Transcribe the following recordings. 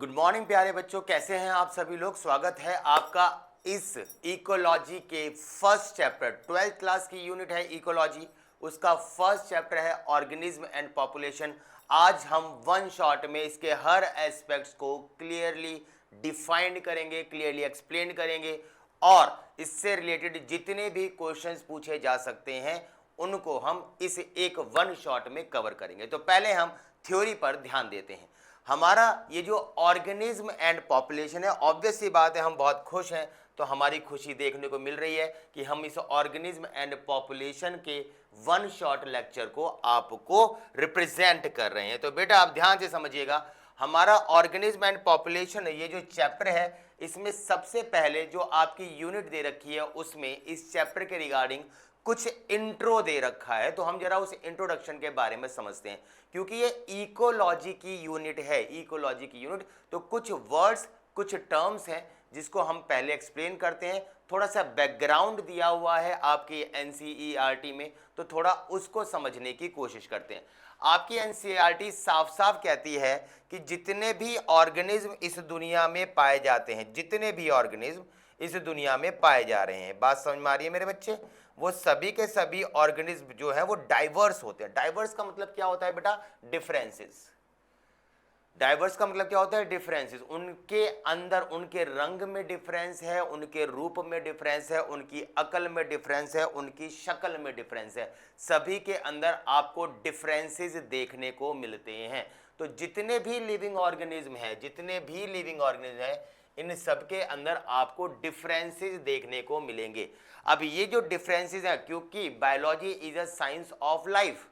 Good morning प्यारे बच्चों, कैसे हैं आप सभी लोग। स्वागत है आपका इस इकोलॉजी के फर्स्ट चैप्टर 12th क्लास की यूनिट है इकोलॉजी। उसका फर्स्ट चैप्टर है ऑर्गेनिज्म एंड पॉपुलेशन। आज हम वन शॉट में इसके हर एस्पेक्ट्स को क्लियरली डिफाइंड करेंगे, क्लियरली एक्सप्लेन करेंगे और इससे रिलेटेड जितने भी क्वेश्चंस पूछे जा सकते हैं उनको हम इस एक वन शॉट में कवर करेंगे। तो पहले हम थ्योरी पर ध्यान देते हैं। हमारा ये जो ऑर्गेनिज्म एंड पॉपुलेशन है, ऑब्वियस सी बात है हम बहुत खुश हैं, तो हमारी खुशी देखने को मिल रही है कि हम इस ऑर्गेनिज्म एंड पॉपुलेशन के वन शॉट लेक्चर को आपको रिप्रेजेंट कर रहे हैं। तो बेटा आप ध्यान से समझिएगा, हमारा ऑर्गेनिज्म एंड पॉपुलेशन ये जो चैप्टर है इसमें सबसे पहले जो आपकी यूनिट दे रखी है उसमें इस चैप्टर के रिगार्डिंग कुछ इंट्रो दे रखा है। तो हम जरा उस इंट्रोडक्शन के बारे में समझते हैं, क्योंकि ये इकोलॉजी की यूनिट है। इकोलॉजी की यूनिट तो कुछ वर्ड्स, कुछ टर्म्स हैं जिसको हम पहले एक्सप्लेन करते हैं। थोड़ा सा बैकग्राउंड दिया हुआ है आपकी एनसीईआरटी में, तो थोड़ा उसको समझने की कोशिश करते हैं। आपकी एनसीईआरटी साफ साफ कहती है कि जितने भी ऑर्गेनिज्म इस दुनिया में पाए जाते हैं, जितने भी ऑर्गेनिज्म इस दुनिया में पाए जा रहे हैं, बात समझ में आ रही है मेरे बच्चे, वो सभी के सभी ऑर्गेनिज्म जो है वो डाइवर्स होते हैं। डाइवर्स का मतलब क्या होता है बेटा? डिफरेंसेस। डाइवर्स का मतलब क्या होता है? डिफरेंसेस। उनके अंदर उनके रंग में डिफरेंस है, उनके रूप में डिफरेंस है, उनकी अकल में डिफरेंस है, उनकी शक्ल में डिफरेंस है। सभी के अंदर आपको डिफरेंसेस देखने को मिलते हैं। तो जितने भी लिविंग ऑर्गेनिज्म है, जितने भी लिविंग ऑर्गेनिज्म है, इन सब के अंदर आपको डिफरेंसेस देखने को मिलेंगे। अब ये जो डिफरेंसेस हैं, क्योंकि biology is a science of life,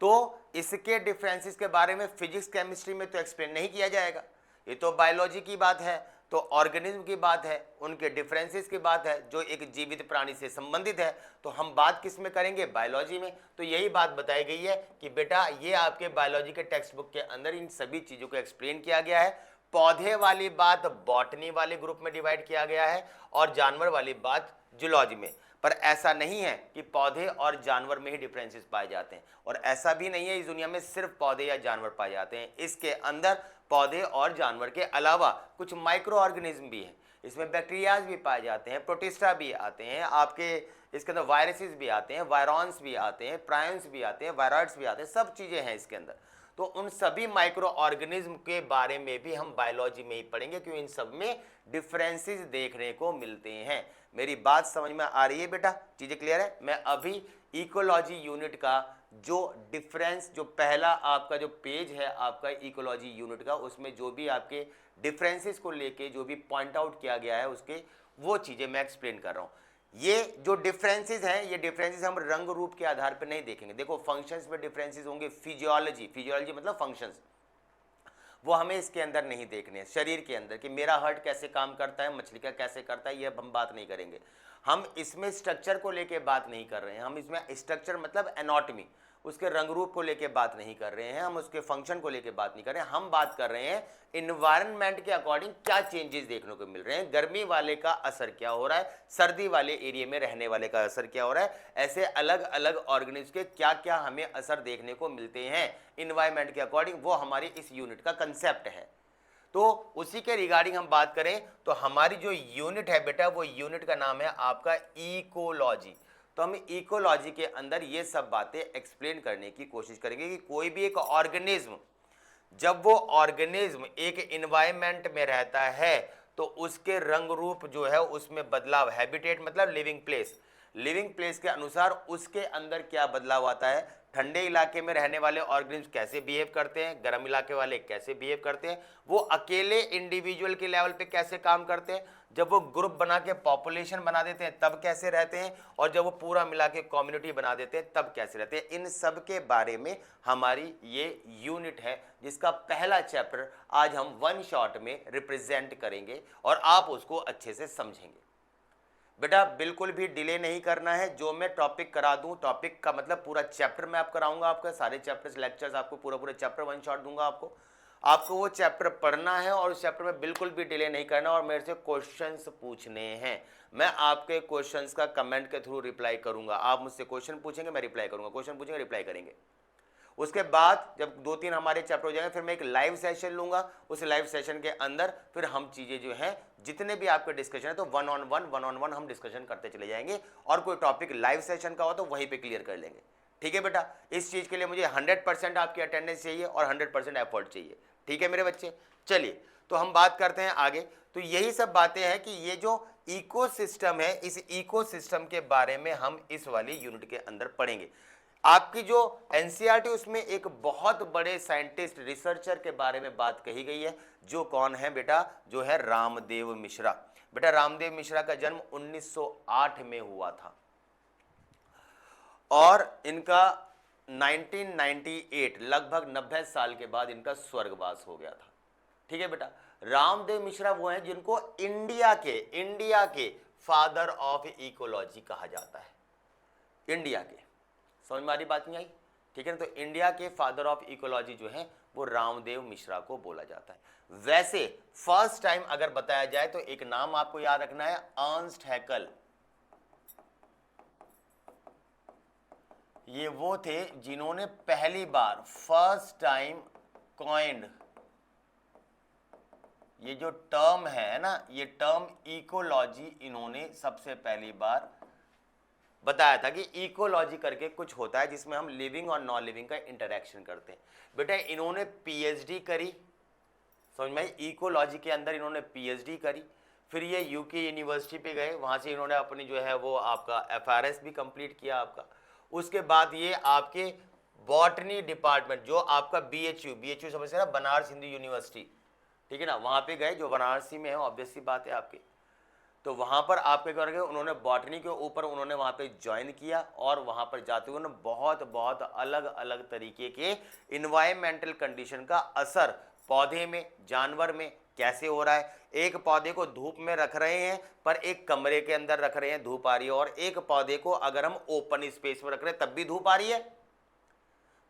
तो इसके डिफरेंसेस के बारे में फिजिक्स केमिस्ट्री में तो एक्सप्लेन नहीं किया जाएगा। ये तो बायोलॉजी की बात है, तो ऑर्गेनिज्म की बात है, उनके डिफरेंसेस की बात है जो एक जीवित प्राणी से संबंधित है। तो हम बात किस में करेंगे? बायोलॉजी में। तो यही बात बताई गई है कि बेटा ये आपके बायोलॉजी के टेक्स्ट बुक के अंदर इन सभी चीज़ों को एक्सप्लेन किया गया है। पौधे वाली बात बॉटनी वाले ग्रुप में डिवाइड किया गया है और जानवर वाली बात जूलॉजी में। पर ऐसा नहीं है कि पौधे और जानवर में ही डिफरेंसेस पाए जाते हैं, और ऐसा भी नहीं है इस दुनिया में सिर्फ पौधे या जानवर पाए जाते हैं। इसके अंदर पौधे और जानवर के अलावा कुछ माइक्रो ऑर्गेनिज्म भी हैं। इसमें बैक्टीरियाज भी पाए जाते हैं, प्रोटिस्टा भी आते हैं, आपके इसके अंदर वायरसेस भी आते हैं, वायरॉन्स भी आते हैं, प्रायंस भी आते हैं, वायरॉइड्स भी आते हैं, सब चीज़ें हैं इसके अंदर। तो उन सभी माइक्रो ऑर्गेनिज्म के बारे में भी हम बायोलॉजी में ही पढ़ेंगे, क्योंकि इन सब में डिफरेंसेस देखने को मिलते हैं। मेरी बात समझ में आ रही है बेटा? चीज़ें क्लियर है? मैं अभी इकोलॉजी यूनिट का जो डिफरेंस, जो पहला आपका जो पेज है आपका इकोलॉजी यूनिट का, उसमें जो भी आपके डिफरेंसेस को लेके जो भी पॉइंट आउट किया गया है उसके वो चीज़ें मैं एक्सप्लेन कर रहा हूँ। ये जो डिफरेंसेस हैं, ये डिफरेंसेस हम रंग रूप के आधार पर नहीं देखेंगे। देखो फंक्शंस में डिफरेंसेस होंगे, फिजियोलॉजी, फिजियोलॉजी मतलब फंक्शंस, वो हमें इसके अंदर नहीं देखने हैं। शरीर के अंदर कि मेरा हार्ट कैसे काम करता है, मछली का कैसे करता है, ये हम बात नहीं करेंगे। हम इसमें स्ट्रक्चर को लेके बात नहीं कर रहे हैं। हम इसमें स्ट्रक्चर मतलब एनाटॉमी, उसके रंग रूप को लेके बात नहीं कर रहे हैं, हम उसके फंक्शन को लेके बात नहीं कर रहे हैं। हम बात कर रहे हैं इन्वायरमेंट के अकॉर्डिंग क्या चेंजेस देखने को मिल रहे हैं, गर्मी वाले का असर क्या हो रहा है, सर्दी वाले एरिया में रहने वाले का असर क्या हो रहा है, ऐसे अलग अलग ऑर्गेनिज्म के क्या क्या हमें असर देखने को मिलते हैं इन्वायरमेंट के अकॉर्डिंग, वो हमारी इस यूनिट का कंसेप्ट है। तो उसी के रिगार्डिंग हम बात करें तो हमारी जो यूनिट है बेटा, वो यूनिट का नाम है आपका इकोलॉजी। तो हम इकोलॉजी के अंदर ये सब बातें एक्सप्लेन करने की कोशिश करेंगे कि कोई भी एक ऑर्गेनिज्म, जब वो ऑर्गेनिज्म एक इन्वायरमेंट में रहता है तो उसके रंग रूप जो है उसमें बदलाव, हैबिटेट मतलब लिविंग प्लेस, लिविंग प्लेस के अनुसार उसके अंदर क्या बदलाव आता है। ठंडे इलाके में रहने वाले ऑर्गेनिज्म कैसे बिहेव करते हैं, गर्म इलाके वाले कैसे बिहेव करते हैं, वो अकेले इंडिविजुअल के लेवल पे कैसे काम करते हैं, जब वो ग्रुप बना के पॉपुलेशन बना देते हैं तब कैसे रहते हैं, और जब वो पूरा मिला के कम्युनिटी बना देते हैं तब कैसे रहते हैं। इन सब के बारे में हमारी ये यूनिट है, जिसका पहला चैप्टर आज हम वन शॉट में रिप्रेजेंट करेंगे और आप उसको अच्छे से समझेंगे। बेटा बिल्कुल भी डिले नहीं करना है, जो मैं टॉपिक करा दूं, टॉपिक का मतलब पूरा चैप्टर मैं आप कराऊंगा, आपका सारे चैप्टर्स लेक्चर्स आपको पूरा चैप्टर वन शॉट दूंगा। आपको वो चैप्टर पढ़ना है और उस चैप्टर में बिल्कुल भी डिले नहीं करना और मेरे से क्वेश्चंस पूछने हैं। मैं आपके क्वेश्चंस का कमेंट के थ्रू रिप्लाई करूंगा। आप मुझसे क्वेश्चन पूछेंगे, मैं रिप्लाई करूंगा, क्वेश्चन पूछेंगे, रिप्लाई करेंगे। उसके बाद जब 2-3 हमारे चैप्टर हो जाएंगे फिर मैं एक लाइव सेशन लूंगा, उस लाइव सेशन के अंदर फिर हम चीजें जो हैं जितने भी आपके डिस्कशन है तो वन ऑन वन हम डिस्कशन करते चले जाएंगे, और कोई टॉपिक लाइव सेशन का हो तो वहीं पे क्लियर कर लेंगे। ठीक है बेटा, इस चीज के लिए मुझे 100% आपकी अटेंडेंस चाहिए और 100% एफर्ट चाहिए। ठीक है मेरे बच्चे, चलिए तो हम बात करते हैं आगे। तो यही सब बातें हैं कि ये जो इकोसिस्टम है, इस इकोसिस्टम के बारे में हम इस वाली यूनिट के अंदर पढ़ेंगे। आपकी जो एनसीईआरटी उसमें एक बहुत बड़े साइंटिस्ट रिसर्चर के बारे में बात कही गई है, जो कौन है बेटा, जो है रामदेव मिश्रा। बेटा रामदेव मिश्रा का जन्म 1908 में हुआ था और इनका 1998 लगभग 90 साल के बाद इनका स्वर्गवास हो गया था। ठीक है बेटा, रामदेव मिश्रा वो हैं जिनको इंडिया के फादर ऑफ इकोलॉजी कहा जाता है। इंडिया के, समझ में आ रही बात नहीं आई? ठीक है ना, तो इंडिया के फादर ऑफ इकोलॉजी जो है वो रामदेव मिश्रा को बोला जाता है। वैसे फर्स्ट टाइम अगर बताया जाए तो एक नाम आपको याद रखना है, अर्नस्ट हैकल। ये वो थे जिन्होंने पहली बार फर्स्ट टाइम कॉइंड, ये जो टर्म है ना, ये टर्म इकोलॉजी इन्होंने सबसे पहली बार बताया था कि इकोलॉजी करके कुछ होता है जिसमें हम लिविंग और नॉन लिविंग का इंटरेक्शन करते हैं। बेटा इन्होंने पीएचडी करी, समझ में, इकोलॉजी के अंदर इन्होंने पीएचडी करी, फिर ये यूके यूनिवर्सिटी पे गए, वहां से इन्होंने अपनी जो है वो आपका एफआरएस भी कंप्लीट किया आपका। उसके बाद ये आपके बॉटनी डिपार्टमेंट जो आपका बीएचयू समझ ना, बनारस हिंदू यूनिवर्सिटी, ठीक है ना, वहां पे गए जो वाराणसी में है, ऑब्वियस सी बात है आपकी। तो वहां पर आपके क्या गए, उन्होंने बॉटनी के ऊपर उन्होंने वहां पे ज्वाइन किया और वहां पर जाते हुए उन्होंने बहुत अलग अलग तरीके के इन्वायरमेंटल कंडीशन का असर पौधे में, जानवर में कैसे हो रहा है। एक पौधे को धूप में रख रहे हैं पर एक कमरे के अंदर रख रहे हैं, धूप आ रही है, और एक पौधे को अगर हम ओपन स्पेस में रख रहे हैं तब भी धूप आ रही है।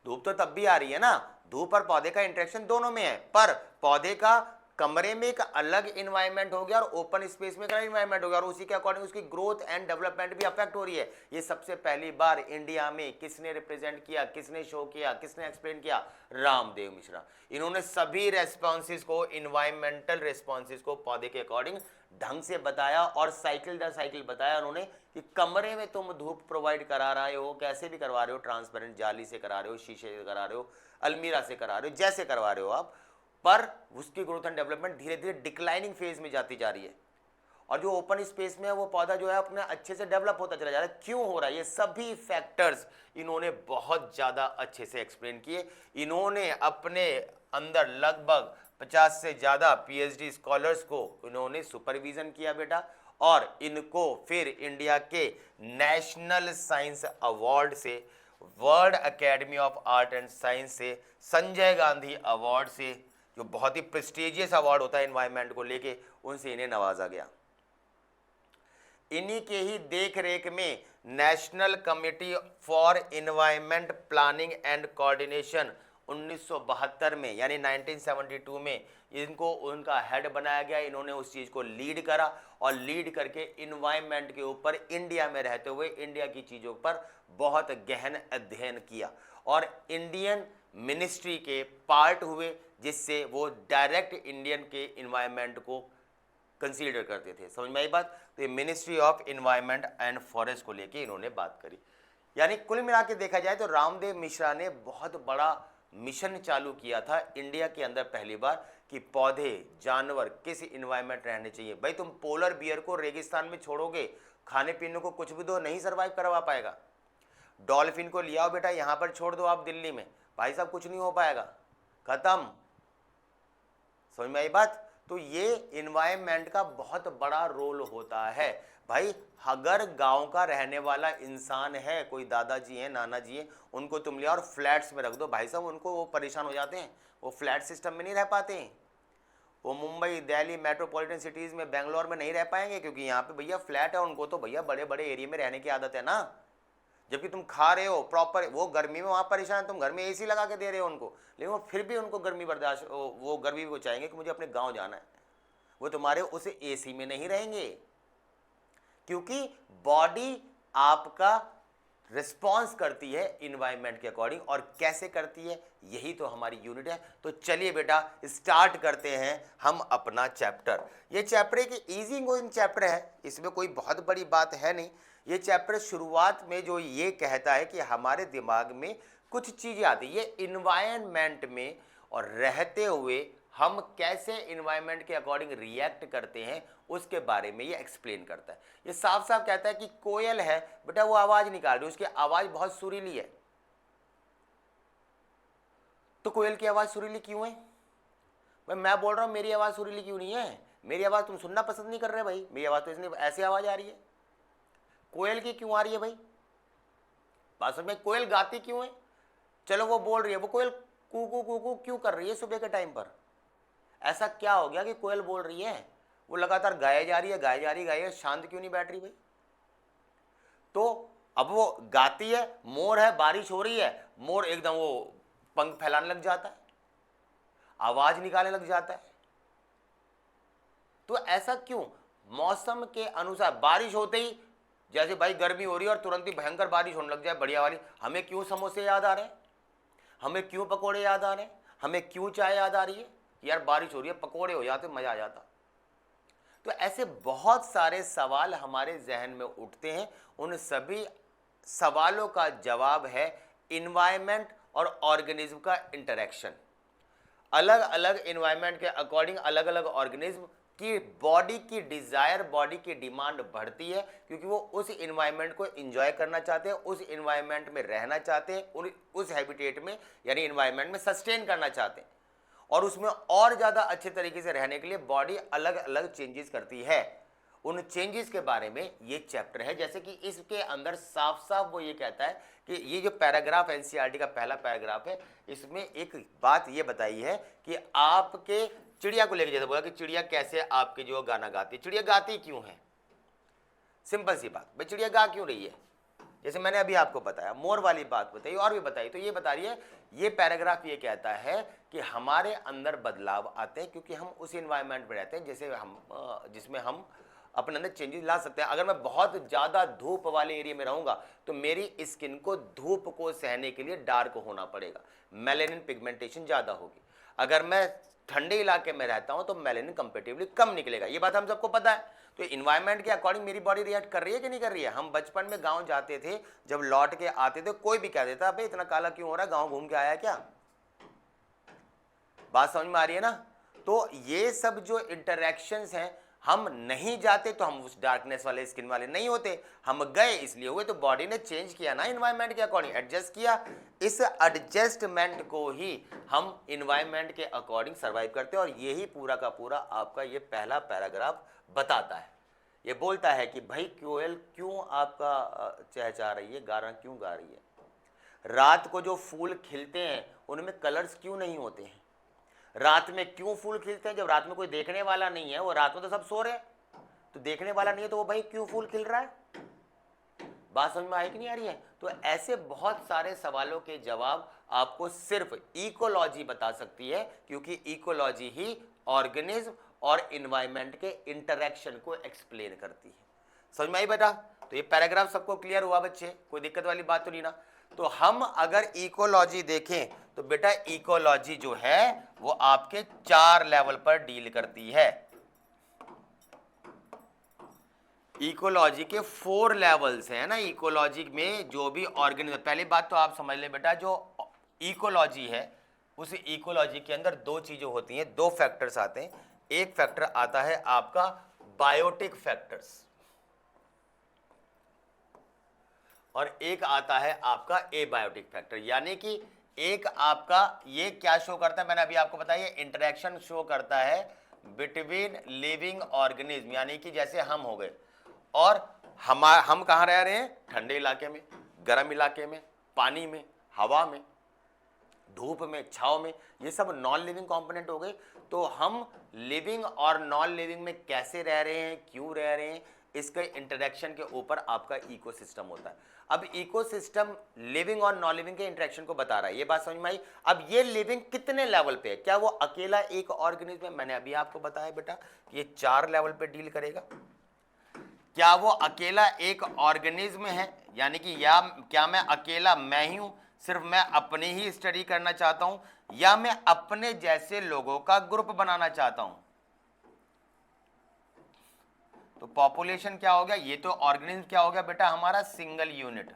धूप तो तब भी आ रही है ना, धूप और पौधे का इंटरेक्शन दोनों में है, पर पौधे का कमरे में एक अलग इन्वायरमेंट हो गया और ओपन स्पेस में एक अलग इन्वायरमेंट हो गया, और उसी के अकॉर्डिंग उसकी ग्रोथ एंड डेवलपमेंट भी अफेक्ट हो रही है। ये सबसे पहली बार इंडिया में किसने रिप्रेजेंट किया, किसने शो किया, किसने एक्सप्लेन किया, रामदेव मिश्रा। इन्होंने सभी रेस्पॉन्सेज को, इन्वायरमेंटल रेस्पॉन्सेज को पौधे के अकॉर्डिंग ढंग से बताया और साइकिल दर साइकिल बताया उन्होंने कि कमरे में तुम धूप प्रोवाइड करा रहे हो, कैसे भी करवा रहे हो, ट्रांसपेरेंट जाली से करा रहे हो, शीशे से करा रहे हो, अलमीरा से करा रहे हो, जैसे करवा रहे हो आप, पर उसकी ग्रोथ एंड डेवलपमेंट धीरे धीरे डिक्लाइनिंग फेज में जाती जा रही है, और जो ओपन स्पेस में है वो पौधा जो है अपने अच्छे से डेवलप होता चला जा रहा है। क्यों हो रहा है, ये सभी फैक्टर्स इन्होंने बहुत ज़्यादा अच्छे से एक्सप्लेन किए। इन्होंने अपने अंदर लगभग 50 से ज़्यादा पीएचडी स्कॉलर्स को इन्होंने सुपरविजन किया बेटा, और इनको फिर इंडिया के नेशनल साइंस अवार्ड से, world academy of art and science से, संजय गांधी अवार्ड से, जो बहुत ही प्रेस्टिजियस अवार्ड होता है एनवायरनमेंट को लेके, उनसे इन्हें नवाजा गया। इन्हीं के ही देख रेख में national committee for environment planning and coordination 1972 में यानी 1972 में इनको उनका हेड बनाया गया। इन्होंने उस चीज़ को लीड करा और लीड करके इन्वायरमेंट के ऊपर इंडिया में रहते हुए इंडिया की चीज़ों पर बहुत गहन अध्ययन किया और इंडियन मिनिस्ट्री के पार्ट हुए, जिससे वो डायरेक्ट इंडियन के इन्वायरमेंट को कंसीडर करते थे। समझ में आई बात? तो ये ministry of environment and forest को लेके इन्होंने बात करी। यानी कुल मिला के देखा जाए तो रामदेव मिश्रा ने बहुत बड़ा मिशन चालू किया था इंडिया के अंदर पहली बार कि पौधे, जानवर किस इन्वायरमेंट रहने चाहिए। भाई तुम पोलर बियर को रेगिस्तान में छोड़ोगे, खाने पीने को कुछ भी दो, नहीं सर्वाइव करवा पाएगा। डॉल्फिन को ले आओ बेटा यहाँ पर छोड़ दो आप दिल्ली में, भाई साहब कुछ नहीं हो पाएगा, खत्म। समझ में आई बात? तो ये इन्वायरमेंट का बहुत बड़ा रोल होता है। भाई अगर गांव का रहने वाला इंसान है, कोई दादाजी हैं, नाना जी हैं, उनको तुम ले और फ्लैट्स में रख दो, भाई साहब उनको वो परेशान हो जाते हैं, वो फ्लैट सिस्टम में नहीं रह पाते हैं। वो मुंबई, दिल्ली, मेट्रोपॉलिटन सिटीज़ में, बेंगलोर में नहीं रह पाएंगे, क्योंकि यहाँ पे भैया फ्लैट है, उनको तो भैया बड़े बड़े एरिया में रहने की आदत है ना। जबकि तुम खा रहे हो प्रॉपर, वो गर्मी में वहाँ परेशान है, तुम घर में एसी लगा के दे रहे हो उनको, लेकिन वो फिर भी उनको गर्मी बर्दाश्त, वो गर्मी को चाहेंगे कि मुझे अपने गांव जाना है। वो तुम्हारे उस एसी में नहीं रहेंगे, क्योंकि बॉडी आपका रिस्पॉन्स करती है इन्वायरमेंट के अकॉर्डिंग, और कैसे करती है यही तो हमारी यूनिट है। तो चलिए बेटा स्टार्ट करते हैं हम अपना चैप्टर। ये चैप्टर एक इजी गोइंग चैप्टर है, इसमें कोई बहुत बड़ी बात है नहीं। ये चैप्टर शुरुआत में जो ये कहता है कि हमारे दिमाग में कुछ चीज़ें आती है, ये इन्वायरमेंट में और रहते हुए हम कैसे इन्वायरमेंट के अकॉर्डिंग रिएक्ट करते हैं उसके बारे में ये एक्सप्लेन करता है। ये साफ साफ कहता है कि कोयल है बेटा, वो आवाज निकाल रही है, उसकी आवाज बहुत सुरीली है। तो कोयल की आवाज सुरीली क्यों है भाई? मैं बोल रहा हूं मेरी आवाज सुरीली क्यों नहीं है? मेरी आवाज तुम सुनना पसंद नहीं कर रहे भाई, मेरी आवाज तो इसलिए ऐसी आवाज आ रही है। कोयल की क्यों आ रही है भाई? बात समझ में? कोयल गाती क्यों है? चलो वो बोल रही है, वो कोयल कू कू कू क्यों कर रही है सुबह के टाइम पर? ऐसा क्या हो गया कि कोयल बोल रही है? वो लगातार गाए जा रही है, गाए जा रही है, गाए, शांत क्यों नहीं बैठ रही भाई? तो अब वो गाती है, मोर है, बारिश हो रही है, मोर एकदम वो पंख फैलाने लग जाता है, आवाज निकालने लग जाता है। तो ऐसा क्यों? मौसम के अनुसार बारिश होते ही, जैसे भाई गर्मी हो रही है और तुरंत ही भयंकर बारिश होने लग जाए बढ़िया वाली, हमें क्यों समोसे याद आ रहे हैं? हमें क्यों पकोड़े याद आ रहे हैं? हमें क्यों चाय याद आ रही है? यार बारिश हो रही है, पकोड़े हो जाते, मजा आ जाता। तो ऐसे बहुत सारे सवाल हमारे जहन में उठते हैं। उन सभी सवालों का जवाब है इन्वायरमेंट और ऑर्गेनिज्म का इंटरेक्शन। अलग अलग इन्वायरमेंट के अकॉर्डिंग अलग अलग ऑर्गेनिज्म की बॉडी की डिजायर, बॉडी की डिमांड बढ़ती है, क्योंकि वो उस इन्वायरमेंट को एंजॉय करना चाहते हैं, उस इन्वायरमेंट में रहना चाहते हैं, उस हैबिटेट में यानी इन्वायरमेंट में सस्टेन करना चाहते हैं, और उसमें और ज़्यादा अच्छे तरीके से रहने के लिए बॉडी अलग अलग चेंजेस करती है। उन चेंजेस के बारे में ये चैप्टर है। जैसे कि इसके अंदर साफ साफ वो ये कहता है कि ये जो पैराग्राफ एनसीईआरटी का पहला पैराग्राफ है, इसमें एक बात ये बताई है कि आपके चिड़िया को लेकर, जैसे बोला कि चिड़िया कैसे आपके जो गाना गाती है, चिड़िया गाती क्यों है? सिंपल सी बात, भाई चिड़िया गा क्यों रही है? जैसे मैंने अभी आपको बताया, मोर वाली बात बताई और भी बताई, तो ये बता रही है, ये पैराग्राफ ये कहता है कि हमारे अंदर बदलाव आते हैं क्योंकि हम उस एनवायरनमेंट में रहते हैं जैसे हम जिसमें हम अपने अंदर चेंजेस ला सकते हैं। अगर मैं बहुत ज़्यादा धूप वाले एरिया में रहूँगा तो मेरी स्किन को धूप को सहने के लिए डार्क होना पड़ेगा, मेलेनिन पिगमेंटेशन ज़्यादा होगी। अगर मैं ठंडे इलाके में रहता हूँ तो मेलेनिन कंपेरेटिवली कम निकलेगा, ये बात हम सबको पता है। तो इन्वायरमेंट के अकॉर्डिंग मेरी बॉडी रिएक्ट कर रही है कि नहीं कर रही है? हम बचपन में गांव जाते थे, जब लौट के आते थे कोई भी कह देता भाई इतना काला क्यों हो रहा है, गांव घूम के आया क्या? बात समझ में आ रही है ना? तो ये सब जो इंटरैक्शंस हैं, हम नहीं जाते तो हम उस डार्कनेस वाले स्किन वाले नहीं होते, हम गए इसलिए हुए। तो बॉडी ने चेंज किया ना इन्वायरमेंट के अकॉर्डिंग, एडजस्ट किया। इस एडजस्टमेंट को ही हम इन्वायरमेंट के अकॉर्डिंग सर्वाइव करते हैं, और यही पूरा का पूरा आपका ये पहला पैराग्राफ बताता है। ये बोलता है कि भाई कोयल क्यों आपका चहचहा रही है, गाना क्यों गा रही है? रात को जो फूल खिलते हैं उनमें कलर्स क्यों नहीं होते हैं? रात में क्यों फूल खिलते हैं? जब रात में कोई देखने वाला नहीं है, वो रात में तो सब सो रहे हैं, तो देखने वाला नहीं है तो वो भाई क्यों फूल खिल रहा है? बात समझ में आई कि नहीं आ रही है? तो ऐसे बहुत सारे सवालों के जवाब आपको सिर्फ इकोलॉजी बता सकती है, क्योंकि इकोलॉजी ही ऑर्गेनिज्म और इन्वायरमेंट के इंटरेक्शन को एक्सप्लेन करती है। समझ में आई बेटा? तो ये पैराग्राफ सबको क्लियर हुआ बच्चे? कोई दिक्कत वाली बात तो नहीं ना? तो हम अगर इकोलॉजी देखें तो बेटा इकोलॉजी जो है वो आपके 4 लेवल पर डील करती है। इकोलॉजी के 4 लेवल्स हैं ना। इकोलॉजी में जो भी ऑर्गेनिज्म, पहली बात तो आप समझ ले बेटा, जो इकोलॉजी है उस इकोलॉजी के अंदर 2 चीजें होती हैं, 2 फैक्टर्स आते हैं। एक फैक्टर आता है आपका बायोटिक फैक्टर्स, और एक आता है आपका एबायोटिक फैक्टर। यानी कि एक आपका ये क्या शो करता है, मैंने अभी आपको बताया, इंटरेक्शन शो करता है बिटवीन लिविंग ऑर्गेनिज्म, यानी कि जैसे हम हो गए, और हम कहाँ रह रहे हैं? ठंडे इलाके में, गर्म इलाके में, पानी में, हवा में, धूप में, छाव में, ये सब नॉन लिविंग कंपोनेंट हो गए। तो हम लिविंग और नॉन लिविंग में कैसे रह रहे हैं, क्यों रह रहे हैं, इसके इंटरेक्शन के ऊपर आपका इकोसिस्टम होता है। अब इकोसिस्टम लिविंग और नॉन लिविंग के इंटरेक्शन को बता रहा है, ये बात समझ में आई? अब ये लिविंग कितने लेवल पे है? क्या वो अकेला एक ऑर्गेनिज्म है? मैंने अभी आपको बताया बेटा कि ये 4 लेवल पे डील करेगा। क्या वो अकेला एक ऑर्गेनिज्म है, यानी कि या क्या मैं अकेला मैं ही हूं, सिर्फ मैं अपनी ही स्टडी करना चाहता हूं, या मैं अपने जैसे लोगों का ग्रुप बनाना चाहता हूं। तो पॉपुलेशन क्या हो गया, ये तो ऑर्गेनिज्म क्या हो गया बेटा, हमारा सिंगल यूनिट।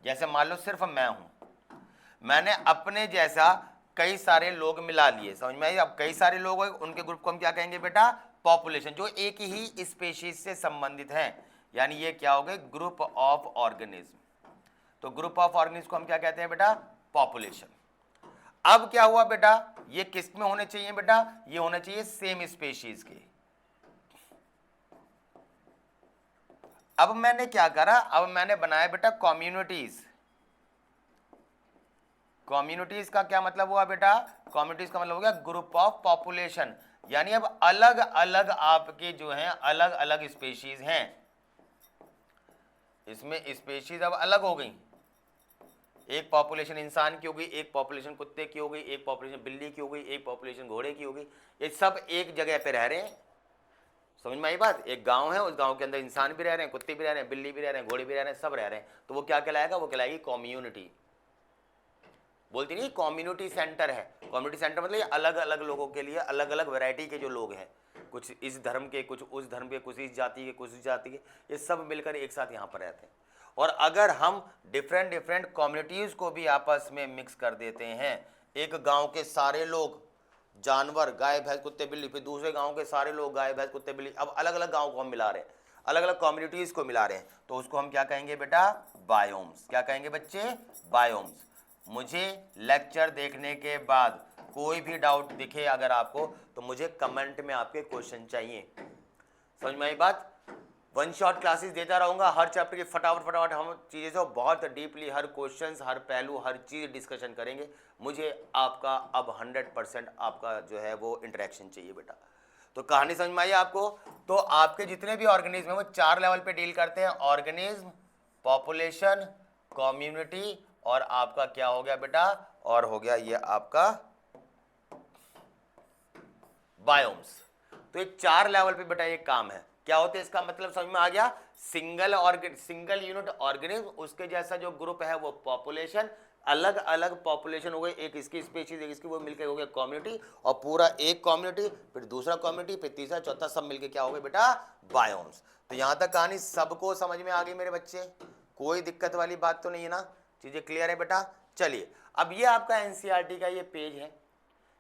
जैसे मान लो सिर्फ मैं हूं, मैंने अपने जैसा कई सारे लोग मिला लिए, समझ में आई। अब कई सारे लोग हैं, उनके ग्रुप को हम क्या कहेंगे बेटा, पॉपुलेशन, जो एक ही स्पीशीज से संबंधित हैं, यानी ये क्या हो गए, ग्रुप ऑफ ऑर्गेनिज्म। तो ग्रुप ऑफ ऑर्गेनिज्म को हम क्या कहते हैं बेटा, पॉपुलेशन। अब क्या हुआ बेटा, ये किस में होने चाहिए बेटा, ये होने चाहिए सेम स्पीशीज के। अब मैंने क्या करा, अब मैंने बनाया बेटा कम्युनिटीज। कम्युनिटीज का क्या मतलब हुआ बेटा, कम्युनिटीज का मतलब हो गया ग्रुप ऑफ पॉपुलेशन, यानी अब अलग अलग आपके जो हैं अलग अलग स्पीशीज हैं, इसमें स्पीशीज अब अलग हो गई। एक पॉपुलेशन इंसान की हो गई, एक पॉपुलेशन कुत्ते की हो गई, एक पॉपुलेशन बिल्ली की हो गई, एक पॉपुलेशन घोड़े की हो गई। ये सब एक जगह पे रह रहे हैं, समझ में आई बात। एक गांव है, उस गांव के अंदर इंसान भी रह रहे हैं, कुत्ते भी रह रहे हैं, बिल्ली भी रह रहे हैं, घोड़े भी रह रहे हैं, सब रह रहे हैं। तो वो क्या कहलाएगा, वो कहलाएगी कम्युनिटी। बोलती नहीं कम्युनिटी सेंटर है, कम्युनिटी सेंटर मतलब ये अलग अलग लोगों के लिए अलग अलग वैरायटी के जो लोग हैं, कुछ इस धर्म के, कुछ उस धर्म के, कुछ इस जाति के, कुछ इस जाति के, ये सब मिलकर एक साथ यहाँ पर रहते हैं। और अगर हम डिफरेंट डिफरेंट कम्युनिटीज़ को भी आपस में मिक्स कर देते हैं, एक गांव के सारे लोग जानवर गाय भैंस कुत्ते बिल्ली, फिर दूसरे गांव के सारे लोग गाय भैंस कुत्ते बिल्ली, अब अलग अलग गांव को हम मिला रहे हैं, अलग अलग कम्युनिटीज़ को मिला रहे हैं, तो उसको हम क्या कहेंगे बेटा, बायोम्स। क्या कहेंगे बच्चे, बायोम्स। मुझे लेक्चर देखने के बाद कोई भी डाउट दिखे अगर आपको, तो मुझे कमेंट में आपके क्वेश्चन चाहिए, समझ में आई बात। वन शॉट क्लासेस देता रहूंगा, हर चैप्टर की फटाफट फटाफट हम चीज़ें से बहुत डीपली हर क्वेश्चंस, हर पहलू, हर चीज़ डिस्कशन करेंगे। मुझे आपका अब 100% आपका जो है वो इंटरेक्शन चाहिए बेटा। तो कहानी समझ में आई आपको। तो आपके जितने भी ऑर्गेनिज्म हैं वो 4 लेवल पे डील करते हैं, ऑर्गेनिज्म, पॉपुलेशन, कम्युनिटी, और आपका क्या हो गया बेटा, और हो गया ये आपका बायोम्स। तो ये 4 लेवल पे बेटा ये काम है। क्या होता है इसका मतलब समझ में आ गया, सिंगल यूनिट ऑर्गेनिज्म, उसके जैसा जो ग्रुप है वो पॉपुलेशन, अलग अलग पॉपुलेशन हो गई, एक इसकी स्पीशीज एक इसकी, वो मिलकर हो गया कम्युनिटी, और पूरा एक कम्युनिटी, फिर दूसरा कम्युनिटी, फिर तीसरा चौथा, सब मिलकर क्या हो गए बेटा, बायोम्स। तो यहां तक कहानी सबको समझ में आ गई मेरे बच्चे, कोई दिक्कत वाली बात तो नहीं है ना, चीजें क्लियर है बेटा। चलिए अब ये आपका एनसीईआरटी का ये पेज है,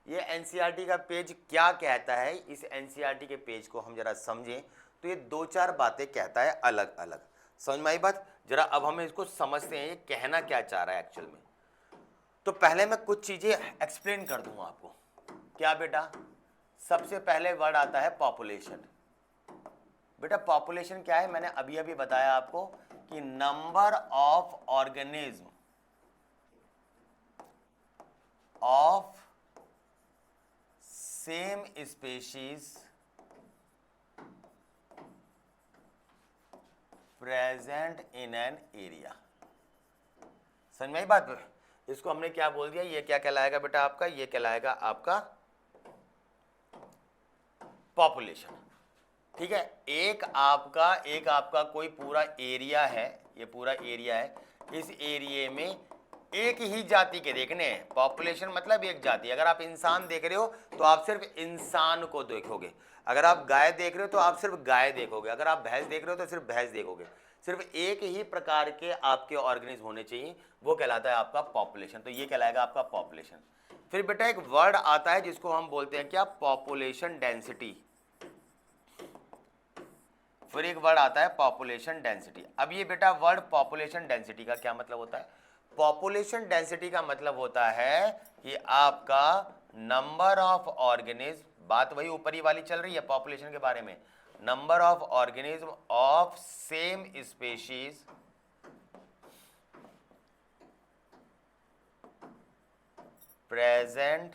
ये एनसीईआरटी का पेज क्या कहता है, इस एनसीईआरटी के पेज को हम जरा समझें तो ये 2-4 बातें कहता है अलग अलग, समझ में आई बात। जरा अब हम इसको समझते हैं ये कहना क्या चाह रहा है एक्चुअल में। तो पहले मैं कुछ चीजें एक्सप्लेन कर दूंगा आपको। क्या बेटा, सबसे पहले वर्ड आता है पॉपुलेशन। बेटा पॉपुलेशन क्या है, मैंने अभी अभी बताया आपको कि number of organism of same species present in an area. समझ में आई बात। इसको हमने क्या बोल दिया, ये क्या कहलाएगा बेटा आपका, ये कहलाएगा आपका पॉपुलेशन। ठीक है, एक आपका कोई पूरा एरिया है, ये पूरा एरिया है, इस एरिया में एक ही जाति के देखने हैं, पॉपुलेशन मतलब एक जाति। अगर आप इंसान देख रहे हो तो आप सिर्फ इंसान को देखोगे, अगर आप गाय देख रहे हो तो आप सिर्फ गाय देखोगे, अगर आप भैंस देख रहे हो तो सिर्फ भैंस देखोगे। सिर्फ एक ही प्रकार के आपके ऑर्गेनिज्म होने चाहिए, वो कहलाता है आपका पॉपुलेशन। तो ये कहलाएगा आपका पॉपुलेशन। फिर बेटा एक वर्ड आता है जिसको हम बोलते हैं क्या, पॉपुलेशन डेंसिटी। फिर एक वर्ड आता है पॉपुलेशन डेंसिटी। अब ये बेटा वर्ड पॉपुलेशन डेंसिटी का क्या मतलब होता है, पॉपुलेशन डेंसिटी का मतलब होता है कि आपका नंबर ऑफ ऑर्गेनिज्म, बात वही ऊपरी वाली चल रही है पॉपुलेशन के बारे में, number of organism of same species present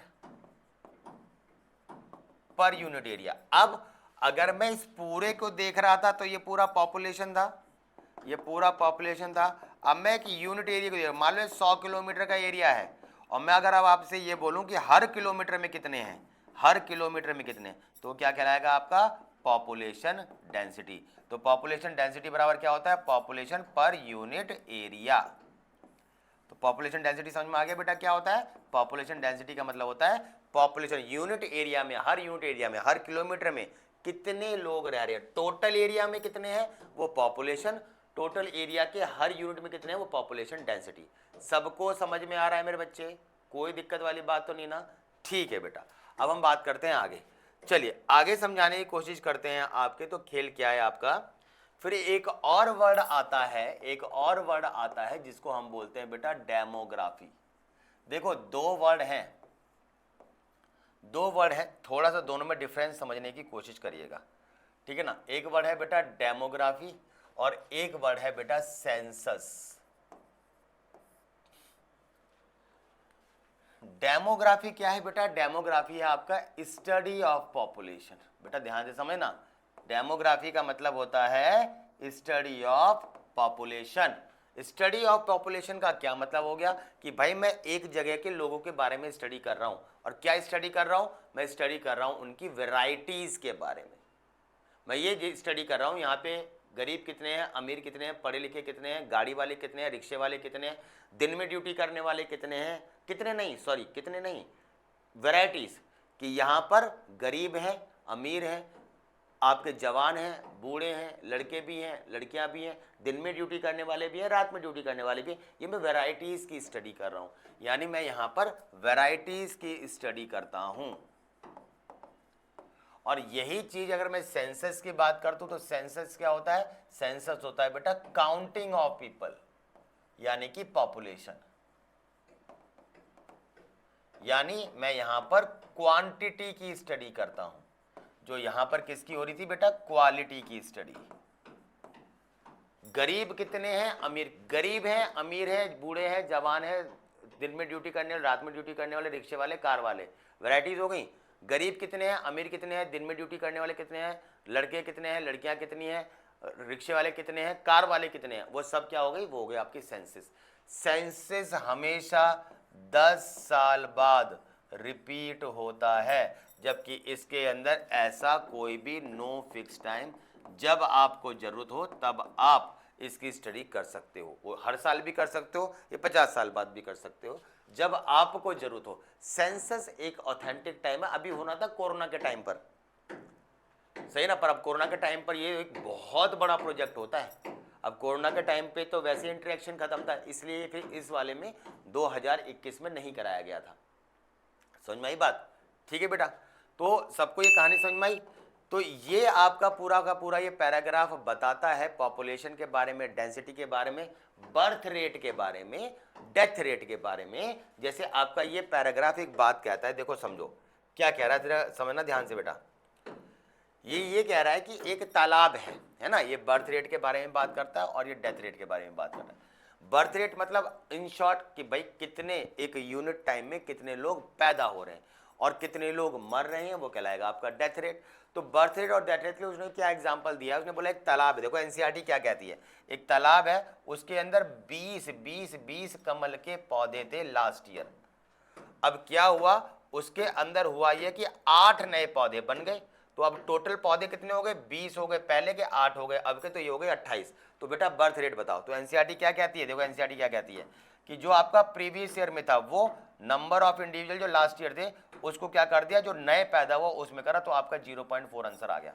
per unit area. अब अगर मैं इस पूरे को देख रहा था तो ये पूरा पॉपुलेशन था, ये पूरा पॉपुलेशन था। अब मैं एक यूनिट एरिया को देख, मान लो 100 किलोमीटर का एरिया है, और मैं अगर अब आपसे ये बोलूं कि हर किलोमीटर में कितने हैं, हर किलोमीटर में कितने, तो क्या कहलाएगा आपका पॉपुलेशन डेंसिटी। तो पॉपुलेशन डेंसिटी बराबर क्या होता है, पॉपुलेशन पर यूनिट एरिया। तो पॉपुलेशन डेंसिटी समझ में आ गया बेटा क्या होता है, पॉपुलेशन डेंसिटी का मतलब होता है पॉपुलेशन यूनिट एरिया में, हर यूनिट एरिया में, हर किलोमीटर में कितने लोग रह रहे हैं, टोटल एरिया में कितने हैं वो पॉपुलेशन, टोटल एरिया के हर यूनिट में कितने हैं वो पॉपुलेशन डेंसिटी। सबको समझ में आ रहा है मेरे बच्चे, कोई दिक्कत वाली बात तो नहीं ना, ठीक है बेटा। अब हम बात करते हैं आगे, चलिए आगे समझाने की कोशिश करते हैं आपके। तो खेल क्या है आपका, फिर एक और वर्ड आता है, एक और वर्ड आता है जिसको हम बोलते हैं बेटा डेमोग्राफी। देखो दो वर्ड हैं, दो वर्ड है, थोड़ा सा दोनों में डिफरेंस समझने की कोशिश करिएगा, ठीक है ना। एक वर्ड है बेटा डेमोग्राफी और एक वर्ड है बेटा सेंसस। डेमोग्राफी क्या है बेटा, डेमोग्राफी है आपका स्टडी ऑफ पॉपुलेशन। बेटा ध्यान से समझना, डेमोग्राफी का मतलब होता है study of population. Study of population का क्या मतलब हो गया कि भाई मैं एक जगह के लोगों के बारे में स्टडी कर रहा हूं, और क्या स्टडी कर रहा हूं, मैं स्टडी कर रहा हूं उनकी वैरायटीज के बारे में। मैं ये स्टडी कर रहा हूं यहाँ पे गरीब कितने हैं, अमीर कितने हैं, पढ़े लिखे कितने हैं, गाड़ी वाले कितने हैं, रिक्शे वाले कितने हैं, दिन में ड्यूटी करने वाले कितने हैं, कितने नहीं, वैरायटीज, कि यहाँ पर गरीब हैं, अमीर हैं, आपके जवान हैं, बूढ़े हैं, लड़के भी हैं, लड़कियां भी हैं, दिन में ड्यूटी करने वाले भी हैं, रात में ड्यूटी करने वाले भी हैं। ये मैं वैरायटीज की स्टडी कर रहा हूं, यानी मैं यहाँ पर वैरायटीज की स्टडी करता हूं। और यही चीज अगर मैं सेंसस की बात करता हूं तो सेंसस क्या होता है, सेंसस होता है बेटा काउंटिंग ऑफ पीपल, यानी कि पॉपुलेशन। यानी मैं यहां पर क्वांटिटी की स्टडी करता हूं, जो यहां पर किसकी हो रही थी बेटा, क्वालिटी की स्टडी। गरीब कितने हैं, अमीर, गरीब हैं, अमीर है, बूढ़े हैं, जवान है, दिन में ड्यूटी करने वाले, रात में ड्यूटी करने वाले, रिक्शे वाले, कार वाले, वैरायटीज हो गई। गरीब कितने हैं, अमीर कितने हैं, दिन में ड्यूटी करने वाले कितने हैं, लड़के कितने हैं, लड़कियां कितनी हैं, रिक्शे वाले कितने हैं, कार वाले कितने हैं, वो सब क्या हो गई, वो हो गई आपकी सेंसस। सेंसस हमेशा 10 साल बाद रिपीट होता है, जबकि इसके अंदर ऐसा कोई भी नो फिक्स टाइम, जब आपको जरूरत हो तब आप इसकी स्टडी कर सकते हो। वो हर साल भी कर सकते हो, ये 50 साल बाद भी कर सकते हो, जब आपको जरूरत हो। सेंसस एक ऑथेंटिक टाइम है, अभी होना था कोरोना के टाइम पर, सही ना, पर अब कोरोना के टाइम पर ये एक बहुत बड़ा प्रोजेक्ट होता है। अब कोरोना के टाइम पे तो वैसे इंटरेक्शन खत्म था, इसलिए फिर इस वाले में 2021 में नहीं कराया गया था। समझ में आई बात, ठीक है बेटा। तो सबको ये कहानी समझ में आई। तो ये आपका पूरा का पूरा ये पैराग्राफ बताता है पॉपुलेशन के बारे में, डेंसिटी के बारे में, बर्थ रेट के बारे में, डेथ रेट के बारे में। जैसे आपका ये पैराग्राफ एक बात कहता है, देखो समझो क्या कह रहा है, जरा समझना ध्यान से बेटा। ये कह रहा है कि एक तालाब है ना, ये बर्थ रेट के बारे में बात करता है और ये डेथ रेट के बारे में बात करता है। बर्थ रेट मतलब इन शॉर्ट कि भाई कितने एक यूनिट टाइम में कितने लोग पैदा हो रहे हैं और कितने लोग मर रहे हैं, वो कहलाएगा आपका डेथ रेट। तो बर्थ रेट और डेथ रेट के लिए उसने क्या एग्जांपल दिया, उसने बोला एक तालाब है। देखो एनसीईआरटी क्या कहती है, एक तालाब है, उसके अंदर 20 कमल के पौधे थे लास्ट ईयर। अब क्या हुआ, उसके अंदर हुआ ये कि 8 नए पौधे बन गए, तो अब टोटल पौधे कितने हो गए, 20 हो गए, पहले के 8 हो गए, अब के तो ये हो गए 28। तो बेटा बर्थ रेट बताओ। तो एनसीईआरटी क्या कहती है, देखो एनसीईआरटी क्या कहती है कि जो आपका प्रीवियस ईयर में था वो नंबर ऑफ इंडिविजुअल जो लास्ट ईयर थे उसको क्या कर दिया, जो नए पैदा हुआ उसमें करा, तो आपका 0.4 आंसर आ गया।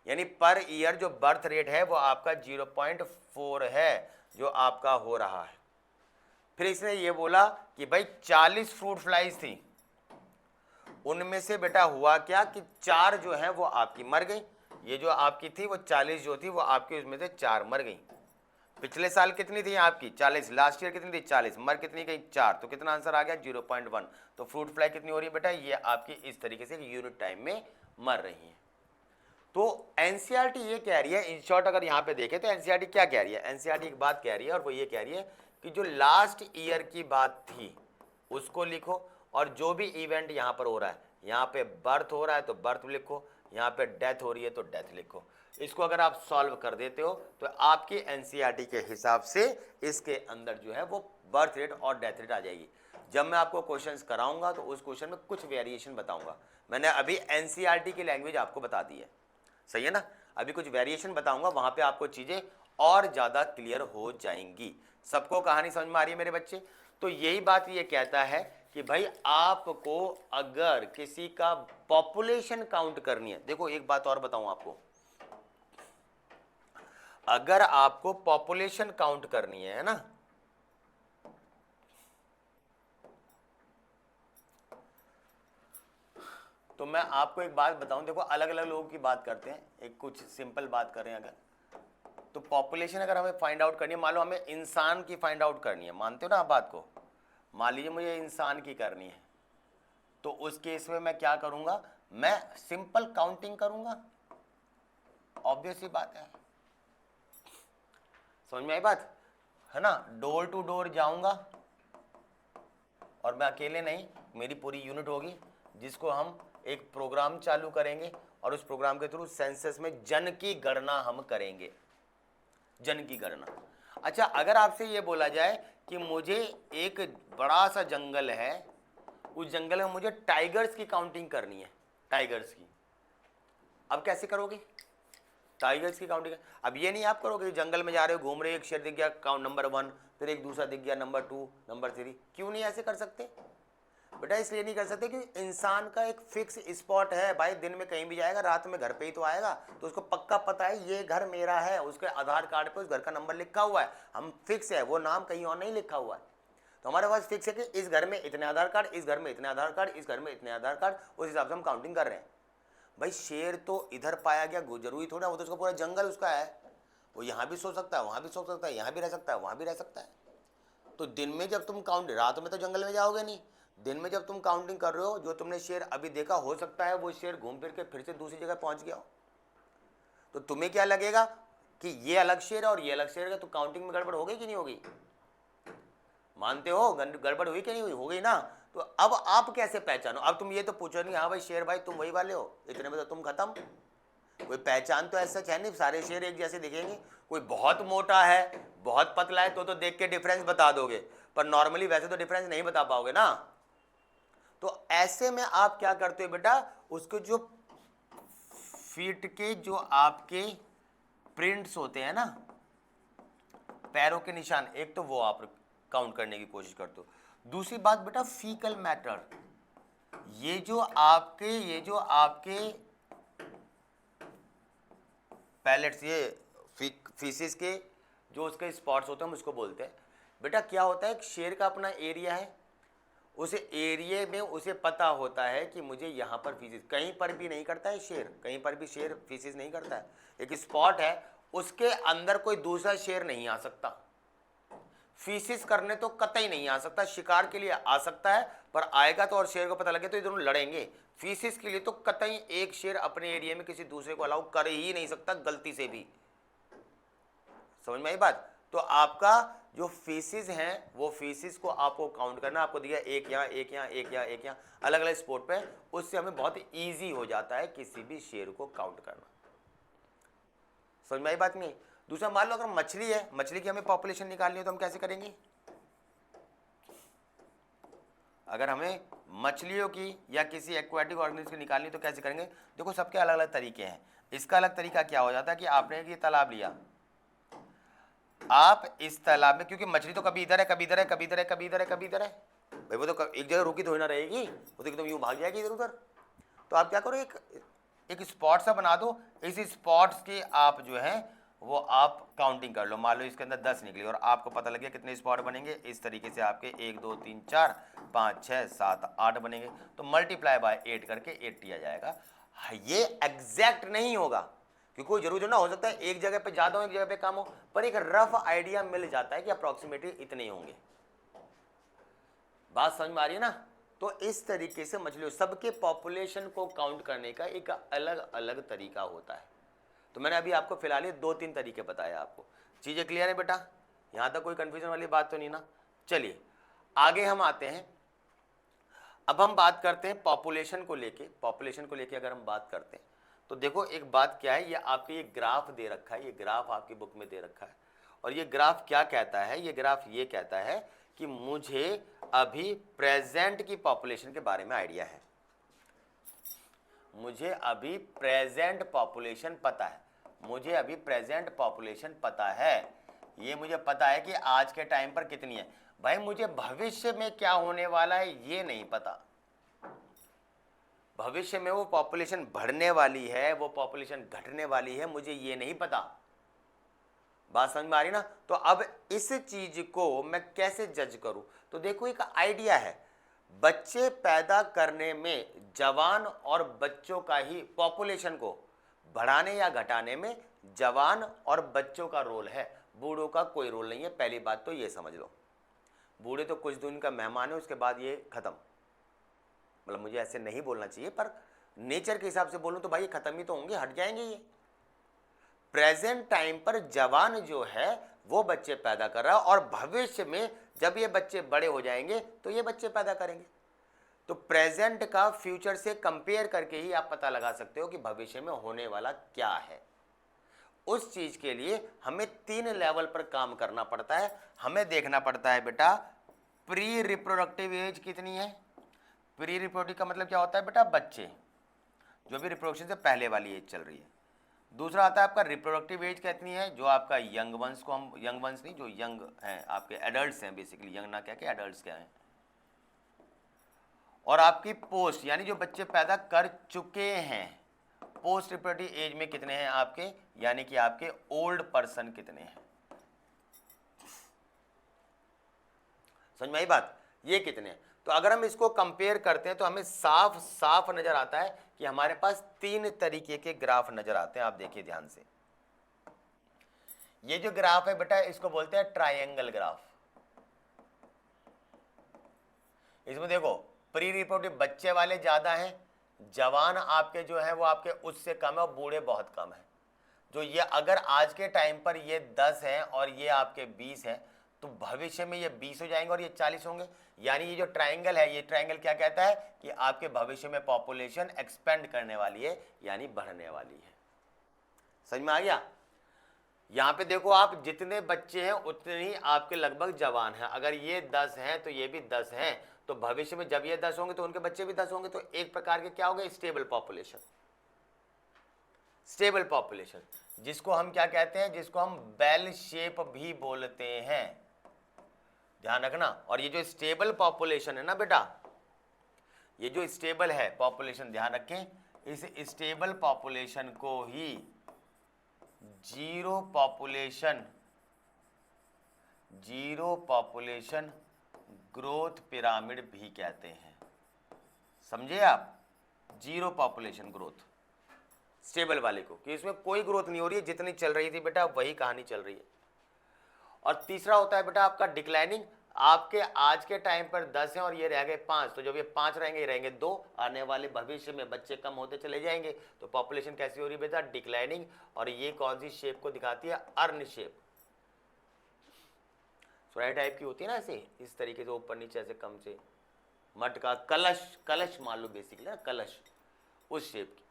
यानी पर ईयर जो बर्थ रेट है वो आपका 0.4 है जो आपका हो रहा है। फिर इसने ये बोला कि भाई 40 फ्रूट फ्लाइज थी, उनमें से बेटा हुआ क्या कि 4 जो है वो आपकी मर गई। ये जो आपकी थी वो 40 जो थी वो आपकी, उसमें से 4 मर गई। पिछले साल कितनी थी आपकी 40, लास्ट ईयर कितनी थी 40, मर कितनी गई 4, तो कितना आंसर आ गया 0.1। तो फ्रूट फ्लाई कितनी हो रही है बेटा, ये आपकी इस तरीके से यूनिट टाइम में मर रही है। तो एनसीईआरटी ये कह रही है, इन शॉर्ट अगर यहाँ पे देखें तो एनसीईआरटी क्या कह रही है, एनसीईआरटी एक बात कह रही है और वो ये कह रही है कि जो लास्ट ईयर की बात थी उसको लिखो, और जो भी इवेंट यहाँ पर हो रहा है, यहाँ पे बर्थ हो रहा है तो बर्थ लिखो, यहाँ पे डेथ हो रही है तो डेथ लिखो। इसको अगर आप सॉल्व कर देते हो तो आपकी एनसीईआरटी के हिसाब से इसके अंदर जो है वो बर्थ रेट और डेथ रेट आ जाएगी। जब मैं आपको क्वेश्चंस कराऊंगा तो उस क्वेश्चन में कुछ वेरिएशन बताऊंगा। मैंने अभी एनसीईआरटी की लैंग्वेज आपको बता दी है, सही है ना। अभी कुछ वेरिएशन बताऊंगा, वहां पे आपको चीजें और ज्यादा क्लियर हो जाएंगी। सबको कहानी समझ में आ रही है मेरे बच्चे? तो यही बात ये कहता है कि भाई आपको अगर किसी का पॉपुलेशन काउंट करनी है, देखो एक बात और बताऊं आपको, अगर आपको पॉपुलेशन काउंट करनी है ना, तो मैं आपको एक बात बताऊं, देखो अलग अलग लोगों की बात करते हैं, एक कुछ सिंपल बात करें अगर, तो पॉपुलेशन अगर हमें फाइंड आउट करनी है, मान लो हमें इंसान की फाइंड आउट करनी है, मानते हो ना आप बात को, मान लीजिए मुझे इंसान की करनी है, तो उस केस में मैं क्या करूंगा, मैं सिंपल काउंटिंग करूंगा, ऑब्वियस सी बात है, समझ में आई बात है ना। डोर टू डोर जाऊंगा और मैं अकेले नहीं, मेरी पूरी यूनिट होगी जिसको हम एक प्रोग्राम चालू करेंगे और उस प्रोग्राम के थ्रू सेंसस में जन की गणना हम करेंगे, जन की गणना। अच्छा, अगर आपसे ये बोला जाए कि मुझे एक बड़ा सा जंगल है, उस जंगल में मुझे टाइगर्स की काउंटिंग करनी है, टाइगर्स की, अब कैसे करोगे टाइगर्स की काउंटिंग? अब ये नहीं आप करोगे, जंगल में जा रहे हो, घूम रहे हो, एक शेर दिख गया काउंट नंबर 1, फिर एक दूसरा दिख गया नंबर 2, नंबर 3, क्यों नहीं ऐसे कर सकते बेटा? इसलिए नहीं कर सकते कि इंसान का एक फिक्स स्पॉट है भाई, दिन में कहीं भी जाएगा, रात में घर पे ही तो आएगा, तो उसको पक्का पता है ये घर मेरा है, उसके आधार कार्ड पे उस घर का नंबर लिखा हुआ है, हम फिक्स है, वो नाम कहीं और नहीं लिखा हुआ है, तो हमारे पास फिक्स है कि इस घर में इतने आधार कार्ड, इस घर में इतने आधार कार्ड, इस घर में इतने आधार कार्ड, उस हिसाब से हम काउंटिंग कर रहे हैं। भाई शेर तो इधर पाया गया, जरूरी थोड़ा वो तो उसका पूरा जंगल उसका है, वो यहाँ भी सो सकता है, वहाँ भी सो सकता है, यहाँ भी रह सकता है, वहाँ भी रह सकता है। तो दिन में जब तुम काउंट, रात में तो जंगल में जाओगे नहीं, दिन में जब तुम काउंटिंग कर रहे हो, जो तुमने शेर अभी देखा, हो सकता है वो शेर घूम फिर के फिर से दूसरी जगह पहुंच गया हो, तो तुम्हें क्या लगेगा कि ये अलग शेर है और ये अलग शेर है, तो काउंटिंग में गड़बड़ हो गई कि नहीं होगी? मानते हो गड़बड़ हुई कि नहीं हुई? हो गई ना। तो अब आप कैसे पहचानो? अब तुम ये तो पूछो नहीं, हाँ भाई शेर भाई तुम वही वाले हो, इतने में तो तुम खत्म। कोई पहचान तो ऐसा है नहीं, सारे शेर एक जैसे दिखेंगे, कोई बहुत मोटा है, बहुत पतला है, तो देख के डिफरेंस बता दोगे, पर नॉर्मली वैसे तो डिफरेंस नहीं बता पाओगे ना। तो ऐसे में आप क्या करते हो बेटा, उसके जो फीट के जो आपके प्रिंट्स होते हैं ना, पैरों के निशान, एक तो वो आप काउंट करने की कोशिश करते हो। दूसरी बात बेटा फीकल मैटर, ये जो आपके पैलेट्स, ये फीसिस के जो उसके स्पॉट्स होते हैं, हम उसको बोलते हैं बेटा। क्या होता है, एक शेर का अपना एरिया है, उस एरिया में उसे पता होता है कि मुझे यहाँ पर फीसिस, कहीं पर भी नहीं करता है शेर, कहीं पर भी शेर फीसिस नहीं करता है, एक स्पॉट है, उसके अंदर कोई दूसरा शेर नहीं आ सकता, फीसिस करने तो कतई नहीं आ सकता, शिकार के लिए आ सकता है, पर आएगा तो और शेर को पता लगे तो ये दोनों लड़ेंगे, फीसिस के लिए तो कतई एक शेर अपने एरिया में किसी दूसरे को अलाउ कर ही नहीं सकता गलती से भी। समझ में आई बात? तो आपका जो फीसिस हैं, वो फीसिस को आपको काउंट करना, आपको दिया एक यहाँ, एक यहाँ, एक यहाँ, एक यहाँ, अलग अलग स्पॉट पे, उससे हमें बहुत ईजी हो जाता है किसी भी शेर को काउंट करना। समझ में आई बात नहीं? दूसरा, मान लो अगर मछली है, मछली की हमें पॉपुलेशन निकालनी हो तो हम कैसे करेंगे? अगर हमें मछलियों की या किसी एक्वाटिक ऑर्गेनिज्म की निकालनी तो कैसे करेंगे? देखो सबके अलग अलग तरीके हैं। इसका अलग तरीका क्या हो जाता है कि आपने ये तालाब लिया, आप इस तालाब में, क्योंकि मछली तो कभी इधर है, कभी इधर है, कभी इधर है, कभी इधर है, कभी इधर है, भाई वो तो एक जगह रुकी थोड़ी ना रहेगी, वो तो एकदम यूं भाग जाएगी इधर उधर। तो आप क्या करो, एक स्पॉट सा बना दो, इस स्पॉट्स की आप जो है वो आप काउंटिंग कर लो, मान लो इसके अंदर 10 निकली और आपको पता लग गया कितने स्पॉट बनेंगे, इस तरीके से आपके 1 2 3 4 5 6 7 8 बनेंगे, तो मल्टीप्लाई बाय 8 करके 80 आ जाएगा। ये एग्जैक्ट नहीं होगा, क्योंकि कोई जरूर जो ना, हो सकता है एक जगह पे ज्यादा हो, एक जगह पे कम हो, पर एक रफ आइडिया मिल जाता है कि अप्रोक्सीमेटली इतने ही होंगे। बात समझ में आ रही है ना? तो इस तरीके से मछलियों, सबके पॉपुलेशन को काउंट करने का एक अलग अलग तरीका होता है। तो मैंने अभी आपको फिलहाल 2-3 तरीके बताए आपको। चीजें क्लियर है बेटा? यहां तक कोई कंफ्यूजन वाली बात तो नहीं ना? चलिए आगे हम आते हैं। अब हम बात करते हैं पॉपुलेशन को लेके। पॉपुलेशन को लेके अगर हम बात करते हैं तो देखो एक बात क्या है, ये आपके ये ग्राफ दे रखा है, ये ग्राफ आपकी बुक में दे रखा है, और ये ग्राफ क्या कहता है, ये ग्राफ ये कहता है कि मुझे अभी प्रेजेंट की पॉपुलेशन के बारे में आइडिया है, मुझे अभी प्रेजेंट पॉपुलेशन पता है, मुझे अभी प्रेजेंट पॉपुलेशन पता है, ये मुझे पता है कि आज के टाइम पर कितनी है। भाई मुझे भविष्य में क्या होने वाला है ये नहीं पता, भविष्य में वो पॉपुलेशन बढ़ने वाली है, वो पॉपुलेशन घटने वाली है, मुझे ये नहीं पता। बात समझ में आ रही ना? तो अब इस चीज को मैं कैसे जज करूं? तो देखो एक आइडिया है, बच्चे पैदा करने में जवान और बच्चों का ही, पॉपुलेशन को बढ़ाने या घटाने में जवान और बच्चों का रोल है, बूढ़ों का कोई रोल नहीं है। पहली बात तो ये समझ लो, बूढ़े तो कुछ दिन का मेहमान है, उसके बाद ये खत्म। मतलब मुझे ऐसे नहीं बोलना चाहिए, पर नेचर के हिसाब से बोलूं तो भाई ये खत्म ही तो होंगे, हट जाएंगे ये। प्रेजेंट टाइम पर जवान जो है वो बच्चे पैदा कर रहा है, और भविष्य में जब ये बच्चे बड़े हो जाएंगे तो ये बच्चे पैदा करेंगे। तो प्रेजेंट का फ्यूचर से कंपेयर करके ही आप पता लगा सकते हो कि भविष्य में होने वाला क्या है। उस चीज के लिए हमें 3 लेवल पर काम करना पड़ता है। हमें देखना पड़ता है बेटा प्री रिप्रोडक्टिव एज कितनी है। प्री रिप्रोडक्टिव का मतलब क्या होता है बेटा? बच्चे, जो भी रिप्रोडक्शन से पहले वाली एज चल रही है। दूसरा आता है आपका रिप्रोडक्टिव एज कितनी है, जो आपका यंग वंस को हम, यंग वंस नहीं, जो यंग हैं आपके एडल्ट्स हैं, बेसिकली यंग ना क्या के एडल्ट्स क्या हैं। और आपकी पोस्ट, यानी जो बच्चे पैदा कर चुके हैं, पोस्ट रिप्रोडक्टिव एज में कितने हैं आपके, यानी कि आपके ओल्ड पर्सन कितने हैं। समझ में आई बात? ये कितने हैं। तो अगर हम इसको कंपेयर करते हैं तो हमें साफ साफ नजर आता है कि हमारे पास 3 तरीके के ग्राफ नजर आते हैं। आप देखिए ध्यान से, ये जो ग्राफ है बेटा इसको बोलते हैं ट्रायंगल ग्राफ। इसमें देखो प्री रिप्रोडक्टिव बच्चे वाले ज्यादा हैं, जवान आपके जो है वो आपके उससे कम है, और बूढ़े बहुत कम है। जो ये अगर आज के टाइम पर ये 10 हैं और ये आपके 20 हैं, तो भविष्य में ये 20 हो जाएंगे और ये 40 होंगे। यानी ये जो ट्रायंगल है, ये ट्रायंगल क्या कहता है कि आपके भविष्य में पॉपुलेशन एक्सपेंड करने वाली है, यानी बढ़ने वाली है। समझ में आ गया? यहां पे देखो आप, जितने बच्चे हैं उतने ही आपके लगभग जवान हैं। अगर ये 10 हैं तो ये भी 10 हैं, तो भविष्य में जब ये 10 होंगे तो उनके बच्चे भी 10 होंगे। तो एक प्रकार के क्या हो गए? Stable population. स्टेबल पॉपुलेशन जिसको हम क्या कहते हैं, जिसको हम बेल शेप भी बोलते हैं, ध्यान रखना। और ये जो स्टेबल पॉपुलेशन है ना बेटा, ये जो स्टेबल है पॉपुलेशन, ध्यान रखें, इस स्टेबल पॉपुलेशन को ही जीरो पॉपुलेशन ग्रोथ पिरामिड भी कहते हैं। समझे आप? जीरो पॉपुलेशन ग्रोथ स्टेबल वाले को, कि इसमें कोई ग्रोथ नहीं हो रही है, जितनी चल रही थी बेटा वही कहानी चल रही है। और तीसरा होता है बेटा आपका डिक्लाइनिंग। आपके आज के टाइम पर 10 हैं और ये रह गए 5, तो जब ये 5 रहेंगे, ये रहेंगे 2, आने वाले भविष्य में बच्चे कम होते चले जाएंगे, तो पॉपुलेशन कैसी हो रही है बेटा? डिक्लाइनिंग। और ये कौन सी शेप को दिखाती है? Earn shape. सोराई टाइप की होती है ना, ऐसे इस तरीके से ऊपर नीचे ऐसे कम से, मटका, कलश, कलश मान लो बेसिकली ना, कलश, उस शेप की।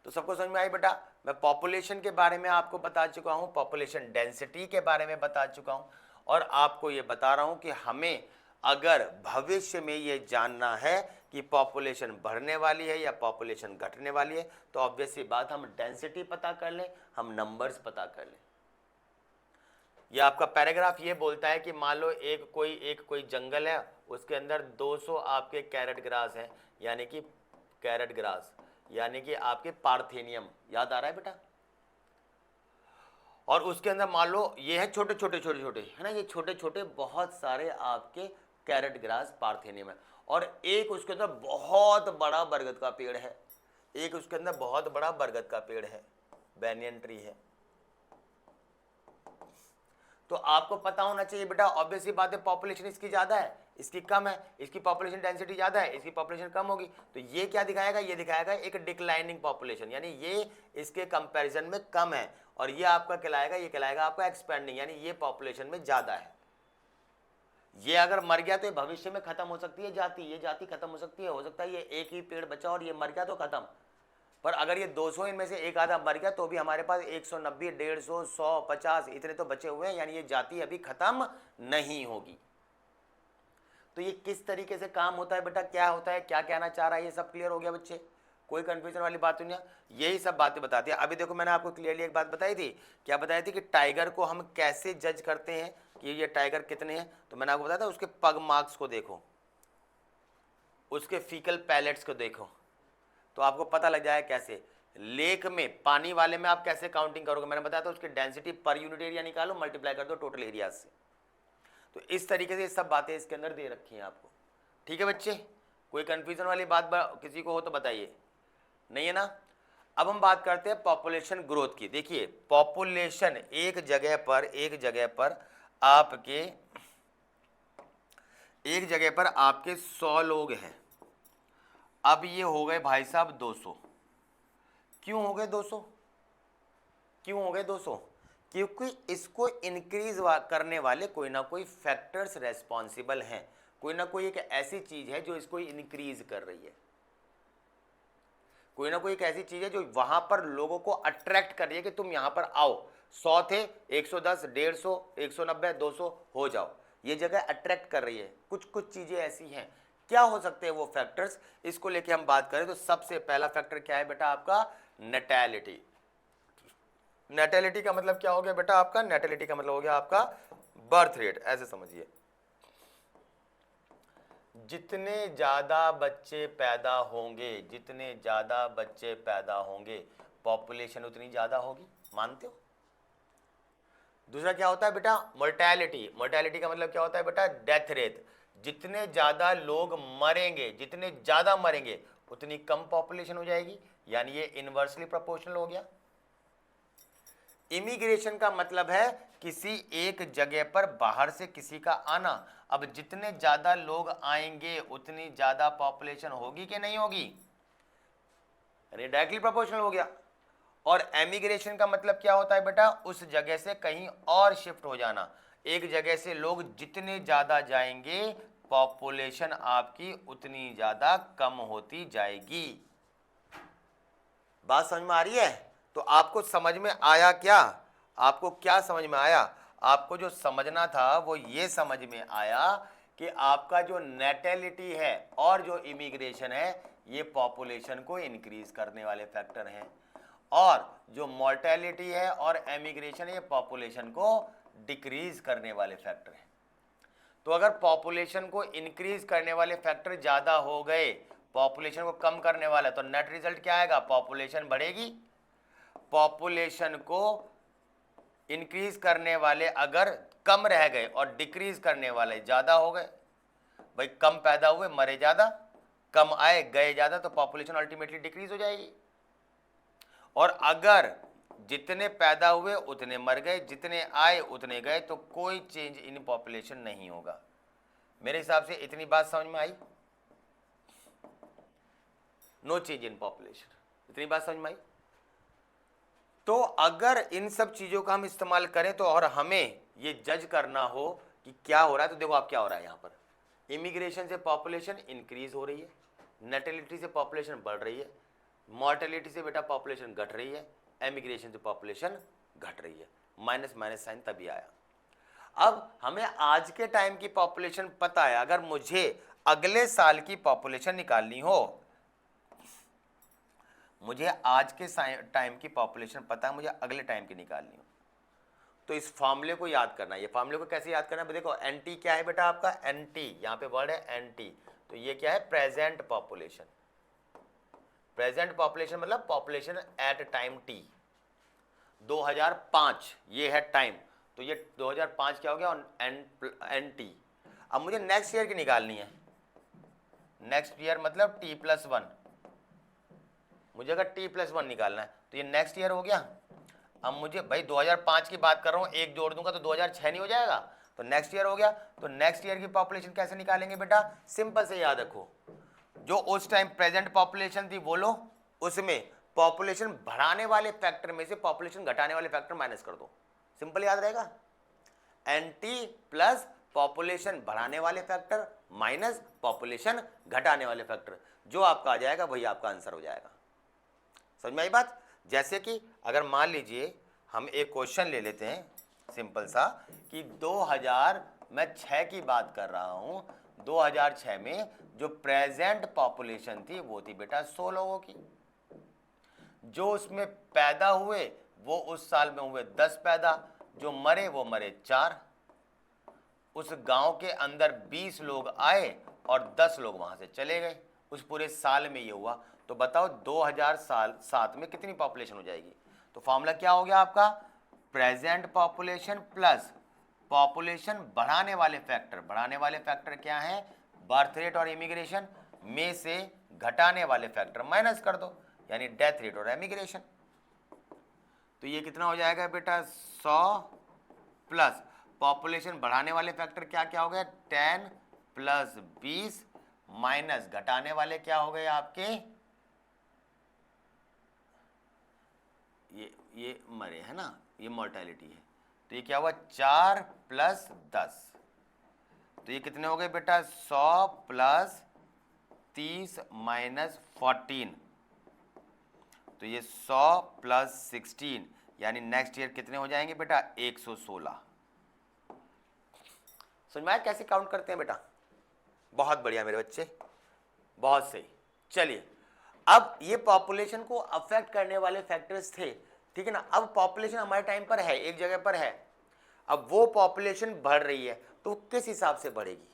तो सबको समझ में आई बेटा? मैं पॉपुलेशन के बारे में आपको बता चुका हूं, पॉपुलेशन डेंसिटी के बारे में बता चुका हूं, और आपको ये बता रहा हूं कि हमें अगर भविष्य में ये जानना है कि पॉपुलेशन बढ़ने वाली है या पॉपुलेशन घटने वाली है, तो ऑब्वियस सी बात, हम डेंसिटी पता कर लें, हम नंबर्स पता कर लें। ये आपका पैराग्राफ ये बोलता है कि मान लो एक कोई जंगल है, उसके अंदर 200 आपके कैरेट ग्रास हैं, यानी कि कैरेट ग्रास, यानी कि आपके पार्थेनियम, याद आ रहा है बेटा? और उसके अंदर मान लो ये है छोटे छोटे है ना, ये छोटे छोटे बहुत सारे आपके कैरेट ग्रास पार्थेनियम है। और एक उसके अंदर बहुत बड़ा बरगद का पेड़ है, एक उसके अंदर बहुत बड़ा बरगद का पेड़ है, बैनियन ट्री है। तो आपको पता होना चाहिए बेटा, ऑब्वियस सी बात है, पॉपुलेशन इसकी ज्यादा है, इसकी कम है, इसकी पॉपुलेशन डेंसिटी ज्यादा है, इसकी पॉपुलेशन कम होगी। तो ये क्या दिखाएगा? ये दिखाएगा एक डिक्लाइनिंग पॉपुलेशन, यानी ये इसके कंपैरिजन में कम है। और ये आपका कहलाएगा, ये कहलाएगा आपका एक्सपेंडिंग, यानी ये पॉपुलेशन में ज्यादा है। ये अगर मर गया तो ये भविष्य में खत्म हो सकती है जाति, ये जाति खत्म हो सकती है, हो सकता है ये एक ही पेड़ बचा और ये मर गया तो खत्म। पर अगर ये 200 इनमें से एक आधा मर गया तो भी हमारे पास 190, 150, 100, 50 इतने तो बचे हुए हैं, यानी ये जाति अभी खत्म नहीं होगी। तो ये किस तरीके से काम होता है बेटा, क्या होता है, क्या कहना चाह रहा है, ये सब क्लियर हो गया बच्चे, कोई कंफ्यूजन वाली बात नहीं है, यही सब बातें बताती है। अभी देखो मैंने आपको क्लियरली एक बात बताई थी, क्या बताई थी कि टाइगर को हम कैसे जज करते हैं कि ये टाइगर कितने हैं, तो मैंने आपको बताया था उसके पग मार्क्स को देखो, उसके फीकल पैलेट्स को देखो, तो आपको पता लग जाए कैसे। लेक में, पानी वाले में आप कैसे काउंटिंग करोगे, मैंने बताया था उसकी डेंसिटी पर यूनिट एरिया निकालो, मल्टीप्लाई कर दो टोटल एरिया से। तो इस तरीके से सब बातें इसके अंदर दे रखी हैं आपको। ठीक है बच्चे, कोई कंफ्यूजन वाली बात किसी को हो तो बताइए, नहीं है ना। अब हम बात करते हैं पॉपुलेशन ग्रोथ की। देखिए पॉपुलेशन एक जगह पर आपके, एक जगह पर आपके 100 लोग हैं, अब ये हो गए भाई साहब 200। क्यों हो गए 200, क्यों हो गए 200? क्योंकि इसको इंक्रीज करने वाले कोई ना कोई फैक्टर्स रेस्पॉन्सिबल हैं, कोई ना कोई एक ऐसी चीज है जो इसको इंक्रीज कर रही है, कोई ना कोई एक ऐसी चीज है जो वहां पर लोगों को अट्रैक्ट कर रही है कि तुम यहां पर आओ। 100 थे, 110, 150, 190, 200 हो जाओ, ये जगह अट्रैक्ट कर रही है। कुछ कुछ चीजें ऐसी हैं, क्या हो सकते हैं वो फैक्टर्स, इसको लेके हम बात करें तो सबसे पहला फैक्टर क्या है बेटा आपका, नेटैलिटी। नेटैलिटी का मतलब क्या हो गया बेटा आपका, नेटैलिटी का मतलब हो गया आपका बर्थ रेट, ऐसे समझिए। जितने ज्यादा बच्चे पैदा होंगे, जितने ज्यादा बच्चे पैदा होंगे, पॉपुलेशन उतनी ज्यादा होगी, मानते हो। दूसरा क्या होता है बेटा, मोर्टेलिटी। मोर्टेलिटी का मतलब क्या होता है बेटा, डेथ रेट। जितने ज्यादा लोग मरेंगे, जितने ज्यादा मरेंगे उतनी कम पॉपुलेशन हो जाएगी, यानी ये इनवर्सली प्रोपोर्शनल हो गया। इमिग्रेशन का मतलब है किसी एक जगह पर बाहर से किसी का आना। अब जितने ज्यादा लोग आएंगे उतनी ज्यादा पॉपुलेशन होगी कि नहीं होगी, डायरेक्टली प्रोपोर्शनल हो गया। और एमिग्रेशन का मतलब क्या होता है बेटा, उस जगह से कहीं और शिफ्ट हो जाना। एक जगह से लोग जितने ज्यादा जाएंगे पॉपुलेशन आपकी उतनी ज्यादा कम होती जाएगी। बात समझ में आ रही है? तो आपको समझ में आया क्या, आपको क्या समझ में आया? आपको जो समझना था वो ये समझ में आया कि आपका जो नेटेलिटी है और जो इमिग्रेशन है ये पॉपुलेशन को इंक्रीज करने वाले फैक्टर हैं, और जो मोर्टेलिटी है और एमिग्रेशन ये पॉपुलेशन को डिक्रीज करने वाले फैक्टर हैं। तो अगर पॉपुलेशन को इंक्रीज करने वाले फैक्टर ज्यादा हो गए, पॉपुलेशन को कम करने वाला, तो नेट रिजल्ट क्या आएगा, पॉपुलेशन बढ़ेगी। पॉपुलेशन को इंक्रीज करने वाले अगर कम रह गए और डिक्रीज करने वाले ज्यादा हो गए, भाई कम पैदा हुए मरे ज्यादा, कम आए गए ज्यादा, तो पॉपुलेशन अल्टीमेटली डिक्रीज हो जाएगी। और अगर जितने पैदा हुए उतने मर गए, जितने आए उतने गए, तो कोई चेंज इन पॉपुलेशन नहीं होगा। मेरे हिसाब से इतनी बात समझ में आई, नो चेंज इन पॉपुलेशन, इतनी बात समझ में आई। तो अगर इन सब चीजों का हम इस्तेमाल करें तो, और हमें ये जज करना हो कि क्या हो रहा है, तो देखो आप क्या हो रहा है यहां पर, इमिग्रेशन से पॉपुलेशन इंक्रीज हो रही है, नेटेलिटी से पॉपुलेशन बढ़ रही है, मॉर्टेलिटी से बेटा पॉपुलेशन घट रही है, एमिग्रेशन से पॉपुलेशन घट रही है। माइनस माइनस साइन तभी आया। अब हमें आज के टाइम की पॉपुलेशन पता है, अगर मुझे अगले साल की पॉपुलेशन निकालनी हो, मुझे आज के टाइम की पॉपुलेशन पता है, मुझे अगले टाइम की निकालनी हो, तो इस फॉर्मूले को याद करना है। ये फॉर्मूले को कैसे याद करना है, देखो एनटी क्या है बेटा आपका, एनटी यहां पे वर्ड है एनटी, तो ये क्या है, प्रेजेंट पॉपुलेशन। प्रेजेंट पॉपुलेशन मतलब पॉपुलेशन एट टाइम टी। 2005 ये है टाइम, तो ये 2005 क्या हो गया, एन टी। अब मुझे नेक्स्ट ईयर की निकालनी है, नेक्स्ट ईयर मतलब t+1, मुझे अगर t+1 निकालना है तो ये नेक्स्ट ईयर हो गया। अब मुझे भाई 2005 की बात कर रहा हूँ, एक जोड़ दूंगा तो 2006 नहीं हो जाएगा, तो नेक्स्ट ईयर हो गया। तो नेक्स्ट ईयर की पॉपुलेशन कैसे निकालेंगे बेटा, सिंपल से याद रखो, जो उस टाइम प्रेजेंट पॉपुलेशन थी वो लो, उसमें पॉपुलेशन बढ़ाने वाले फैक्टर में से पॉपुलेशन घटाने वाले फैक्टर माइनस कर दो, सिंपल याद रहेगा। एनटी प्लस पॉपुलेशन बढ़ाने वाले फैक्टर माइनस पॉपुलेशन घटाने वाले फैक्टर, जो आपका आ जाएगा वही आपका आंसर हो जाएगा। समझ में आई बात? जैसे कि अगर मान लीजिए हम एक क्वेश्चन ले लेते हैं सिंपल सा, कि 2006 की बात कर रहा हूं, 2006 में जो प्रेजेंट पॉपुलेशन थी वो थी बेटा 100 लोगों की। जो उसमें पैदा हुए वो उस साल में हुए 10 पैदा, जो मरे वो मरे 4। उस गांव के अंदर 20 लोग आए और 10 लोग वहां से चले गए। उस पूरे साल में ये हुआ। तो बताओ 2007 में कितनी पॉपुलेशन हो जाएगी? तो फॉर्मूला क्या हो गया आपका? प्रेजेंट पॉपुलेशन प्लस पॉपुलेशन बढ़ाने वाले फैक्टर। बढ़ाने वाले फैक्टर क्या है? बर्थ रेट और इमिग्रेशन में से घटाने वाले फैक्टर माइनस कर दो, यानी डेथ रेट और इमिग्रेशन। तो ये कितना हो जाएगा बेटा? 100 प्लस पॉपुलेशन बढ़ाने वाले फैक्टर क्या क्या हो गए? 10 प्लस 20 माइनस घटाने वाले क्या हो गए आपके? ये मरे है ना, ये मोर्टेलिटी है। तो ये क्या हुआ? 4 प्लस 10। तो ये कितने हो गए बेटा? 100 प्लस 30 माइनस 14। तो ये 100 प्लस 16 यानी नेक्स्ट ईयर कितने हो जाएंगे बेटा? 116। समझ में आया कैसे काउंट करते हैं बेटा? बहुत बढ़िया मेरे बच्चे, बहुत सही। चलिए, अब ये पॉपुलेशन को अफेक्ट करने वाले फैक्टर्स थे, ठीक है ना। अब पॉपुलेशन हमारे टाइम पर है, एक जगह पर है। अब वो पॉपुलेशन बढ़ रही है, तो किस हिसाब से बढ़ेगी?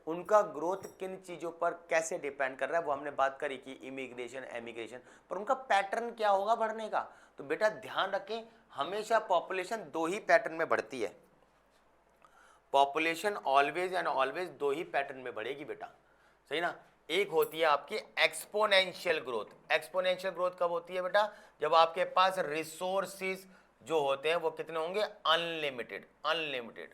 उनका ग्रोथ किन चीजों पर कैसे डिपेंड कर रहा है, वो हमने बात करी कि इमिग्रेशन, एमिग्रेशन, पर उनका पैटर्न क्या होगा बढ़ने का? तो बेटा ध्यान रखें, हमेशा पॉपुलेशन दो ही पैटर्न में बढ़ती है। पॉपुलेशन ऑलवेज एंड ऑलवेज दो ही पैटर्न में बढ़ेगी बेटा, सही ना। एक होती है आपकी एक्सपोनेंशियल ग्रोथ। एक्सपोनेंशियल ग्रोथ कब होती है बेटा? जब आपके पास रिसोर्सेज जो होते हैं वो कितने होंगे? अनलिमिटेड। अनलिमिटेड,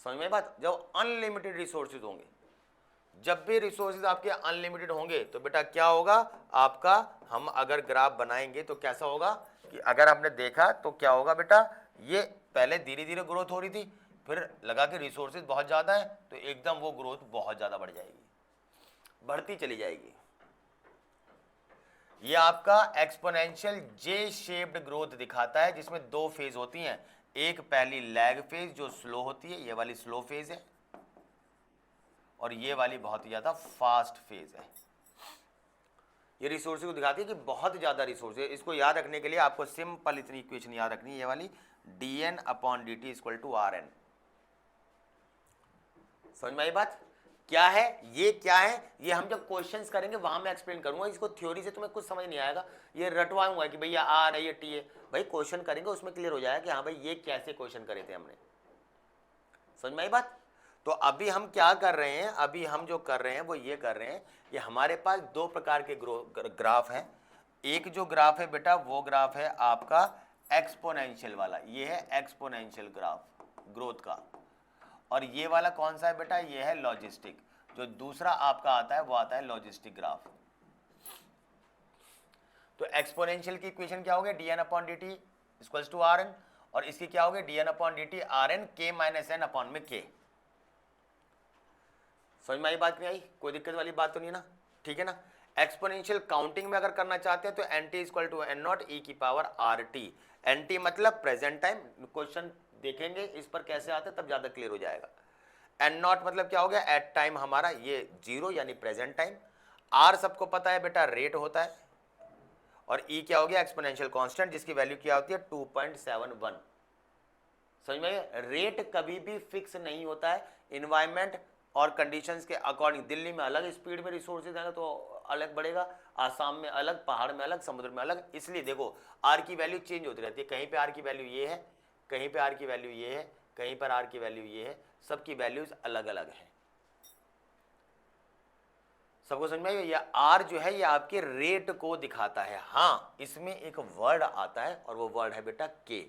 समझ में बात? जब अनलिमिटेड रिसोर्सेज होंगे, जब भी रिसोर्सेज आपके अनलिमिटेड होंगे तो बेटा क्या होगा आपका? हम अगर ग्राफ बनाएंगे तो कैसा होगा कि अगर हमने देखा तो क्या होगा बेटा? ये पहले धीरे धीरे ग्रोथ हो रही थी, फिर लगा कि रिसोर्सेज बहुत ज़्यादा है तो एकदम वो ग्रोथ बहुत ज़्यादा बढ़ जाएगी, बढ़ती चली जाएगी। ये आपका एक्सपोनेंशियल जे शेप्ड ग्रोथ दिखाता है, जिसमें दो फेज होती हैं। एक पहली लैग फेज जो स्लो होती है, ये वाली स्लो फेज है, और ये वाली बहुत ही ज़्यादा फास्ट फेज है। ये रिसोर्स को दिखाती है कि बहुत ज़्यादा रिसोर्स है। इसको याद रखने के लिए आपको सिंपल इतनी इक्वेशन याद रखनी है, ये वाली dn/dt इक्वल टू Rn। समझ में आई बात? क्या है ये? क्या है ये? हम जब क्वेश्चंस करेंगे वहां मैं एक्सप्लेन करूंगा। इसको थ्योरी से तुम्हें कुछ समझ नहीं आएगा, ये रटवाऊंगा कि भैया आर है, ये टी है। भाई क्वेश्चन करेंगे उसमें क्लियर हो जाएगा कि हाँ भाई ये कैसे क्वेश्चन करे थे हमने। समझ में आई बात? तो अभी हम क्या कर रहे हैं? अभी हम जो कर रहे हैं वो ये कर रहे हैं कि हमारे पास दो प्रकार के ग्राफ हैं। एक जो ग्राफ है बेटा वो ग्राफ है आपका एक्सपोनेंशियल वाला, ये है एक्सपोनेंशियल ग्राफ ग्रोथ का। और ये वाला कौन सा है बेटा? ये है लॉजिस्टिक। जो दूसरा आपका आता है वो आता है लॉजिस्टिक ग्राफ। तो एक्सपोनेंशियल की इक्वेशन क्या हो गया? dn/dt इक्वल्स टू Rn, और इसकी क्या हो गया? dn/dt Rn k minus N upon में k। समझ में आई बात? नहीं आई? कोई दिक्कत वाली बात तो नहीं ना? ठीक है ना। एक्सपोनेंशियल काउंटिंग में अगर करना चाहते हैं तो nt equal to n nought e की पावर rt। nt मतलब प्रेजेंट टाइम। क्वेश्चन देखेंगे इस पर कैसे आते हैं तब ज्यादा क्लियर हो जाएगा। n नॉट मतलब क्या हो गया? एट टाइम हमारा ये 0 यानी प्रेजेंट टाइम। r सबको पता है बेटा रेट होता है, और e क्या हो गया? एक्सपोनेंशियल कांस्टेंट, जिसकी वैल्यू क्या होती है? 2.71। समझ में? रेट कभी भी फिक्स नहीं होता है, इन्वायरमेंट और कंडीशंस के अकॉर्डिंग। दिल्ली में अलग स्पीड में रिसोर्सेज आएगा तो अलग बढ़ेगा, आसाम में अलग, पहाड़ में अलग, समुद्र में अलग। इसलिए देखो आर की वैल्यू चेंज होती रहती है। कहीं पे आर की वैल्यू ये है, कहीं पे आर की वैल्यू ये है, कहीं पर आर की वैल्यू ये है। सबकी वैल्यूज अलग अलग है। सबको समझ में आएगा? ये आर जो है ये आपके रेट को दिखाता है। हाँ, इसमें एक वर्ड आता है और वो वर्ड है बेटा के।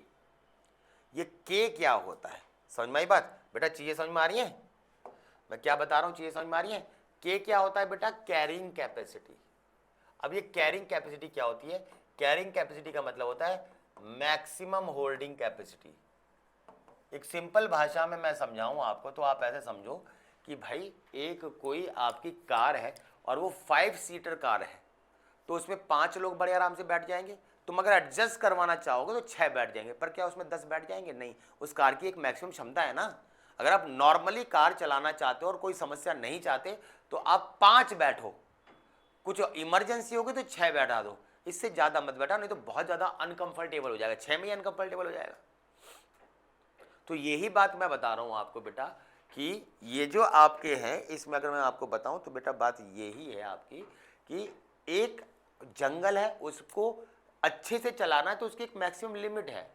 ये के क्या होता है? समझ में आई बात? बेटा चीजें समझ में आ रही हैं? मैं क्या बता रहा हूं चीजें समझ में आ रही है? के क्या होता है बेटा? Carrying capacity. अब ये कैरिंग कैपेसिटी क्या होती है? कैरिंग कैपेसिटी का मतलब होता है मैक्सिमम होल्डिंग कैपेसिटी। एक सिंपल भाषा में मैं समझाऊं आपको तो आप ऐसे समझो कि भाई एक कोई आपकी कार है और वो 5 सीटर कार है, तो उसमें 5 लोग बड़े आराम से बैठ जाएंगे। तुम अगर एडजस्ट करवाना चाहोगे तो 6 बैठ जाएंगे, पर क्या उसमें 10 बैठ जाएंगे? नहीं, उस कार की एक मैक्सिमम क्षमता है ना। अगर आप नॉर्मली कार चलाना चाहते हो और कोई समस्या नहीं चाहते तो आप 5 बैठो, कुछ इमरजेंसी होगी तो 6 बैठा दो, इससे ज़्यादा मत बैठा, नहीं तो बहुत ज़्यादा अनकंफर्टेबल हो जाएगा, 6 में ही अनकंफर्टेबल हो जाएगा। तो यही बात मैं बता रहा हूँ आपको बेटा कि ये जो आपके हैं इसमें अगर मैं आपको बताऊं तो बेटा बात यही है आपकी कि एक जंगल है, उसको अच्छे से चलाना है तो उसकी एक मैक्सिमम लिमिट है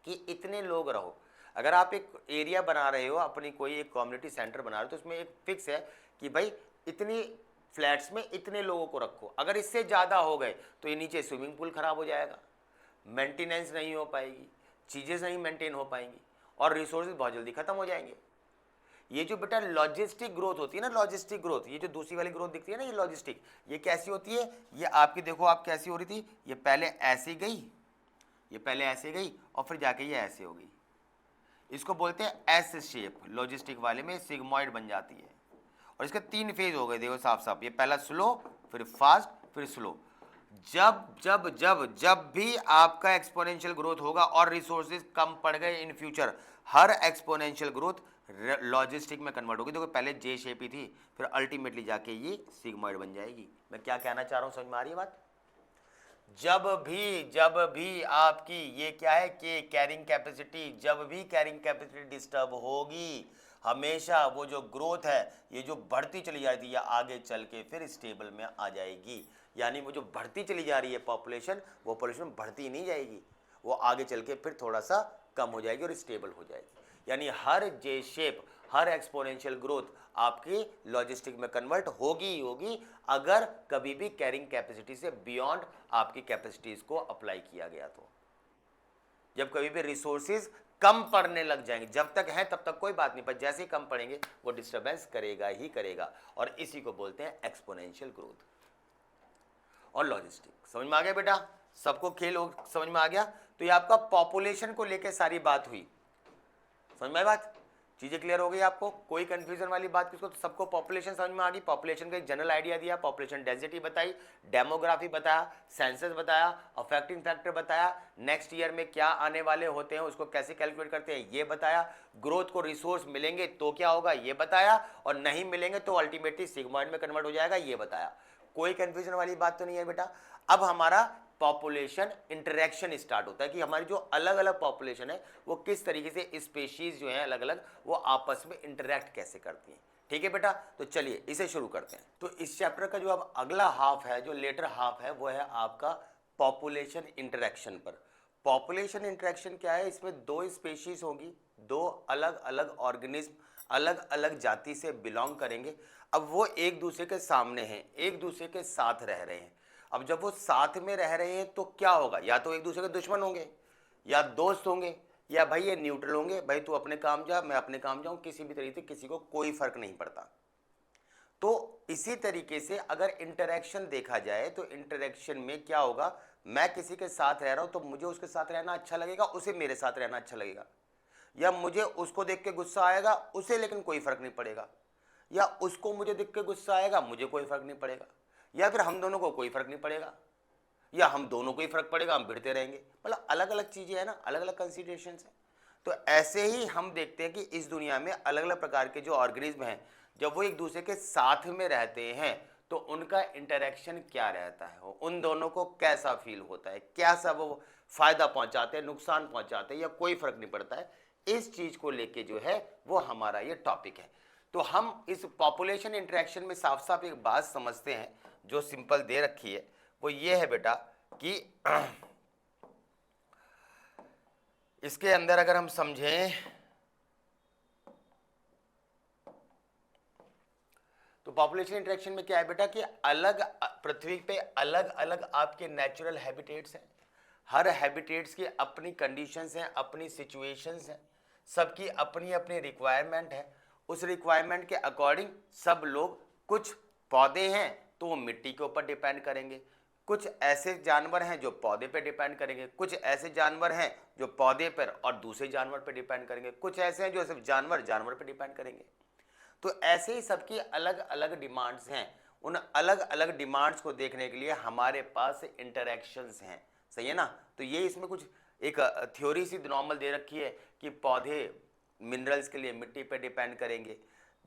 कि इतने लोग रहो। अगर आप एक एरिया बना रहे हो, अपनी कोई एक कम्युनिटी सेंटर बना रहे हो, तो उसमें एक फिक्स है कि भाई इतनी फ्लैट्स में इतने लोगों को रखो। अगर इससे ज़्यादा हो गए तो ये नीचे स्विमिंग पूल खराब हो जाएगा, मेंटेनेंस नहीं हो पाएगी, चीज़ें नहीं मेंटेन हो पाएंगी और रिसोर्सेज बहुत जल्दी खत्म हो जाएंगे। ये जो बेटा लॉजिस्टिक ग्रोथ होती है ना, लॉजिस्टिक ग्रोथ, ये जो दूसरी वाली ग्रोथ दिखती है ना, ये लॉजिस्टिक, ये कैसी होती है? ये आपकी देखो आप कैसी हो रही थी, ये पहले ऐसे गई, ये पहले ऐसे गई और फिर जाके ये ऐसे हो गई। इसको बोलते हैं एस शेप। लॉजिस्टिक वाले में सिग्मॉइड बन जाती है और इसके 3 फेज हो गए, देखो साफ साफ, ये पहला स्लो, फिर फास्ट, फिर स्लो। जब जब जब जब भी आपका एक्सपोनेंशियल ग्रोथ होगा और रिसोर्सेज कम पड़ गए in future, her exponential growth logistic में कन्वर्ट होगी। देखो पहले जे शेप ही थी, फिर अल्टीमेटली जाके ये सिग्मॉइड बन जाएगी। मैं क्या कहना चाह रहा हूं, समझ में आ रही है बात? जब भी आपकी ये क्या है कि कैरिंग कैपेसिटी, जब भी कैरिंग कैपेसिटी डिस्टर्ब होगी, हमेशा वो जो ग्रोथ है ये जो बढ़ती चली जाती है आगे चल के फिर स्टेबल में आ जाएगी। यानी वो जो बढ़ती चली जा रही है पॉपुलेशन, वो पॉपुलेशन बढ़ती नहीं जाएगी, वो आगे चल के फिर थोड़ा सा कम हो जाएगी और स्टेबल हो जाएगी। यानी हर जे शेप, हर एक्सपोनेंशियल ग्रोथ आपकी लॉजिस्टिक में कन्वर्ट होगी ही होगी, अगर कभी भी कैरिंग कैपेसिटी से बियॉन्ड आपकी कैपेसिटीज को अप्लाई किया गया तो। जब कभी भी रिसोर्सेज कम पड़ने लग जाएंगे, जब तक है तब तक कोई बात नहीं, पर जैसे ही कम पड़ेंगे वो डिस्टर्बेंस करेगा ही करेगा, और इसी को बोलते हैं एक्सपोनेंशियल ग्रोथ और लॉजिस्टिक। समझ में आ गया बेटा? सबको खेल समझ में आ गया? तो ये आपका पॉपुलेशन को लेकर सारी बात हुई, समझ में बात? चीजें क्लियर हो गई आपको? कोई कंफ्यूजन वाली बात किसको? तो सबको पॉपुलेशन समझ में आ गई। पॉपुलेशन का एक जनरल आइडिया दिया, पॉपुलेशन डेंसिटी बताई, डेमोग्राफी बताया, सेंसस बताया, अफेक्टिंग फैक्टर बताया, नेक्स्ट ईयर में क्या आने वाले होते हैं उसको कैसे कैलकुलेट करते हैं ये बताया, ग्रोथ को रिसोर्स मिलेंगे तो क्या होगा ये बताया, और नहीं मिलेंगे तो अल्टीमेटली सिग्मॉइड में कन्वर्ट हो जाएगा ये बताया। कोई कंफ्यूजन वाली बात तो नहीं है बेटा? अब हमारा पॉपुलेशन इंटरेक्शन स्टार्ट होता है कि हमारी जो अलग अलग पॉपुलेशन है वो किस तरीके से स्पेशीज जो है अलग अलग वो आपस में इंटरेक्ट कैसे करती हैं। ठीक है बेटा? तो चलिए इसे शुरू करते हैं। तो इस चैप्टर का जो अब अगला हाफ है, जो लेटर हाफ है, वो है आपका पॉपुलेशन इंटरेक्शन पर। पॉपुलेशन इंटरेक्शन क्या है? इसमें 2 स्पेशीज होंगी, 2 अलग अलग ऑर्गेनिज्म अलग अलग जाति से बिलोंग करेंगे। अब वो एक दूसरे के सामने हैं, एक दूसरे के साथ रह रहे हैं। अब जब वो साथ में रह रहे हैं तो क्या होगा? या तो एक दूसरे के दुश्मन होंगे, या दोस्त होंगे, या भाई ये न्यूट्रल होंगे, भाई तू अपने काम जा मैं अपने काम जाऊं, किसी भी तरीके से किसी को कोई फर्क नहीं पड़ता। तो इसी तरीके से अगर इंटरेक्शन देखा जाए तो इंटरेक्शन में क्या होगा? मैं किसी के साथ रह रहा हूं तो मुझे उसके साथ रहना अच्छा लगेगा, उसे मेरे साथ रहना अच्छा लगेगा, या मुझे उसको देख के गुस्सा आएगा, उसे लेकिन कोई फर्क नहीं पड़ेगा, या उसको मुझे देख के गुस्सा आएगा, मुझे कोई फर्क नहीं पड़ेगा, या फिर हम दोनों को कोई फर्क नहीं पड़ेगा, या हम दोनों को ही फर्क पड़ेगा, हम भिड़ते रहेंगे। मतलब अलग अलग चीजें है ना, अलग अलग कंसिडरेशंस है। तो ऐसे ही हम देखते हैं कि इस दुनिया में अलग अलग प्रकार के जो ऑर्गेनिज्म हैं, जब वो एक दूसरे के साथ में रहते हैं तो उनका इंटरेक्शन क्या रहता है, उन दोनों को कैसा फील होता है, कैसा वो फायदा पहुंचाते हैं, नुकसान पहुंचाते हैं, या कोई फर्क नहीं पड़ता है। इस चीज को लेके जो है वो हमारा ये टॉपिक है। तो हम इस पॉपुलेशन इंटरेक्शन में साफ साफ एक बात समझते हैं जो सिंपल दे रखी है, वो ये है बेटा कि इसके अंदर अगर हम समझें तो पॉपुलेशन इंटरेक्शन में क्या है बेटा कि अलग पृथ्वी पे अलग अलग आपके नेचुरल हैबिटेट्स हैं। हर हैबिटेट्स की अपनी कंडीशंस हैं, अपनी सिचुएशंस हैं, सबकी अपनी अपनी रिक्वायरमेंट है। उस रिक्वायरमेंट के अकॉर्डिंग सब लोग, कुछ पौधे हैं तो वो मिट्टी के ऊपर डिपेंड करेंगे, कुछ ऐसे जानवर हैं जो पौधे पे डिपेंड करेंगे, कुछ ऐसे जानवर हैं जो पौधे पर और दूसरे जानवर पे डिपेंड करेंगे, कुछ ऐसे हैं जो सिर्फ जानवर जानवर पे डिपेंड करेंगे। तो ऐसे ही सबकी अलग अलग डिमांड्स हैं। उन अलग अलग डिमांड्स को देखने के लिए हमारे पास इंटरेक्शंस हैं, सही है ना। तो ये इसमें कुछ एक थ्योरी सी नॉर्मल दे रखी है कि पौधे मिनरल्स के लिए मिट्टी पे डिपेंड करेंगे,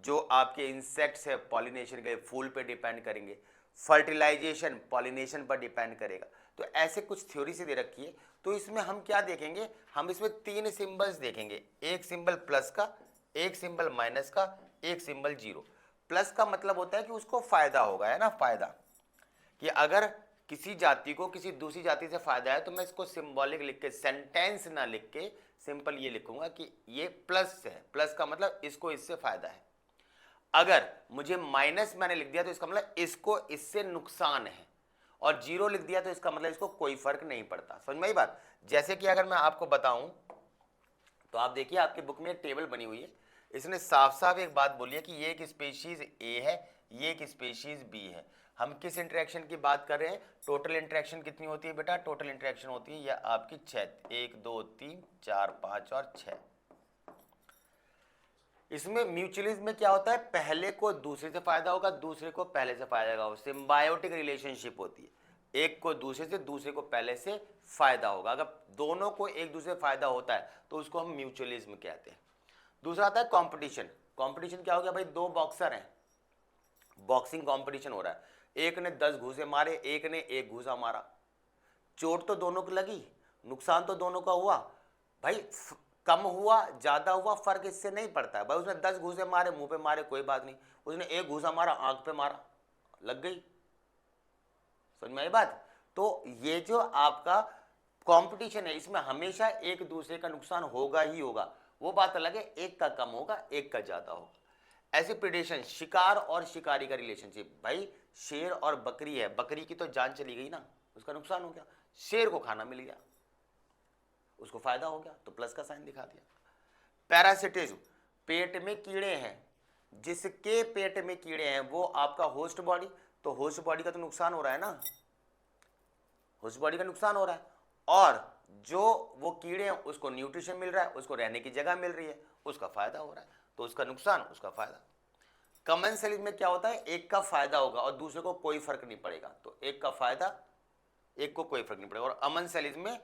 जो आपके इंसेक्ट्स है पॉलिनेशन के लिए फूल पे डिपेंड करेंगे, फर्टिलाइजेशन पॉलिनेशन पर डिपेंड करेगा। तो ऐसे कुछ थ्योरी से दे रखी है। तो इसमें हम क्या देखेंगे, हम इसमें 3 सिंबल्स देखेंगे, एक सिंबल प्लस का, एक सिंबल माइनस का, एक सिंबल जीरो। प्लस का मतलब होता है कि उसको फायदा होगा, है ना, फायदा, कि अगर किसी जाति को किसी दूसरी जाति से फायदा है तो मैं इसको सिंबॉलिक लिख के, सेंटेंस ना लिख के सिंपल ये लिखूंगा कि ये प्लस है, प्लस का मतलब इसको इससे फायदा है। अगर मुझे माइनस मैंने लिख दिया तो इसका मतलब इसको इससे नुकसान है, और जीरो लिख दिया तो इसका मतलब इसको कोई फर्क नहीं पड़ता। समझ में आई बात। जैसे कि अगर मैं आपको बताऊं तो आप देखिए आपकी बुक में एक टेबल बनी हुई है, इसने साफ साफ एक बात बोली है कि ये एक स्पीशीज ए है, ये एक स्पीशीज बी है। हम किस इंटरेक्शन की बात कर रहे हैं, टोटल इंटरेक्शन कितनी होती है बेटा, टोटल इंटरेक्शन होती है या आपकी 6, 1 2 3 4 5 और 6। इसमें म्यूचुअलिज्म में क्या होता है, पहले को दूसरे से फायदा होगा, दूसरे को पहले से फायदा होगा, सिम्बायोटिक रिलेशनशिप होती है, एक को दूसरे से, दूसरे को पहले से फायदा होगा। अगर दोनों को एक दूसरे से फायदा होता है तो उसको हम म्यूचुअलिज्म कहते हैं। दूसरा आता है कंपटीशन। कंपटीशन क्या हो गया भाई, दो बॉक्सर हैं, बॉक्सिंग कंपटीशन हो रहा है, एक ने 10 घूसे मारे, एक ने 1 घूसा मारा, चोट तो दोनों को लगी, नुकसान तो दोनों का हुआ भाई, कम हुआ ज्यादा हुआ फर्क इससे नहीं पड़ता है भाई। उसने 10 घूसे मारे, मुंह पे मारे कोई बात नहीं, उसने 1 घूसा मारा आंख पे मारा, लग गई। समझ में आई बात। तो ये जो आपका कंपटीशन है इसमें हमेशा एक दूसरे का नुकसान होगा ही होगा, वो बात अलग है, एक का कम होगा एक का ज्यादा होगा। ऐसे प्रेडेशन, शिकार और शिकारी का रिलेशनशिप, भाई शेर और बकरी है, बकरी की तो जान चली गई ना, उसका नुकसान हो गया, शेर को खाना मिल गया, उसको फायदा हो गया, तो प्लस का साइन दिखा दिया। पैरासिटिज्म, पेट में कीड़े हैं, जिसके पेट में कीड़े हैं वो आपका होस्ट बॉडी, तो होस्ट बॉडी का तो नुकसान हो रहा है ना, होस्ट बॉडी का नुकसान हो रहा है, और जो वो कीड़े हैं उसको न्यूट्रिशन मिल रहा है, उसको रहने की जगह मिल रही है, उसका फायदा हो रहा है, तो उसका नुकसान उसका फायदा। कमेंसलिज्म में क्या होता है, एक का फायदा होगा और दूसरे को कोई फर्क नहीं पड़ेगा, तो एक का फायदा एक को कोई फर्क नहीं पड़ेगा। और अमनसलिज्म में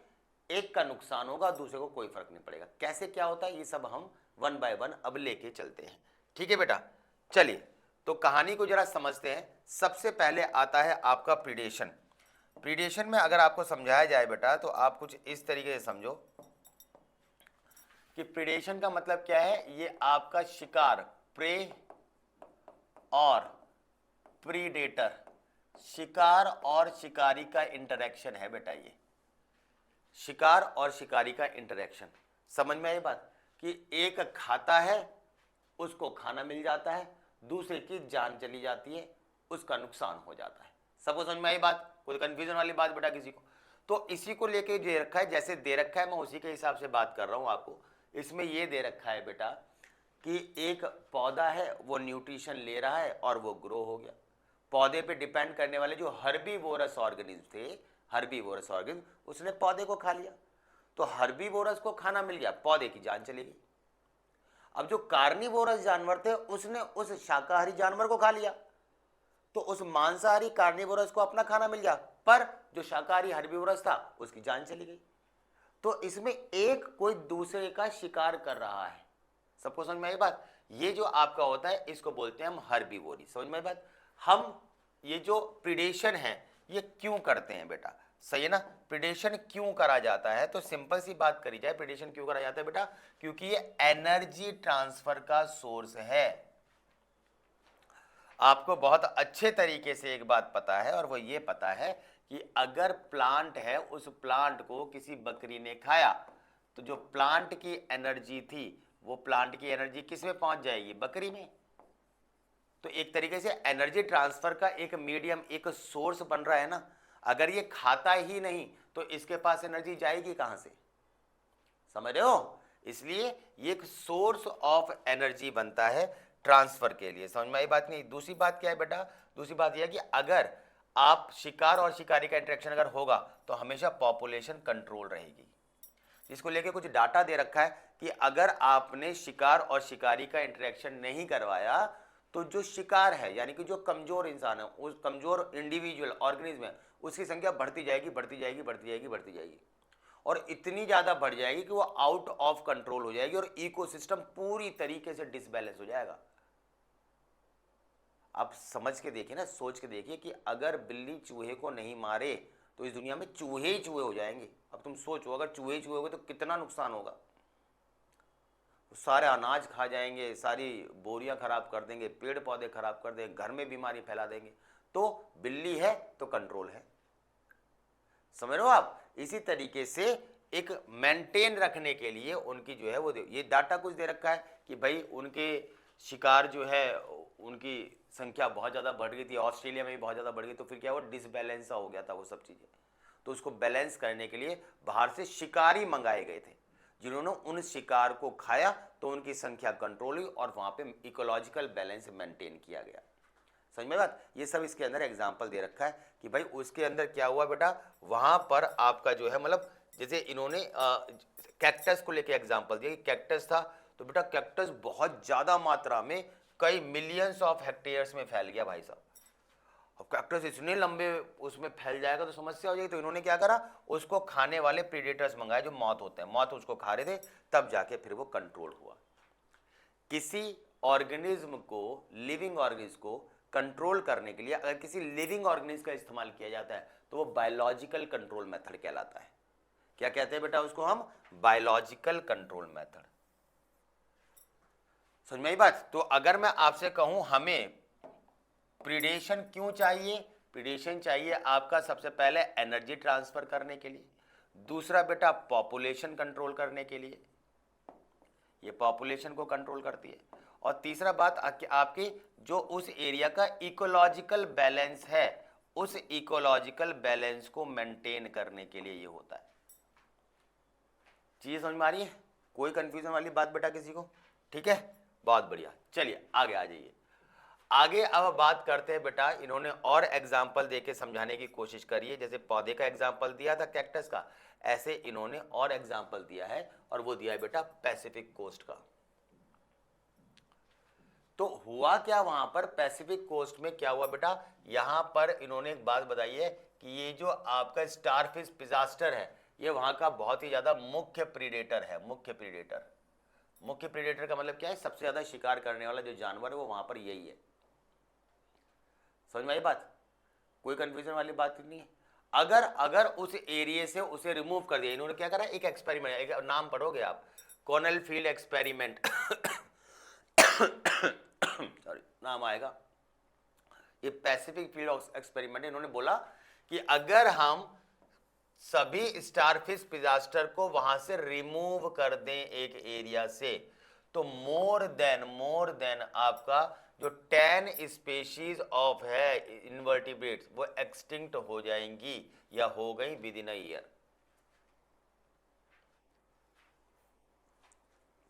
एक का नुकसान होगा दूसरे को कोई फर्क नहीं पड़ेगा। कैसे क्या होता है ये सब हम 1 बाय 1 अब लेके चलते हैं, ठीक है बेटा। चलिए तो कहानी को जरा समझते हैं। सबसे पहले आता है आपका प्रीडेशन। प्रीडेशन में अगर आपको समझाया जाए बेटा तो आप कुछ इस तरीके से समझो कि प्रीडेशन का मतलब क्या है, ये आपका शिकार, प्रे और प्रीडेटर, शिकार और शिकारी का इंटरेक्शन है बेटा, ये शिकार और शिकारी का इंटरेक्शन। समझ में आई बात कि एक खाता है उसको खाना मिल जाता है, दूसरे की जान चली जाती है, उसका नुकसान हो जाता है। सबको समझ में आई बात, कोई कंफ्यूजन वाली बात बेटा किसी को? तो इसी को लेके दे रखा है, जैसे दे रखा है मैं उसी के हिसाब से बात कर रहा हूं आपको। इसमें ये दे रखा है बेटा कि एक पौधा है वो न्यूट्रिशन ले रहा है और वो ग्रो हो गया। पौधे पे डिपेंड करने वाले जो हर्बीवोरस ऑर्गेनिज्म थे, हर्बीवोरस ऑर्गेनिज्म, उसने पौधे को खा लिया, तो हर्बीवोरस को खाना मिल गया, पौधे की जान चली गई। अब जो कार्निवोरस जानवर थे उसने उस शाकाहारी जानवर को खा लिया, तो उस मांसाहारी कार्निवोरस को अपना खाना मिल गया, पर जो शाकाहारी हर्बीवोरस था उसकी जान चली गई। तो इसमें एक कोई दूसरे का शिकार कर रहा है। सबको समझ में आई बात? ये जो आपका होता है इसको बोलते हैं हम हर्बीवोरी। समझ में आई बात? हम ये जो प्रीडेशन है ये क्यों करते हैं बेटा, सही है ना? प्रीडेशन क्यों करा जाता है, तो सिंपल सी बात करी जाए, प्रीडेशन क्यों करा जाता है बेटा, क्योंकि ये एनर्जी ट्रांसफर का सोर्स है। आपको बहुत अच्छे तरीके से एक बात पता है, और वो ये पता है कि अगर प्लांट है उस प्लांट को किसी बकरी ने खाया तो जो प्लांट की एनर्जी थी वो प्लांट की एनर्जी किस में पहुंच जाएगी, बकरी में। तो एक तरीके से एनर्जी ट्रांसफर का एक मीडियम, एक सोर्स बन रहा है ना। अगर ये खाता ही नहीं तो इसके पास एनर्जी जाएगी कहां से, समझ रहे हो? इसलिए ये एक सोर्स ऑफ एनर्जी बनता है ट्रांसफर के लिए। समझ में आई बात नहीं? दूसरी बात क्या है बेटा, दूसरी बात यह है कि अगर आप शिकार और शिकारी का इंटरेक्शन अगर होगा तो हमेशा पॉपुलेशन कंट्रोल रहेगी। इसको लेके कुछ डाटा दे रखा है कि अगर आपने शिकार और शिकारी का इंटरेक्शन नहीं करवाया तो तो जो शिकार है यानी कि जो कमजोर इंसान है, उस कमजोर इंडिविजुअल ऑर्गेनिज्म है, उसकी संख्या बढ़ती जाएगी बढ़ती जाएगी बढ़ती जाएगी बढ़ती जाएगी और इतनी ज्यादा बढ़ जाएगी कि वो आउट ऑफ कंट्रोल हो जाएगी और इकोसिस्टम पूरी तरीके से डिसबैलेंस हो जाएगा। आप समझ के देखिए ना, सोच के देखिए कि अगर बिल्ली चूहे को नहीं मारे तो इस दुनिया में चूहे ही चूहे हो जाएंगे। अब तुम सोचो, अगर चूहे ही चूहे हो गए तो कितना नुकसान होगा। सारे अनाज खा जाएंगे, सारी बोरियां खराब कर देंगे, पेड़ पौधे खराब कर देंगे, घर में बीमारी फैला देंगे। तो बिल्ली है तो कंट्रोल है, समझ रहे हो आप। इसी तरीके से एक मेंटेन रखने के लिए उनकी जो है वो ये डाटा कुछ दे रखा है कि भाई उनके शिकार जो है उनकी संख्या बहुत ज़्यादा बढ़ गई थी, ऑस्ट्रेलिया में भी बहुत ज़्यादा बढ़ गई, तो फिर क्या वो डिसबैलेंस हो गया था वो सब चीज़ें। तो उसको बैलेंस करने के लिए बाहर से शिकारी मंगाए गए थे जिन्होंने उन शिकार को खाया तो उनकी संख्या कंट्रोल हुई और वहाँ पे इकोलॉजिकल बैलेंस मेंटेन किया गया। समझ में बात। ये सब इसके अंदर एग्जाम्पल दे रखा है कि भाई उसके अंदर क्या हुआ बेटा, वहाँ पर आपका जो है मतलब जैसे इन्होंने कैक्टस को लेके एग्जाम्पल दिया कि कैक्टस था तो बेटा कैक्टस बहुत ज़्यादा मात्रा में कई मिलियंस ऑफ हेक्टेयर्स में फैल गया भाई साहब। अब कैक्टस इतने लंबे उसमें फैल जाएगा तो समस्या हो जाएगी। तो इन्होंने क्या करा, उसको खाने वाले प्रीडेटर्स मंगाए जो मौत होते हैं, मौत उसको खा रहे थे, तब जाके फिर वो कंट्रोल हुआ। किसी ऑर्गेनिज्म को, लिविंग ऑर्गेनिज्म को कंट्रोल करने के लिए अगर किसी लिविंग ऑर्गेनिज्म का इस्तेमाल किया जाता है तो वो बायोलॉजिकल कंट्रोल मेथड कहलाता है। क्या कहते हैं बेटा उसको हम, बायोलॉजिकल कंट्रोल मेथड। समझ में आई बात। तो अगर मैं आपसे कहूं हमें प्रीडेशन क्यों चाहिए, प्रीडेशन चाहिए आपका सबसे पहले एनर्जी ट्रांसफर करने के लिए, दूसरा बेटा पॉपुलेशन कंट्रोल करने के लिए, ये पॉपुलेशन को कंट्रोल करती है, और तीसरा बात आपकी जो उस एरिया का इकोलॉजिकल बैलेंस है उस इकोलॉजिकल बैलेंस को मेंटेन करने के लिए ये होता है। चीज समझ में आ रही है, कोई कंफ्यूजन वाली बात बेटा किसी को, ठीक है, बहुत बढ़िया। चलिए आगे आ जाइए। आगे अब बात करते हैं बेटा, इन्होंने और एग्जाम्पल देके समझाने की कोशिश करी है। जैसे पौधे का एग्जाम्पल दिया था कैक्टस का, ऐसे इन्होंने और एग्जाम्पल दिया है और वो दिया है बेटा पैसिफिक कोस्ट का। तो हुआ क्या वहां पर, पैसिफिक कोस्ट में क्या हुआ बेटा, यहां पर इन्होंने एक बात बताई है कि ये जो आपका स्टारफिश पिजास्टर है ये वहां का बहुत ही ज्यादा मुख्य प्रीडेटर है। मुख्य प्रीडेटर, मुख्य प्रीडेटर का मतलब क्या है, सबसे ज्यादा शिकार करने वाला जो जानवर है वो वहां पर यही है। समझ में आई बात, कोई कंफ्यूजन वाली बात नहीं है। अगर उस एरिया से उसे रिमूव कर दिया, इन्होंने क्या करा, एक एक्सपेरिमेंट, एक नाम पढ़ोगे आप, कॉर्नेल फील्ड एक्सपेरिमेंट सॉरी नाम आएगा, ये पैसिफिक फील्ड एक्सपेरिमेंट। इन्होंने बोला कि अगर हम सभी स्टारफिश पिजास्टर को वहां से रिमूव कर दें एक एरिया से तो मोर देन आपका जो 10 स्पेशीज ऑफ है इनवर्टिब्रेट्स वो एक्सटिंक्ट हो जाएंगी या हो गई विद इन अ ईयर।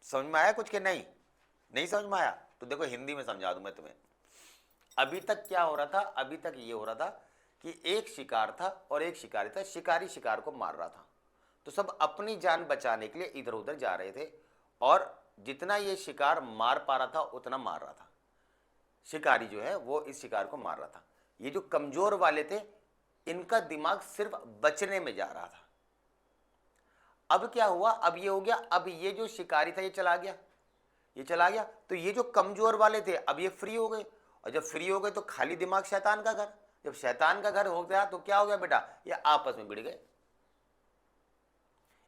समझ में आया कुछ के नहीं, नहीं समझ में आया तो देखो हिंदी में समझा दूं मैं तुम्हें। अभी तक क्या हो रहा था, अभी तक ये हो रहा था कि एक शिकार था और एक शिकारी था, शिकारी शिकार को मार रहा था, तो सब अपनी जान बचाने के लिए इधर उधर जा रहे थे और जितना ये शिकार मार पा रहा था उतना मार रहा था। शिकारी जो है वो इस शिकार को मार रहा था। ये जो कमजोर वाले थे इनका दिमाग सिर्फ बचने में जा रहा था। अब क्या हुआ, अब ये हो गया, अब ये जो शिकारी था ये चला गया, ये चला गया, तो ये जो कमजोर वाले थे अब ये फ्री हो गए, और जब फ्री हो गए तो खाली दिमाग शैतान का घर, जब शैतान का घर हो गया तो क्या हो गया बेटा, ये आपस में भिड़ गए,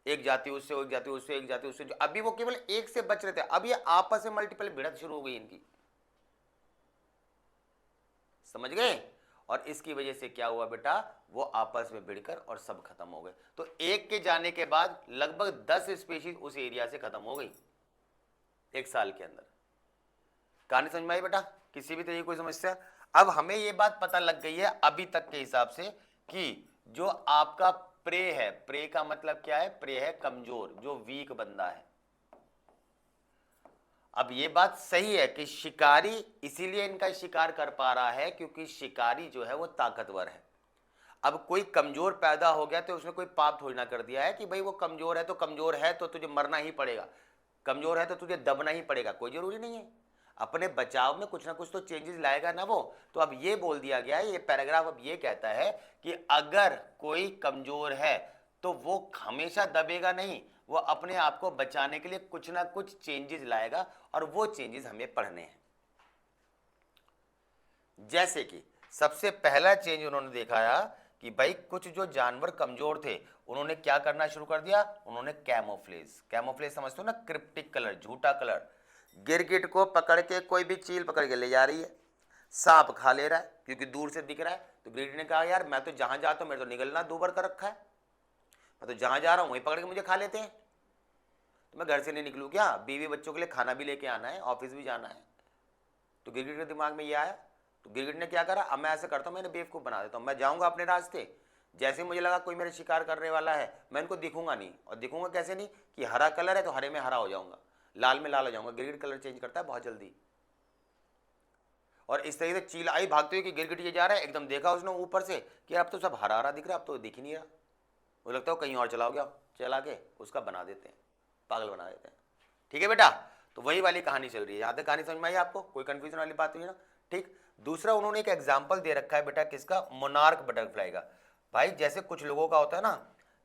एक जाति उससे, एक जाति उससे, एक जाति उससे, अभी वो केवल एक से बच रहे थे, अब ये आपस में मल्टीपल भिड़त शुरू हो गई इनकी। समझ गए। और इसकी वजह से क्या हुआ बेटा, वो आपस में भिड़कर और सब खत्म हो गए। तो एक के जाने के बाद लगभग 10 स्पीशीज उस एरिया से खत्म हो गई एक साल के अंदर। कहानी समझ में आई बेटा, किसी भी तरह की कोई समस्या। अब हमें ये बात पता लग गई है अभी तक के हिसाब से कि जो आपका प्रे है, प्रे का मतलब क्या है, प्रे है कमजोर, जो वीक बंदा है। अब ये बात सही है कि शिकारी इसीलिए इनका शिकार कर पा रहा है क्योंकि शिकारी जो है वो ताकतवर है। अब कोई कमजोर पैदा हो गया तो उसने कोई पाप थोड़ी ना कर दिया है कि भाई वो कमजोर है तो कमजोर है तो तुझे मरना ही पड़ेगा, कमजोर है तो तुझे दबना ही पड़ेगा, कोई जरूरी नहीं है। अपने बचाव में कुछ ना कुछ तो चेंजेस लाएगा ना वो। तो अब ये बोल दिया गया है, ये पैराग्राफ अब ये कहता है कि अगर कोई कमजोर है तो वो हमेशा दबेगा नहीं, वो अपने आप को बचाने के लिए कुछ ना कुछ चेंजेस लाएगा, और वो चेंजेस हमें पढ़ने हैं। जैसे कि सबसे पहला चेंज उन्होंने दिखाया कि भाई कुछ जो जानवर कमजोर थे उन्होंने क्या करना शुरू कर दिया, उन्होंने कैमोफ्लेज। कैमोफ्लेज समझते हो ना, क्रिप्टिक कलर, झूठा कलर। गिरगिट को पकड़ के कोई भी चील पकड़ के ले जा रही है, सांप खा ले रहा है क्योंकि दूर से दिख रहा है, तो गिरगिट ने कहा यार मैं तो जहां जाता हूं मेरे तो निगलना दूबर कर रखा है, मैं तो जहां जा रहा हूं वहीं पकड़ के मुझे खा लेते हैं, तो मैं घर से नहीं निकलूँ क्या, बीवी बच्चों के लिए खाना भी लेके आना है, ऑफिस भी जाना है। तो गिरगिट के दिमाग में ये आया, तो गिरगिट ने क्या करा, अब मैं ऐसा करता हूँ, मैंने बेवकूफ़ बना देता हूँ, मैं जाऊँगा अपने रास्ते, जैसे मुझे लगा कोई मेरे शिकार करने वाला है मैं इनको दिखूंगा नहीं, और दिखूंगा कैसे नहीं कि हरा कलर है तो हरे में हरा हो जाऊंगा, लाल में लाल हो जाऊंगा। गिरगिट कलर चेंज करता है बहुत जल्दी। और इस तरीके से चील आई भागते हुए कि गिरगिट ये जा रहा है, एकदम देखा उसने ऊपर से कि अब तो सब हरा हरा दिख रहा है, अब तो दिख ही नहीं रहा, वो लगता है कहीं और चला गया, चला के उसका बना देते हैं, पागल बना देते हैं। ठीक है बेटा, तो वही वाली कहानी चल रही है। यहाँ तक कहानी समझ में आई आपको, कोई कंफ्यूजन वाली बात हुई ना। ठीक, दूसरा उन्होंने एक एग्जाम्पल दे रखा है बेटा किसका, मोनार्क बटरफ्लाई का। भाई जैसे कुछ लोगों का होता है ना,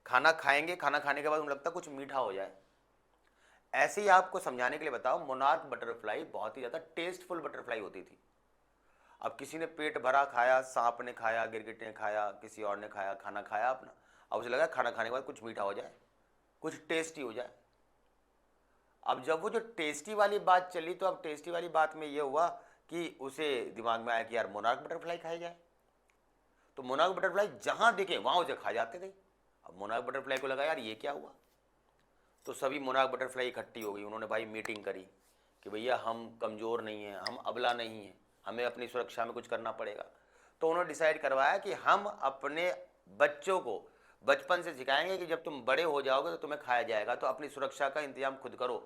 खाना खाएंगे, खाना खाने के बाद उन्हें लगता है कुछ मीठा हो जाए, ऐसे ही आपको समझाने के लिए बताओ, मोनार्क बटरफ्लाई बहुत ही ज्यादा टेस्टफुल बटरफ्लाई होती थी। अब किसी ने पेट भरा खाया, सांप ने खाया, गिरगिट ने खाया, किसी और ने खाया, खाना खाया अपना, अब उसे लगा खाना खाने के बाद कुछ मीठा हो जाए, कुछ टेस्टी हो जाए। अब जब वो जो टेस्टी वाली बात चली, तो अब टेस्टी वाली बात में ये हुआ कि उसे दिमाग में आया कि यार मोनार्क बटरफ्लाई खाई जाए, तो मोनार्क बटरफ्लाई जहां दिखे वहां उसे खा जाते थे। अब मोनार्क बटरफ्लाई को लगा यार ये क्या हुआ, तो सभी मोनार्क बटरफ्लाई इकट्ठी हो गई, उन्होंने भाई मीटिंग करी कि भैया हम कमज़ोर नहीं हैं, हम अबला नहीं हैं, हमें अपनी सुरक्षा में कुछ करना पड़ेगा। तो उन्होंने डिसाइड करवाया कि हम अपने बच्चों को बचपन से सिखाएंगे कि जब तुम बड़े हो जाओगे तो तुम्हें खाया जाएगा, तो अपनी सुरक्षा का इंतजाम खुद करो।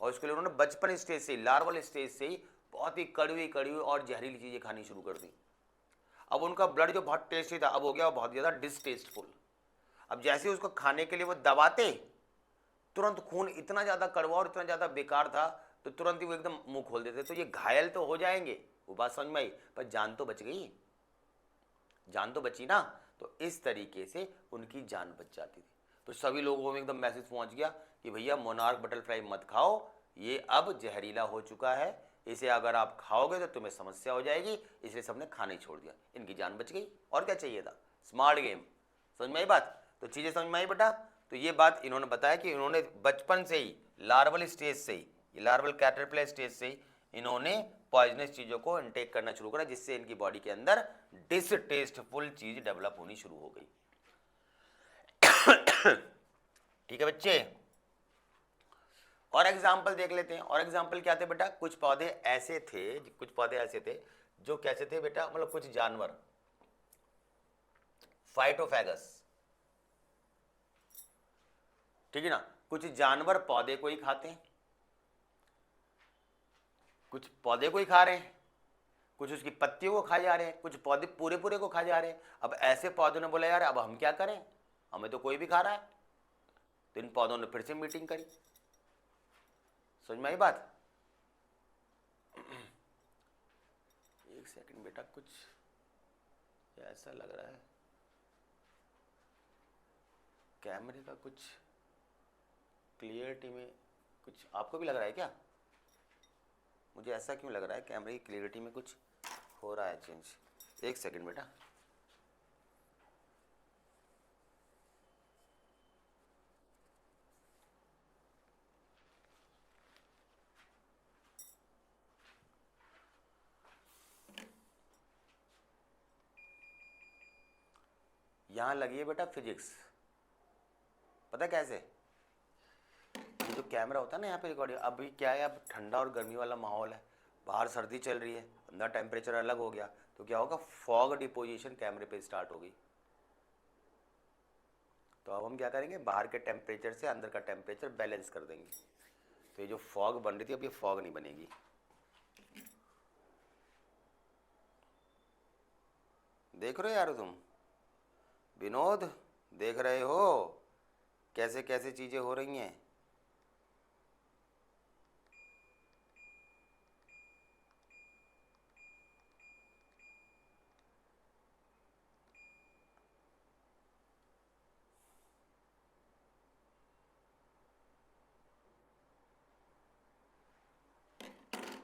और इसके लिए उन्होंने बचपन स्टेज से ही, लार्वल स्टेज से ही बहुत ही कड़वी कड़वी और जहरीली चीज़ें खानी शुरू कर दी। अब उनका ब्लड जो बहुत टेस्टी था अब हो गया बहुत ज़्यादा डिसटेस्टफुल। अब जैसे उसको खाने के लिए वो दबाते, तुरंत खून इतना ज़्यादा कड़वा और इतना ज़्यादा बेकार था, तो तुरंत ही वो एकदम मुंह खोल देते। तो ये घायल तो हो जाएंगे, वो बात समझ में आई, पर जान तो बच गई, जान तो बची ना। तो इस तरीके से उनकी जान बच जाती थी। तो सभी लोगों में एकदम मैसेज पहुंच गया कि भैया मोनार्क बटरफ्लाई मत खाओ, ये अब जहरीला हो चुका है, इसे अगर आप खाओगे तो तुम्हें समस्या हो जाएगी, इसलिए सबने खाना ही छोड़ दिया, इनकी जान बच गई। और क्या चाहिए था, स्मार्ट गेम। समझ में आई बात, तो चीज़ें समझ में आई बेटा। तो ये बात इन्होंने बताया कि इन्होंने बचपन से ही, लार्वल स्टेज से ही, लार्वल कैटरपिलर स्टेज से ही इन्होंने पॉइजनस चीज़ों को इनटेक करना शुरू करा, जिससे इनकी बॉडी के अंदर डिसटेस्टफुल चीज़ डेवलप होनी शुरू हो गई। ठीक है बच्चे, और एग्जाम्पल देख लेते हैं। और एग्जाम्पल क्या थे बेटा, कुछ पौधे ऐसे थे जो कैसे थे बेटा, मतलब कुछ जानवर, फाइटोफैगस, ठीक है ना, कुछ जानवर पौधे को ही खाते हैं, कुछ पौधे को ही खा रहे हैं, कुछ उसकी पत्तियों को खा जा रहे हैं, कुछ पौधे पूरे पूरे को खा जा रहे हैं। अब ऐसे पौधों ने बोला यार अब हम क्या करें, हमें तो कोई भी खा रहा है। तो इन पौधों ने फिर से मीटिंग करी। समझ में आई बात। एक सेकंड बेटा, कुछ ऐसा लग रहा है कैमरे का, कुछ क्लियरिटी में कुछ आपको भी लग रहा है क्या, मुझे ऐसा क्यों लग रहा है कैमरे की क्लियरिटी में कुछ हो रहा है चेंज। एक सेकंड बेटा, यहां लगी है बेटा फिजिक्स, पता कैसे, ये जो कैमरा होता है ना यहाँ पे रिकॉर्डिंग, अभी क्या है, अब ठंडा और गर्मी वाला माहौल है, बाहर सर्दी चल रही है, अंदर टेम्परेचर अलग हो गया, तो क्या होगा, फॉग डिपोजिशन कैमरे पे स्टार्ट हो गई। तो अब हम क्या करेंगे, बाहर के टेम्परेचर से अंदर का टेम्परेचर बैलेंस कर देंगे। तो ये जो फॉग बन रही थी अब ये फॉग नहीं बनेगी। देख रहे हो यार तुम, विनोद देख रहे हो कैसे कैसे चीजें हो रही हैं।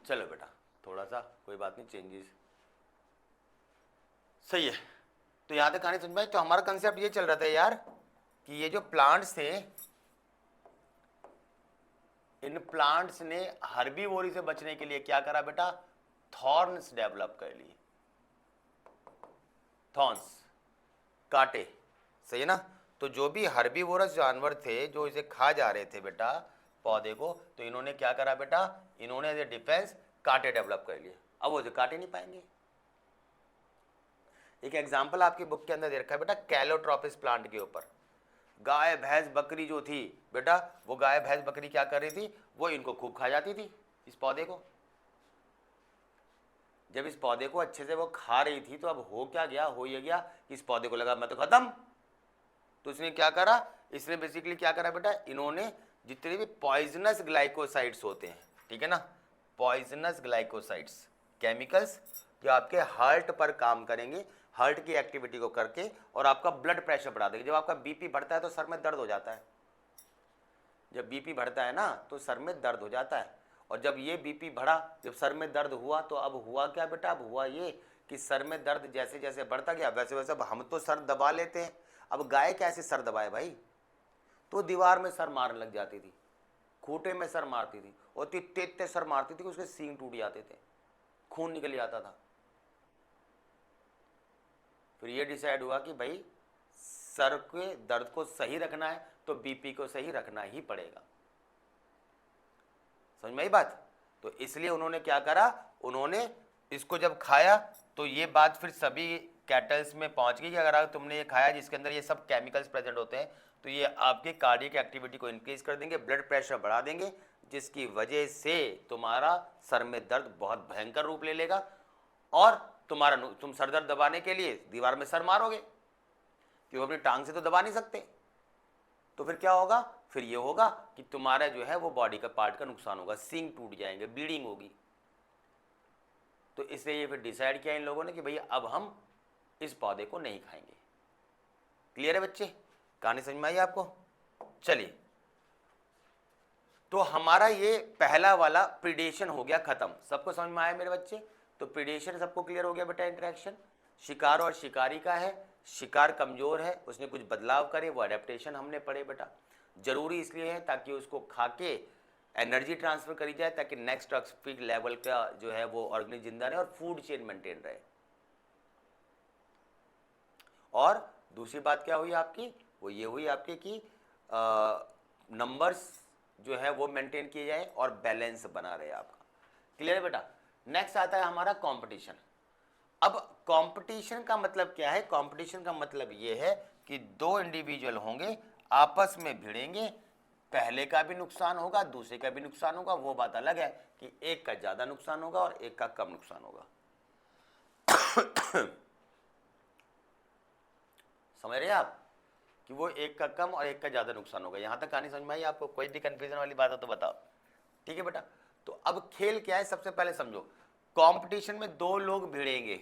चलो बेटा थोड़ा सा कोई बात नहीं, चेंजेस सही है। तो यहां तक कहानी समझ में आई। तो हमारा कंसेप्ट ये चल रहा था यार कि ये जो प्लांट्स थे, इन प्लांट्स ने हर्बीवोरी से बचने के लिए क्या करा बेटा, थॉर्न्स डेवलप कर लिए, थॉर्न्स, कांटे, सही है ना। तो जो भी हर्बीवोरस जानवर थे जो इसे खा जा रहे थे बेटा पौधे को, तो इन्होंने क्या करा बेटा, इन्होंने एज ए डिफेंस कांटे डेवलप कर लिए। अब वो जो काटे नहीं पाएंगे। एक एग्जांपल आपकी बुक के अंदर दे रखा है बेटा कैलोट्रोपिस प्लांट के ऊपर। गाय भैंस बकरी जो थी बेटा, वो गाय भैंस बकरी क्या कर रही थी, वो इनको खूब खा जाती थी इस पौधे को। जब इस पौधे को अच्छे से वो खा रही थी तो अब हो क्या गया, हो ये गया कि इस पौधे को लगा मैं तो खत्म। तो इसने क्या करा, इसने बेसिकली क्या करा बेटा, इन्होंने जितने भी पॉइजनस ग्लाइकोसाइड्स होते हैं, ठीक है ना, पॉइजनस ग्लाइकोसाइड्स केमिकल्स जो आपके हार्ट पर काम करेंगे, हार्ट की एक्टिविटी को करके और आपका ब्लड प्रेशर बढ़ा देंगे। जब आपका बीपी बढ़ता है तो सर में दर्द हो जाता है, जब बीपी बढ़ता है ना तो सर में दर्द हो जाता है। और जब ये बीपी बढ़ा, जब सर में दर्द हुआ, तो अब हुआ क्या बेटा, अब हुआ ये कि सर में दर्द जैसे जैसे बढ़ता गया वैसे वैसे अब हम तो सर दबा लेते हैं। अब गाय कैसे सर दबाए भाई, तो दीवार में सर मारने लग जाती थी, खूंटे में सर मारती थी और तेज सर मारती थी, उसके सींग टूट जाते थे, खून निकल जाता था। फिर ये डिसाइड हुआ कि भाई सर के दर्द को सही रखना है तो बीपी को सही रखना ही पड़ेगा। समझ में आई बात। तो इसलिए उन्होंने क्या करा, उन्होंने इसको जब खाया तो ये बात फिर सभी कैटल्स में पहुंच गई कि अगर तुमने ये खाया जिसके अंदर ये सब केमिकल्स प्रेजेंट होते हैं तो ये आपके कार्डियक एक्टिविटी को इंक्रीज कर देंगे, ब्लड प्रेशर बढ़ा देंगे, जिसकी वजह से तुम्हारा सर में दर्द बहुत भयंकर रूप ले लेगा और तुम सर दर्द दबाने के लिए दीवार में सर मारोगे क्योंकि अपनी टांग से तो दबा नहीं सकते। तो फिर क्या होगा, फिर ये होगा कि तुम्हारा जो है वो बॉडी का पार्ट का नुकसान होगा, सींग टूट जाएंगे, ब्लीडिंग होगी। तो इसलिए ये फिर डिसाइड किया इन लोगों ने कि भैया अब हम इस पौधे को नहीं खाएंगे। क्लियर है बच्चे, कहानी समझ में आई आपको। चलिए, तो हमारा ये पहला वाला प्रीडेशन हो गया खत्म। सबको समझ में आया मेरे बच्चे। तो प्रीडेशन सबको क्लियर हो गया बेटा, इंटरेक्शन शिकार और शिकारी का है। शिकार कमजोर है, उसने कुछ बदलाव करे, वो अडेप्टेशन हमने पढ़े बेटा। जरूरी इसलिए है ताकि उसको खा के एनर्जी ट्रांसफर करी जाए ताकि नेक्स्ट ट्रॉपिक लेवल का जो है वो ऑर्गेनिज्म जिंदा रहे और फूड चेन मेंटेन रहे। और दूसरी बात क्या हुई आपकी, वो ये हुई आपके कि नंबर्स जो है वो मेंटेन किए जाए और बैलेंस बना रहे आपका। क्लियर है बेटा। नेक्स्ट आता है हमारा कंपटीशन। अब कंपटीशन का मतलब क्या है, कंपटीशन का मतलब ये है कि दो इंडिविजुअल होंगे, आपस में भिड़ेंगे, पहले का भी नुकसान होगा दूसरे का भी नुकसान होगा। वो बात अलग है कि एक का ज्यादा नुकसान होगा और एक का कम नुकसान होगा। समझ रहे हैं आप कि वो एक का कम और एक का ज्यादा नुकसान होगा। यहां तक कहानी समझ में आई आपको, कोई भी कंफ्यूजन वाली बात है तो बताओ। ठीक है बेटा। तो अब खेल क्या है, सबसे पहले समझो। कंपटीशन में दो लोग भिड़ेंगे।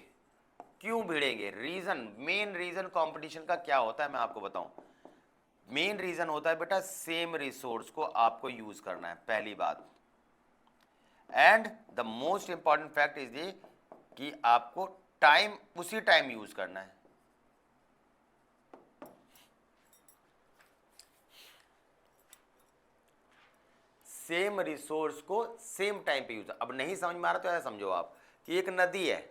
क्यों भिड़ेंगे, रीजन, मेन रीजन कंपटीशन का क्या होता है मैं आपको बताऊं। मेन रीजन होता है बेटा सेम रिसोर्स को आपको यूज करना है, पहली बात। And the most important fact is ये कि आपको टाइम उसी टाइम यूज करना है। सेम रिसोर्स को सेम टाइम पे यूज। अब नहीं समझ में आ रहा तो ऐसा समझो आप कि एक नदी है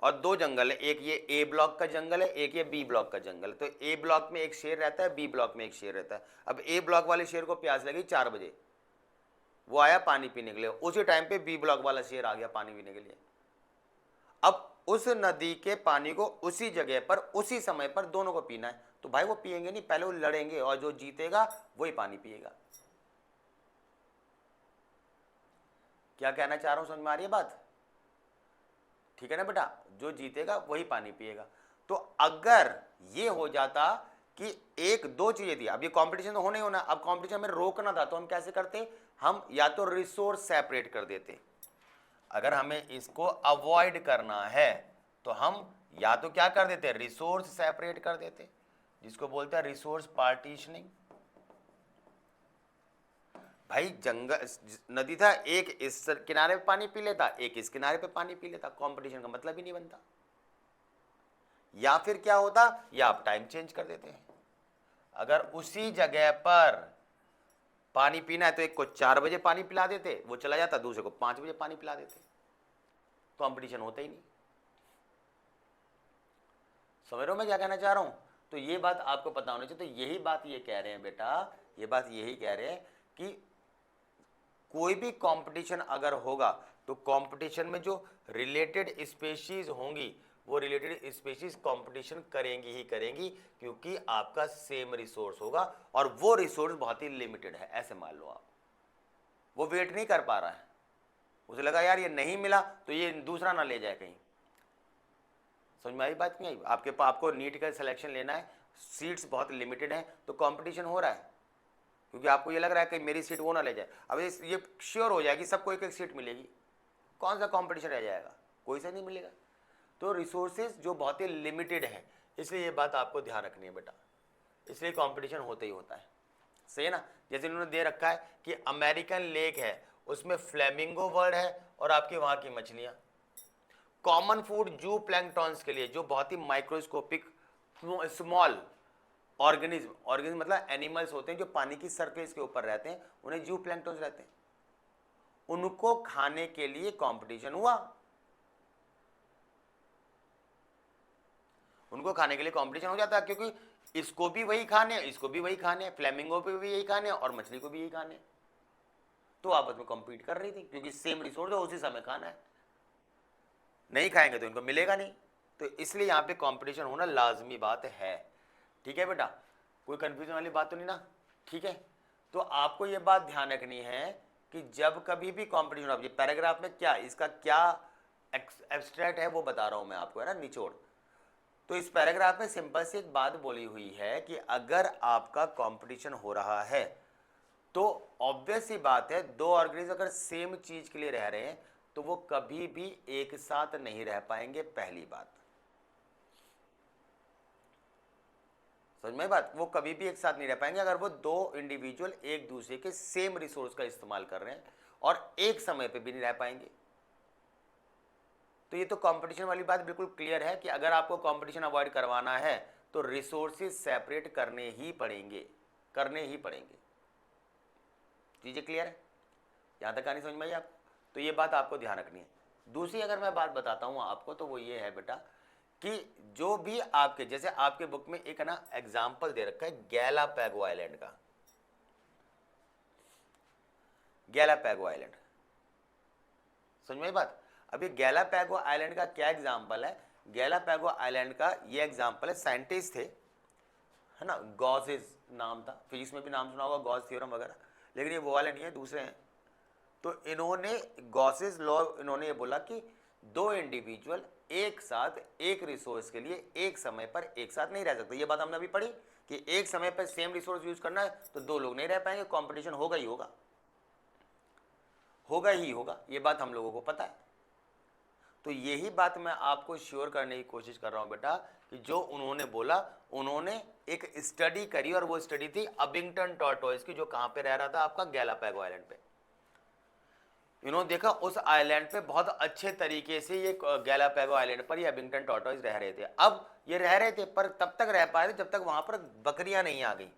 और दो जंगल है, एक ये ए ब्लॉक का जंगल है, एक ये बी ब्लॉक का जंगल है। तो ए ब्लॉक में एक शेर रहता है, बी ब्लॉक में एक शेर रहता है। अब ए ब्लॉक वाले शेर को प्यास लगी 4 बजे, वो आया पानी पीने के लिए, उसी टाइम पे बी ब्लॉक वाला शेर आ गया पानी पीने के लिए। अब उस नदी के पानी को उसी जगह पर उसी समय पर दोनों को पीना है, तो भाई वो पिएंगे नहीं, पहले वो लड़ेंगे और जो जीतेगा वही पानी पिएगा। क्या कहना चाह रहा हूं, समझ में आ रही है बात। ठीक है ना बेटा, जो जीतेगा वही पानी पिएगा। तो अगर ये हो जाता कि एक दो चीजें थी, अब ये कंपटीशन तो होने होना, अब कंपटीशन में रोकना था तो हम कैसे करते, हम या तो रिसोर्स सेपरेट कर देते। अगर हमें इसको अवॉइड करना है तो हम या तो क्या कर देते, रिसोर्स सेपरेट कर देते, जिसको बोलते हैं रिसोर्स पार्टीशनिंग। भाई जंगल नदी था, एक इस किनारे पे पानी पी लेता, एक इस किनारे पे पानी पी लेता, कंपटीशन का मतलब ही नहीं बनता। या फिर क्या होता, या आप टाइम चेंज कर देते हैं, अगर उसी जगह पर पानी पीना है तो एक को 4 बजे पानी पिला देते, वो चला जाता, दूसरे को 5 बजे पानी पिला देते, कंपटीशन होता ही नहीं। समझ रहे हो मैं क्या कहना चाह रहा हूं? तो ये बात आपको पता होनी चाहिए। तो यही बात ये कह रहे हैं बेटा, ये बात यही कह रहे हैं कि कोई भी कंपटीशन अगर होगा तो कंपटीशन में जो रिलेटेड स्पीशीज होंगी वो रिलेटेड स्पीशीज कंपटीशन करेंगी ही करेंगी, क्योंकि आपका सेम रिसोर्स होगा और वो रिसोर्स बहुत ही लिमिटेड है। ऐसे मान लो आप, वो वेट नहीं कर पा रहा है, उसे लगा यार ये नहीं मिला तो ये दूसरा ना ले जाए कहीं। समझ में आई बात नहीं आई? आपको नीट का सिलेक्शन लेना है, सीट्स बहुत लिमिटेड हैं, तो कंपटीशन हो रहा है, क्योंकि आपको ये लग रहा है कि मेरी सीट वो ना ले जाए। अब ये श्योर हो जाएगी सबको एक एक सीट मिलेगी, कौन सा कंपटीशन रह जाएगा? कोई सा नहीं मिलेगा। तो रिसोर्सेज जो बहुत ही लिमिटेड है, इसलिए ये बात आपको ध्यान रखनी है बेटा, इसलिए कंपटीशन होता ही होता है। सही है ना? जैसे इन्होंने दे रखा है कि अमेरिकन लेक है, उसमें फ्लेमिंगो बर्ड है और आपके वहां की मछलियां। कॉमन फूड जू प्लैंक्टॉन्स के लिए, जो बहुत ही माइक्रोस्कोपिक स्मॉल ऑर्गेनिज्म मतलब एनिमल्स होते हैं जो पानी की सरफेस के ऊपर रहते हैं, उन्हें जू प्लैंक्टॉन्स रहते हैं, उनको खाने के लिए कंपटीशन हुआ। उनको खाने के लिए कंपटीशन हो जाता है, क्योंकि इसको भी वही खाने, इसको भी वही खाने, फ्लेमिंगो पे भी यही खाने और मछली को भी यही खाने, तो आपस में कम्पीट कर रही थी, क्योंकि सेम रिसोर्स है, उसी समय खाना है, नहीं खाएंगे तो इनको मिलेगा नहीं। तो इसलिए यहाँ पे कंपटीशन होना लाजमी बात है। ठीक है बेटा, कोई कंफ्यूजन वाली बात तो नहीं ना? ठीक है, तो आपको ये बात ध्यान रखनी है कि जब कभी भी कंपटीशन, आप ये पैराग्राफ में क्या इसका क्या एब्स्ट्रैक्ट है वो बता रहा हूं मैं आपको, है ना, निचोड़। तो इस पैराग्राफ में सिंपल सी एक बात बोली हुई है कि अगर आपका कंपटीशन हो रहा है तो ऑब्वियस सी बात है, दो ऑर्गेनिज्म अगर सेम चीज के लिए रह रहे हैं तो वो कभी भी एक साथ नहीं रह पाएंगे। पहली बात समझ में बात, वो कभी भी एक साथ नहीं रह पाएंगे अगर वो दो इंडिविजुअल एक दूसरे के सेम रिसोर्स का इस्तेमाल कर रहे हैं, और एक समय पे भी नहीं रह पाएंगे। तो ये तो कंपटीशन वाली बात बिल्कुल क्लियर है कि अगर आपको कंपटीशन अवॉइड करवाना है तो रिसोर्सेज सेपरेट करने ही पड़ेंगे, करने ही पड़ेंगे। चीजें क्लियर है? यहां तक कहानी समझ में आई आपको? तो ये बात आपको ध्यान रखनी है। दूसरी अगर मैं बात बताता हूं आपको तो वो ये है बेटा कि जो भी आपके, जैसे आपके बुक में एक है ना एग्जाम्पल दे रखा है गैलापैगो आइलैंड का, गैलापैगो आइलैंड, समझ में आई बात? अब ये गैलापैगो आइलैंड का क्या एग्जाम्पल है? गैलापैगो आइलैंड का ये एग्जाम्पल है, साइंटिस्ट थे, है ना, गॉसेस नाम था, फिजिक्स में भी नाम सुना होगा गॉस थ्योरम वगैरह, लेकिन ये वो वाले नहीं है, दूसरे हैं। तो इन्होंने गॉसेस लॉ, इन्होंने ये बोला कि दो इंडिविजुअल एक साथ एक रिसोर्स के लिए एक समय पर एक साथ नहीं रह सकते। ये बात हमने अभी पढ़ी कि एक समय पर सेम रिसोर्स यूज करना है तो दो लोग नहीं रह पाएंगे, कंपटीशन होगा ही होगा, होगा ही होगा, ये बात हम लोगों को पता है। तो यही बात मैं आपको श्योर करने की कोशिश कर रहा हूं बेटा कि जो उन्होंने बोला, उन्होंने एक स्टडी करी और वो स्टडी थी अबिंगटन टॉर्टोइस की, जो कहां पे रह रहा था आपका गैलापैगो आइलैंड पे। इन्होंने देखा उस आइलैंड पे बहुत अच्छे तरीके से ये गैलापैगो आइलैंड पर ये अबिंगटन टॉर्टोइस रह रहे थे। अब ये रह रहे थे पर तब तक रह पाए थे जब तक वहां पर बकरियां नहीं आ गई,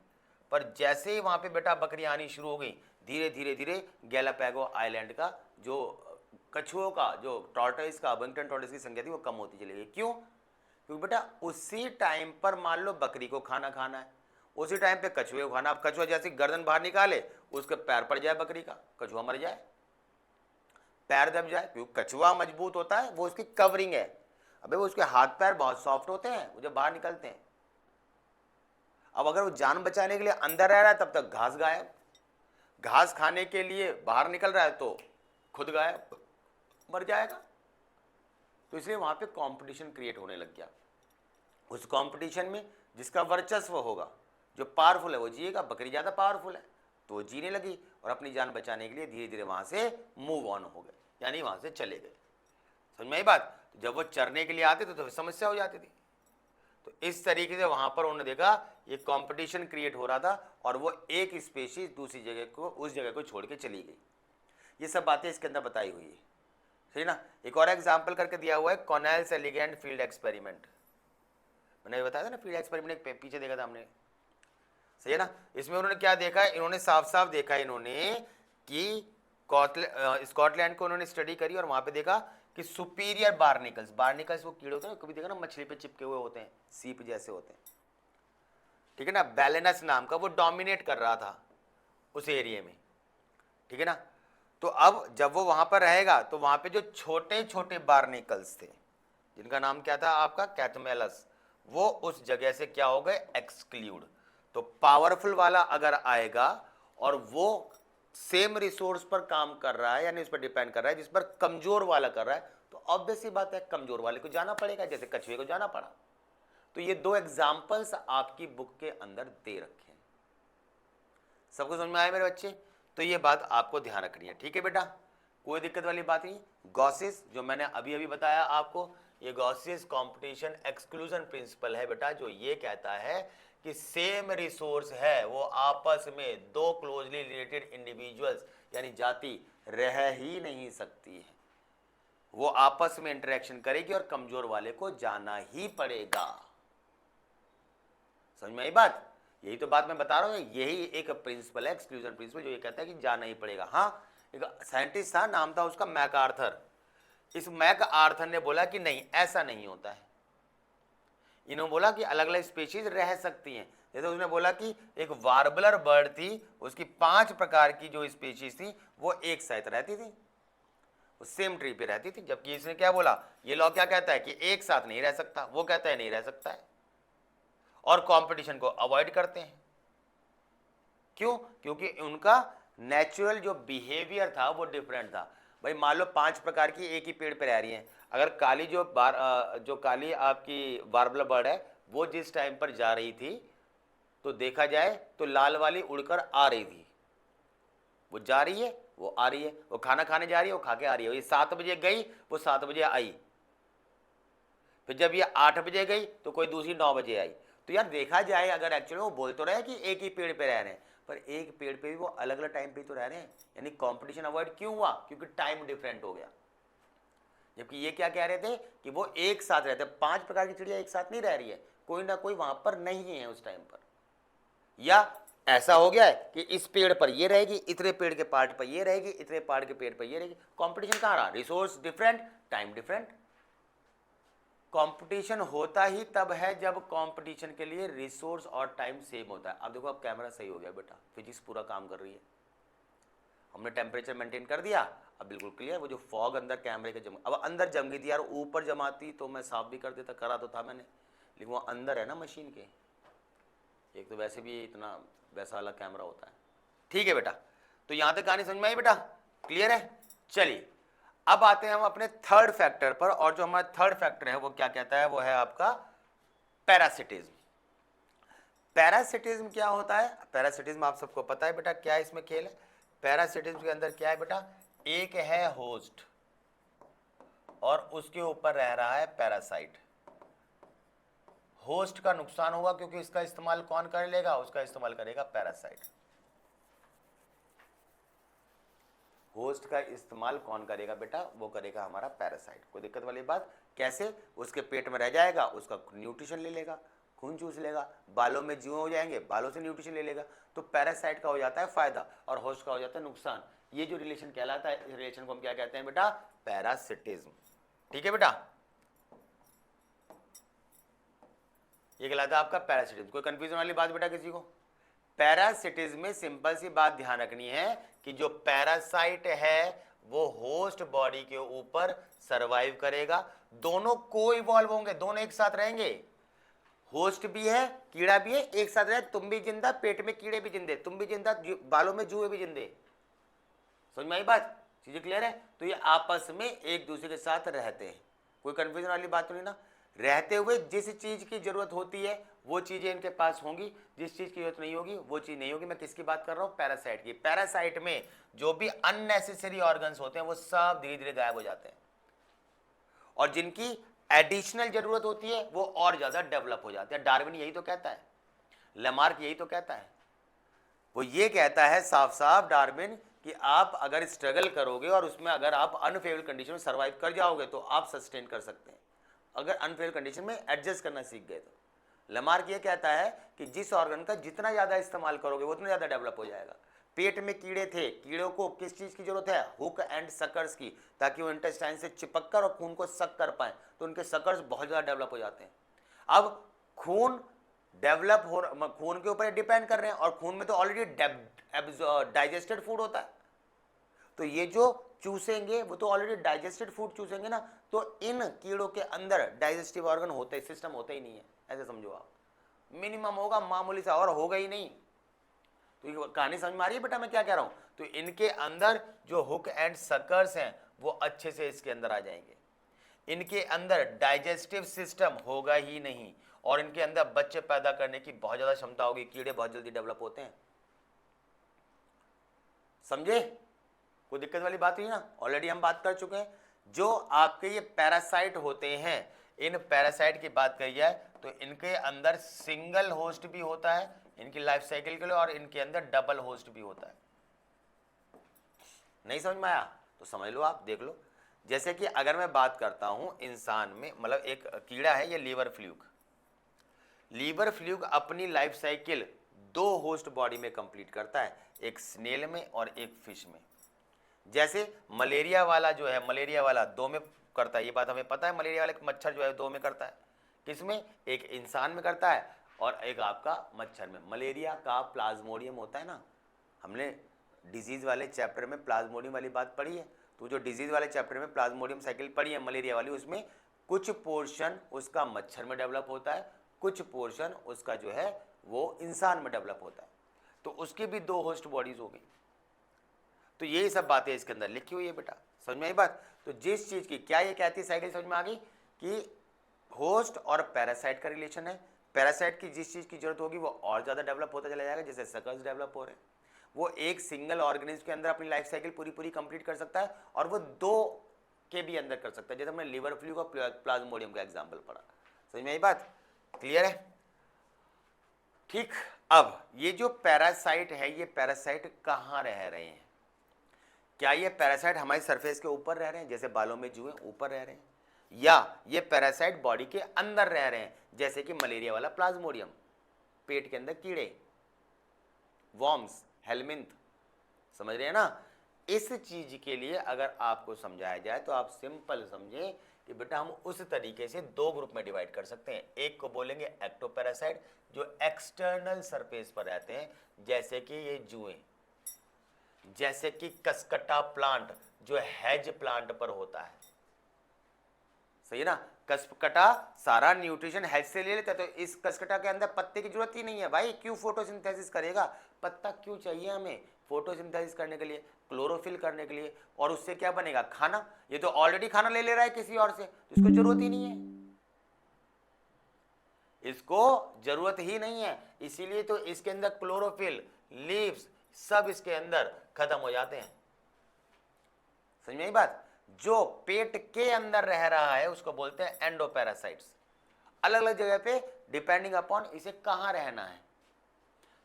पर जैसे ही वहां पे बेटा बकरियां आनी शुरू हो गई, धीरे धीरे धीरे गैलापैगो आइलैंड का जो कछुओं का, जो टॉर्टोइस का, अबिंगटन टॉर्टोइस की संख्या थी वो कम होती चली गई। क्यों? क्योंकि बेटा उसी टाइम पर मान लो बकरी को खाना खाना है, उसी टाइम पे कछुए को खाना। अब कछुआ जैसे गर्दन बाहर निकाले, उसके पैर पड़ जाए बकरी का, कछुआ मर जाए, पैर दब जाए, क्योंकि कछुआ मजबूत होता है, वो उसकी कवरिंग है। अबे वो उसके हाथ पैर बहुत सॉफ्ट होते हैं, वो जब बाहर निकलते हैं। अब अगर वो जान बचाने के लिए अंदर रह रहा है तब तक घास गायब, घास खाने के लिए बाहर निकल रहा है तो खुद गायब, मर जाएगा। तो इसलिए वहां पे कंपटीशन क्रिएट होने लग गया। उस कंपटीशन में जिसका वर्चस्व होगा, जो पावरफुल है वो जिएगा। बकरी ज्यादा पावरफुल है तो वो जीने लगी और अपनी जान बचाने के लिए धीरे धीरे वहां से मूव ऑन हो गए, यानी वहां से चले गए। समझ में आई बात? तो जब वो चरने के लिए आते थे तो समस्या हो जाती थी, तो इस तरीके से वहां पर उन्होंने देखा ये कंपटीशन क्रिएट हो रहा था और वो एक स्पेशीज दूसरी जगह को, उस जगह को छोड़ के चली गई। ये सब बातें इसके अंदर बताई हुई है, सही ना। एक और एग्जाम्पल करके दिया हुआ है कॉर्नेल्स एलिगेंट फील्ड एक्सपेरिमेंट। मैंने बताया था ना फील्ड एक्सपेरिमेंट पीछे देखा था हमने, सही है ना। इसमें उन्होंने क्या देखा, इन्होंने साफ साफ देखा इन्होंने कि स्कॉटलैंड को उन्होंने स्टडी करी और वहां पे देखा कि सुपीरियर बार्निकल्स, बार्निकल्स वो कीड़े होते हैं कभी देखा ना मछली पे चिपके हुए होते हैं, सीप जैसे होते हैं, ठीक है ना, बैलेनस नाम का, वो डोमिनेट कर रहा था उस एरिया में, ठीक है ना। तो अब जब वो वहां पर रहेगा तो वहां पे जो छोटे छोटे बार्निकल्स थे जिनका नाम क्या था आपका कैथमेलस, वो उस जगह से क्या हो गए, एक्सक्लूड। तो पावरफुल वाला अगर आएगा और वो सेम रिसोर्स पर काम कर रहा है, यानी उस पर डिपेंड कर रहा है जिस पर कमजोर वाला कर रहा है, तो ऑब्वियस सी बात है कमजोर वाले को जाना पड़ेगा, जैसे कछुए को जाना पड़ा। तो ये दो एग्जाम्पल्स आपकी बुक के अंदर दे रखे हैं। सबको समझ में आया मेरे बच्चे? तो ये बात आपको ध्यान रखनी है, ठीक है बेटा, कोई दिक्कत वाली बात नहीं। गॉसिस जो मैंने अभी अभी बताया आपको, ये गॉसिस कंपटीशन एक्सक्लूजन प्रिंसिपल है बेटा, जो ये कहता है कि सेम रिसोर्स है वो आपस में दो क्लोजली रिलेटेड इंडिविजुअल्स यानी जाति रह ही नहीं सकती है, वो आपस में इंटरेक्शन करेगी और कमजोर वाले को जाना ही पड़ेगा। समझ में आई बात? यही तो बात मैं बता रहा हूं, यही एक प्रिंसिपल है एक्सक्लूजन प्रिंसिपल, जो ये कहता है कि जाना ही पड़ेगा। हाँ, एक साइंटिस्ट था, नाम था उसका मैक आर्थर। इस मैक आर्थर ने बोला कि नहीं, ऐसा नहीं होता है। इन्होंने बोला कि अलग अलग स्पीशीज रह सकती हैं। जैसे उसने बोला कि एक वार्बलर बर्ड थी, उसकी 5 प्रकार की जो स्पीशीज थी वो एक साथ रहती थी, वो सेम ट्री पे रहती थी। जबकि इसने क्या बोला, ये लॉ क्या कहता है कि एक साथ नहीं रह सकता, वो कहता है नहीं रह सकता है, और कंपटीशन को अवॉइड करते हैं। क्यों? क्योंकि उनका नेचुरल जो बिहेवियर था वो डिफरेंट था। भाई मान लो 5 प्रकार की एक ही पेड़ पे रह रही हैं, अगर काली जो काली आपकी वार्बलर बर्ड है वो जिस टाइम पर जा रही थी तो देखा जाए तो लाल वाली उड़कर आ रही थी, वो जा रही है, वो आ रही है, वो खाना खाने जा रही है, वो खा के आ रही है। ये 7 बजे गई, वो 7 बजे आई, फिर जब ये 8 बजे गई तो कोई दूसरी 9 बजे आई। तो यार देखा जाए अगर एक्चुअली वो बोल तो रहे कि एक ही पेड़ पे रह रहे हैं, पर एक पेड़ पे भी वो अलग अलग टाइम पे तो रह रहे हैं, यानी कंपटीशन अवॉइड क्यों हुआ? क्योंकि टाइम डिफरेंट हो गया। जबकि ये क्या कह रहे थे कि वो एक साथ रहते, 5 प्रकार की चिड़िया एक साथ नहीं रह रही है, कोई ना कोई वहां पर नहीं है उस टाइम पर। या ऐसा हो गया है कि इस पेड़ पर ये रहेगी, इतने पेड़ के पार्ट पर ये रहेगी, इतने पार्ट के पेड़ पर ये रहेगी। कंपटीशन कहाँ रहा? Resource different, time different. Competition होता ही तब है जब कंपटीशन के लिए रिसोर्स और टाइम सेम होता है। अब देखो, अब कैमरा सही हो गया बेटा, फिजिक्स पूरा काम कर रही है, हमने टेम्परेचर मेंटेन कर दिया, अब बिल्कुल क्लियर। वो जो फॉग अंदर कैमरे के अब अंदर जम गई थी यार, ऊपर जमाती तो मैं साफ भी कर देता, करा तो था मैंने, लेकिन वो अंदर है ना मशीन के, एक तो वैसे भी इतना वैसा वाला कैमरा होता है। ठीक है बेटा, तो यहां तक कहानी समझ में आई बेटा? क्लियर है? चलिए अब आते हैं हम अपने थर्ड फैक्टर पर, और जो हमारा थर्ड फैक्टर है वो क्या कहता है, वो है आपका पैरासिटिज्म। पैरासिटिज्म क्या होता है? पैरासिटिज्म आप सबको पता है बेटा, क्या इसमें खेल है? पैरासिटिज्म के अंदर क्या है बेटा, एक है होस्ट और उसके ऊपर रह रहा है पैरासाइट। होस्ट का नुकसान होगा क्योंकि इसका इस्तेमाल कौन कर लेगा? उसका इस्तेमाल करेगा पैरासाइट। होस्ट का इस्तेमाल कौन करेगा बेटा? वो करेगा हमारा पैरासाइट। कोई दिक्कत वाली बात? कैसे? उसके पेट में रह जाएगा, उसका न्यूट्रिशन ले लेगा, खून चूस लेगा, बालों में जीव हो जाएंगे, बालों से न्यूट्रिशन ले लेगा। तो पैरासाइट का हो जाता है फायदा और होस्ट का हो जाता है नुकसान। ये जो रिलेशन कहलाता है, इस रिलेशन को हम क्या कहते हैं बेटा? पैरासिटिज्म। ठीक है बेटा, ये कहलाता है आपका पैरासिटिज्म। कोई कंफ्यूजन वाली बात बेटा किसी को? पैरासिटिज्म में सिंपल सी बात ध्यान रखनी है कि जो पैरासाइट है वो होस्ट बॉडी के ऊपर सरवाइव करेगा। दोनों को इवॉल्व होंगे, दोनों एक साथ रहेंगे, होस्ट भी है, कीड़ा भी है, एक साथ रहे। तुम भी जिंदा, पेट में कीड़े भी जिंदे, तुम भी जिंदा, बालों में जुए भी जिंदे। समझ में आई बात? चीजें क्लियर है? तो ये आपस में एक दूसरे के साथ रहते हैं। कोई कंफ्यूजन वाली बात तो नहीं ना? रहते हुए जिस चीज की जरूरत होती है वो चीजें इनके पास होंगी, जिस चीज की जरूरत नहीं होगी वो चीज नहीं होगी। मैं किसकी बात कर रहा हूं? पैरासाइट की। पैरासाइट में जो भी अननेसेसरी ऑर्गन्स होते हैं वो सब धीरे धीरे गायब हो जाते हैं, और जिनकी एडिशनल जरूरत होती है वो और ज्यादा डेवलप हो जाते हैं। डार्विन यही तो कहता है, लेमार्क यही तो कहता है। वो ये कहता है साफ साफ डार्विन कि आप अगर स्ट्रगल करोगे और उसमें अगर आप अनफेवरेबल कंडीशन में सर्वाइव कर जाओगे तो आप सस्टेन कर सकते हैं, अगर अनफेवरेबल कंडीशन में एडजस्ट करना सीख गए तो। लेमार्क ये कहता है कि जिस ऑर्गन का जितना ज़्यादा इस्तेमाल करोगे वो उतना ज़्यादा डेवलप हो जाएगा। पेट में कीड़े थे, कीड़ों को किस चीज़ की जरूरत है? हुक एंड सकर्स की, ताकि वो इंटेस्टाइन से चिपक कर और खून को सक कर पाए, तो उनके सकर्स बहुत ज़्यादा डेवलप हो जाते हैं। अब खून डेवलप हो, खून के ऊपर डिपेंड कर रहे हैं, और खून में तो ऑलरेडी डाइजेस्टेड फूड होता है, तो ये जो चूसेंगे वो तो ऑलरेडी डाइजेस्टेड फूड चूसेंगे ना, तो इन कीड़ों के अंदर डाइजेस्टिव ऑर्गन होते सिस्टम होता ही नहीं है, ऐसे समझो आप। मिनिमम होगा मामूली सा, और होगा ही नहीं। तो ये कहानी समझ में आ रही है बेटा मैं क्या कह रहा हूं? तो इनके अंदर जो हुक एंड सकर्स हैं वो अच्छे से इसके अंदर आ जाएंगे। इनके अंदर डाइजेस्टिव सिस्टम होगा ही नहीं, और इनके अंदर बच्चे पैदा करने की बहुत ज्यादा क्षमता होगी, कीड़े बहुत जल्दी डेवलप होते हैं। समझे? कोई दिक्कत वाली बात हुई ना? ऑलरेडी हम बात कर चुके हैं। जो आपके ये पैरासाइट होते हैं, इन पैरासाइट की बात करी जाए तो इनके अंदर सिंगल होस्ट भी होता है इनकी लाइफ साइकिल के लिए, और इनके अंदर डबल होस्ट भी होता है। नहीं समझ में आया तो समझ लो, आप देख लो। जैसे कि अगर मैं बात करता हूं इंसान में, मतलब एक कीड़ा है ये लीवर फ्लूक। लीवर फ्लूक अपनी लाइफ साइकिल 2 होस्ट बॉडी में कंप्लीट करता है, एक स्नेल में और एक फिश में। जैसे मलेरिया वाला जो है, मलेरिया वाला 2 में करता है, ये बात हमें पता है। मलेरिया वाला मच्छर जो है 2 में करता है, किसमें? एक इंसान में करता है और एक आपका मच्छर में। मलेरिया का प्लाज्मोडियम होता है ना, हमने डिजीज वाले चैप्टर में प्लाज्मोडियम वाली बात पढ़ी है, तो जो डिजीज वाले चैप्टर में प्लाज्मोडियम साइकिल पढ़ी है मलेरिया वाली, उसमें कुछ पोर्शन उसका मच्छर में डेवलप होता है, कुछ पोर्शन उसका जो है वो इंसान में डेवलप होता है, तो उसकी भी 2 होस्ट बॉडीज हो गई। तो यही सब बातें इसके अंदर लिखी हुई है बेटा, समझ में आई बात? तो जिस चीज की क्या ये कहती है साइकिल समझ में आ गई कि होस्ट और पैरासाइट का रिलेशन है। पैरासाइट की जिस चीज की जरूरत होगी वो और ज्यादा डेवलप होता चला जाएगा, जैसे सकर्स डेवलप हो रहे हैं। वो एक सिंगल ऑर्गेनिज्म के अंदर अपनी लाइफ साइकिल पूरी पूरी कंप्लीट कर सकता है, और वो 2 के भी अंदर कर सकता है, जैसे हमने लिवर फ्लूक और प्लाज्मोडियम का एग्जाम्पल पढ़ा। समझ में आई बात? क्लियर है? ठीक। अब ये जो पैरासाइट है, ये पैरासाइट कहाँ रह रहे हैं? क्या ये पैरासाइट हमारी सरफेस के ऊपर रह रहे हैं, जैसे बालों में जुए ऊपर रह रहे हैं, या ये पैरासाइट बॉडी के अंदर रह रहे हैं, जैसे कि मलेरिया वाला प्लाज्मोडियम, पेट के अंदर कीड़े, वॉर्म्स, हेलमिंथ? समझ रहे हैं ना? इस चीज के लिए अगर आपको समझाया जाए तो आप सिंपल समझें कि बेटा हम उस तरीके से 2 ग्रुप में डिवाइड कर सकते हैं। एक को बोलेंगे एक्टोपैरासाइट, जो एक्सटर्नल सरफेस पर रहते हैं, जैसे कि ये जुए, जैसे कि कसकटा प्लांट जो हेज प्लांट पर होता है। सही है ना? कसकटा सारा न्यूट्रिशन हेज से ले लेता है, तो इस कसकटा के अंदर पत्ते की जरूरत ही नहीं है भाई। क्यों फोटोसिंथेसिस करेगा? पत्ता क्यों चाहिए हमें फोटोसिंथेसिस करने के लिए? क्लोरोफिल करने के लिए। और उससे क्या बनेगा? खाना। ये तो ऑलरेडी खाना ले रहा है किसी और से, तो इसको जरूरत ही नहीं है, इसको जरूरत ही नहीं है। इसीलिए तो इसके अंदर क्लोरोफिल, लीव्स सब इसके अंदर खत्म हो जाते हैं। समझ में आई बात? जो पेट के अंदर रह रहा है उसको बोलते हैं एंडोपैरासाइट्स। अलग अलग जगह पे डिपेंडिंग अपॉन इसे कहां रहना है,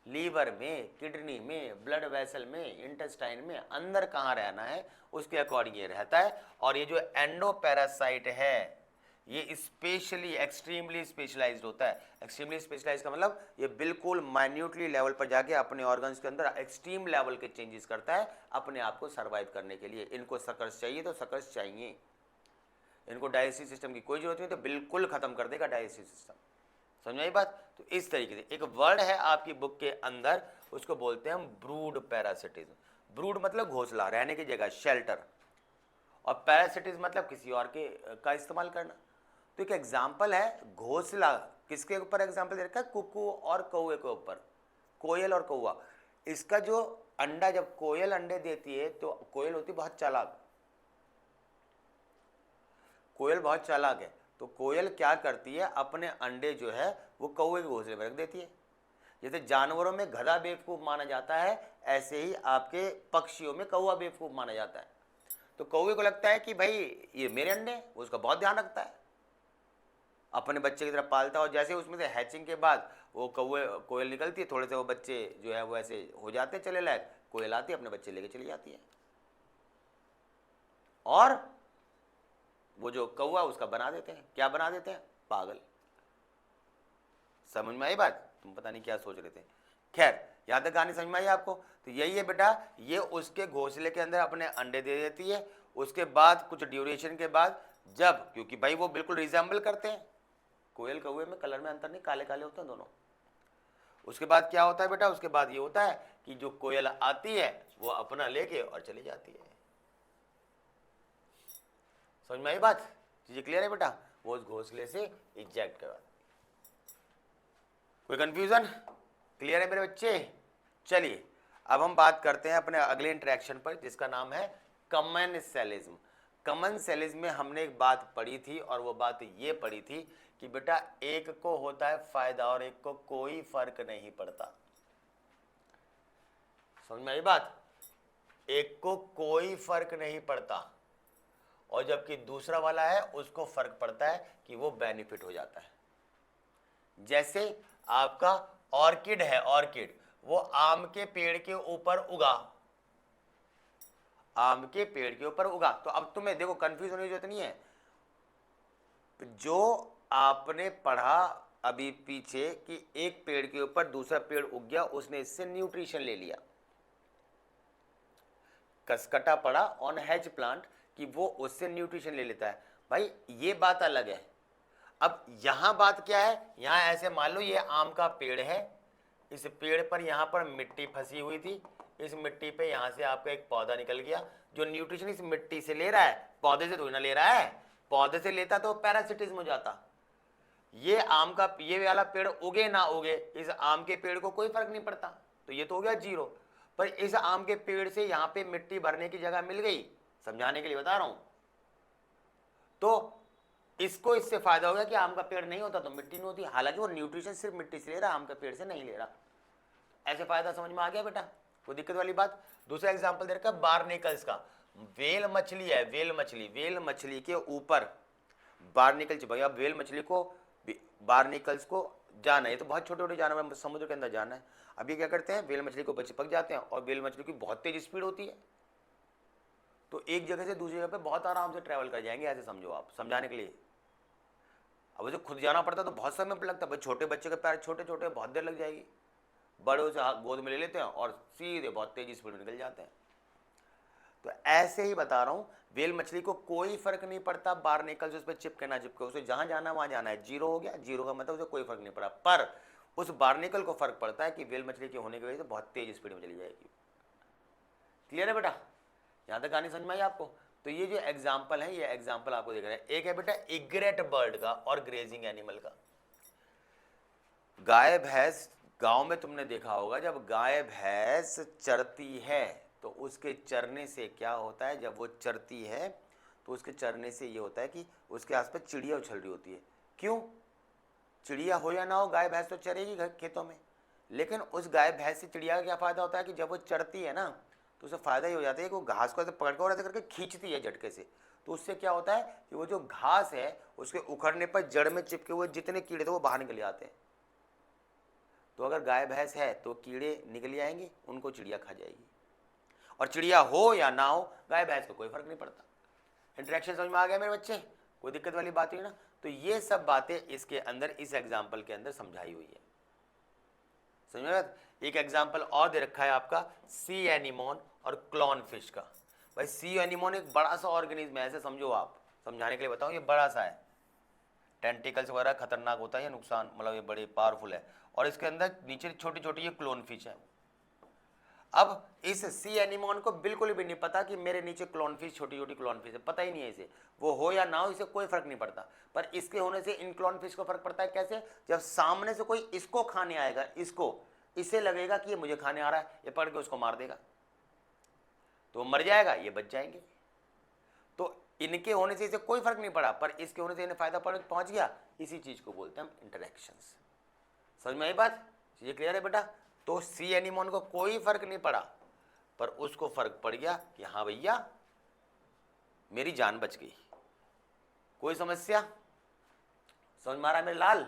लीवर में, किडनी में, ब्लड वेसल में, इंटेस्टाइन में, अंदर कहां रहना है उसके अकॉर्डिंग ये रहता है। और ये जो एंडोपैरासाइट है ये स्पेशली एक्सट्रीमली स्पेशलाइज्ड होता है। एक्सट्रीमली स्पेशलाइज्ड का मतलब ये बिल्कुल माइन्यूटली लेवल पर जाके अपने ऑर्गन्स के अंदर एक्सट्रीम लेवल के चेंजेस करता है अपने आप को सर्वाइव करने के लिए। इनको सकर्स चाहिए तो सकर्स चाहिए, इनको डाइजेस्टिव सिस्टम की कोई जरूरत नहीं, तो बिल्कुल खत्म कर देगा डाइजेस्टिव सिस्टम। समझ में आई बात? तो इस तरीके से एक वर्ड है आपकी बुक के अंदर, उसको बोलते हैं हम ब्रूड पैरासिटिज्म। ब्रूड मतलब घोंसला, रहने की जगह, शेल्टर, और पैरासिटिज्म मतलब किसी और के का इस्तेमाल करना। तो एक एग्जाम्पल है घोंसला, किसके ऊपर एग्जाम्पल दे रखा है? कुकू और कौए के ऊपर, कोयल और कौआ। इसका जो अंडा, जब कोयल अंडे देती है तो कोयल होती बहुत चालाक, कोयल बहुत चालाक है, तो कोयल क्या करती है, अपने अंडे जो है वो कौए के घोंसले में रख देती है। जैसे जानवरों में गधा बेवकूफ माना जाता है, ऐसे ही आपके पक्षियों में कौआ बेवकूफ माना जाता है। तो कौवे को लगता है कि भाई ये मेरे अंडे, वो उसका बहुत ध्यान रखता है, अपने बच्चे की तरह पालता है, और जैसे उसमें से हैचिंग के बाद वो कोयल निकलती है, थोड़े से वो बच्चे जो है वो ऐसे हो जाते हैं चले लायक, कोयल आती है अपने बच्चे लेके चली जाती है, और वो जो कौवा उसका बना देते हैं, क्या बना देते हैं, पागल। समझ में आई बात? तुम पता नहीं क्या सोच रहे थे। खैर, यहां तक कहानी समझ में आई आपको? तो यही है बेटा, ये उसके घोंसले के अंदर अपने अंडे दे देती है। उसके बाद कुछ ड्यूरेशन के बाद, जब, क्योंकि भाई वो बिल्कुल रिजेंबल करते हैं, कोयल कौवे में कलर में अंतर नहीं, काले काले होते हैं दोनों। उसके बाद क्या होता है बेटा, उसके बाद ये होता है कि जो कोयल आती है वो अपना लेके और चली जाती है। समझ में आई बात? चीजें क्लियर है बेटा? वो उस घोंसले से इजेक्ट करवा। कोई कंफ्यूजन? क्लियर है मेरे बच्चे? चलिए अब हम बात करते हैं अपने अगले इंटरेक्शन पर, जिसका नाम है कमेंसेलिज्म। कमेंसेलिज्म में हमने एक बात पढ़ी थी, और वो बात ये पढ़ी थी कि बेटा एक को होता है फायदा और एक को कोई फर्क नहीं पड़ता। समझ में आई बात? एक को कोई फर्क नहीं पड़ता, और जबकि दूसरा वाला है उसको फर्क पड़ता है कि वो बेनिफिट हो जाता है। जैसे आपका ऑर्किड है, ऑर्किड वो आम के पेड़ के ऊपर उगा, आम के पेड़ के ऊपर उगा। तो अब तुम्हें देखो कंफ्यूज होने की जरूरत नहीं है, जो आपने पढ़ा अभी पीछे कि एक पेड़ के ऊपर दूसरा पेड़ उग गया, उसने इससे न्यूट्रिशन ले लिया, कसकटा पड़ा ऑन हेज प्लांट कि वो उससे न्यूट्रिशन ले लेता है। भाई ये बात अलग है। अब यहां बात क्या है, यहां ऐसे मान लो ये आम का पेड़ है, इस पेड़ पर यहां पर मिट्टी फंसी हुई थी, इस मिट्टी पे यहां से आपका एक पौधा निकल गया, जो न्यूट्रिशन इस मिट्टी से ले रहा है, पौधे से थोड़ी ना ले रहा है। पौधे से लेता तो पैरासिटिज्म हो जाता। ये आम का ये वाला पेड़ उगे ना उगे, इस आम के पेड़ को कोई फर्क नहीं पड़ता, तो ये तो हो गया जीरो। पर इस आम के पेड़ से यहां पे मिट्टी भरने की जगह मिल गई, समझाने के लिए बता रहा हूं। तो इसको इससे फायदा हो गया कि आम का पेड़ नहीं होता तो मिट्टी नहीं होती, हालांकि वो न्यूट्रिशन सिर्फ मिट्टी से ले रहा, आम का पेड़ से नहीं ले रहा। ऐसे फायदा समझ में आ गया बेटा? कोई दिक्कत वाली बात? दूसरा एग्जांपल दे रखा है बार्निकल्स का। वेल मछली है, वेल मछली, वेल मछली के ऊपर बार्निकल चिपक गया। अब वेल मछली को बार्निकल्स को जाना है, तो बहुत छोटे छोटे जानवर समुद्र के अंदर जाना है। अब ये क्या करते हैं, वेल मछली के ऊपर चिपक जाते हैं, और वेल मछली की बहुत तेज स्पीड होती है, तो एक जगह से दूसरी जगह पे बहुत आराम से ट्रैवल कर जाएंगे, ऐसे समझो आप, समझाने के लिए। अब उसे खुद जाना पड़ता तो बहुत समय पर लगता है, छोटे बच्चे के पैर छोटे छोटे, बहुत देर लग जाएगी। बड़े उसे गोद में ले लेते हैं और सीधे बहुत तेजी स्पीड में निकल जाते हैं। तो ऐसे ही बता रहा हूं, वेल मछली को कोई फर्क नहीं पड़ता बार्निकल्स उस पर चिपके ना चिपके, उसे जहां जाना वहां जाना है। जीरो हो गया, जीरो का मतलब उसे कोई फर्क नहीं पड़ा। पर उस बार्निकल को फर्क पड़ता है कि वेल मछली के होने की वजह से बहुत तेज स्पीड में चली जाएगी। क्लियर है बेटा? यहां तक कहानी समझ में आई आपको? तो ये जो एग्जाम्पल है, ये एग्जाम्पल आपको देख रहे हैं। एक है बेटा इग्रेट बर्ड का और ग्रेजिंग एनिमल का। गाय भैंस, गांव में तुमने देखा होगा, जब गाय भैंस चरती है तो उसके चरने से क्या होता है, जब वो चरती है तो उसके चरने से ये होता है कि उसके आसपास चिड़िया उछल रही होती है। क्यों? चिड़िया हो या ना हो, गाय भैंस तो चरेगी घर खेतों में, लेकिन उस गाय भैंस से चिड़िया का क्या फायदा होता है कि जब वो चरती है ना, तो उसे फायदा ही हो जाता है कि वो घास को ऐसे पकड़ कर ऐसे करके खींचती है झटके से। तो उससे क्या होता है कि वो जो घास है उसके उखड़ने पर जड़ में चिपके हुए जितने कीड़े थे वो बाहर निकल आते हैं। तो अगर गाय भैंस है तो कीड़े निकल आएंगे, उनको चिड़िया खा जाएगी। और चिड़िया हो या ना हो, गाय भैंस को कोई फर्क नहीं पड़ता। इंटरेक्शन समझ में आ गया मेरे बच्चे? कोई दिक्कत वाली बात हुई ना? तो ये सब बातें इसके अंदर, इस एग्जाम्पल के अंदर समझाई हुई है। समझ में? एक एग्जाम्पल और दे रखा है आपका सी एनीमोन और क्लॉन फिश का। भाई सी एनीमोन एक बड़ा सा ऑर्गेनिज्म है, ऐसे समझो आप, समझाने के लिए बताऊं, ये बड़ा सा है, टेंटिकल्स वगैरह खतरनाक होता है, ये नुकसान, मतलब ये बड़े पावरफुल है, और इसके अंदर नीचे छोटी छोटी ये क्लोन फिश है। अब इस सी एनीमोन को बिल्कुल भी नहीं पता कि मेरे नीचे क्लोन फिश, छोटी छोटी क्लोन फिश है, पता ही नहीं है इसे, वो हो या ना हो इसे कोई फर्क नहीं पड़ता। पर इसके होने से इन क्लोन फिश को फर्क पड़ता है। कैसे? जब सामने से कोई इसको खाने आएगा, इसको, इसे लगेगा कि ये मुझे खाने आ रहा है, ये पकड़ के उसको मार देगा, तो वो मर जाएगा, ये बच जाएंगे। तो इनके होने से इसे कोई फर्क नहीं पड़ा, पर इसके होने से इन्हें फायदा पहुंच गया। इसी चीज को बोलते हैं हम इंटरेक्शंस। समझ में आई बात? ये क्लियर है बेटा? तो सी एनीमोन को कोई फर्क नहीं पड़ा, पर उसको फर्क पड़ गया कि हाँ भैया मेरी जान बच गई। कोई समस्या? समझ में आ रहा है मेरे लाल?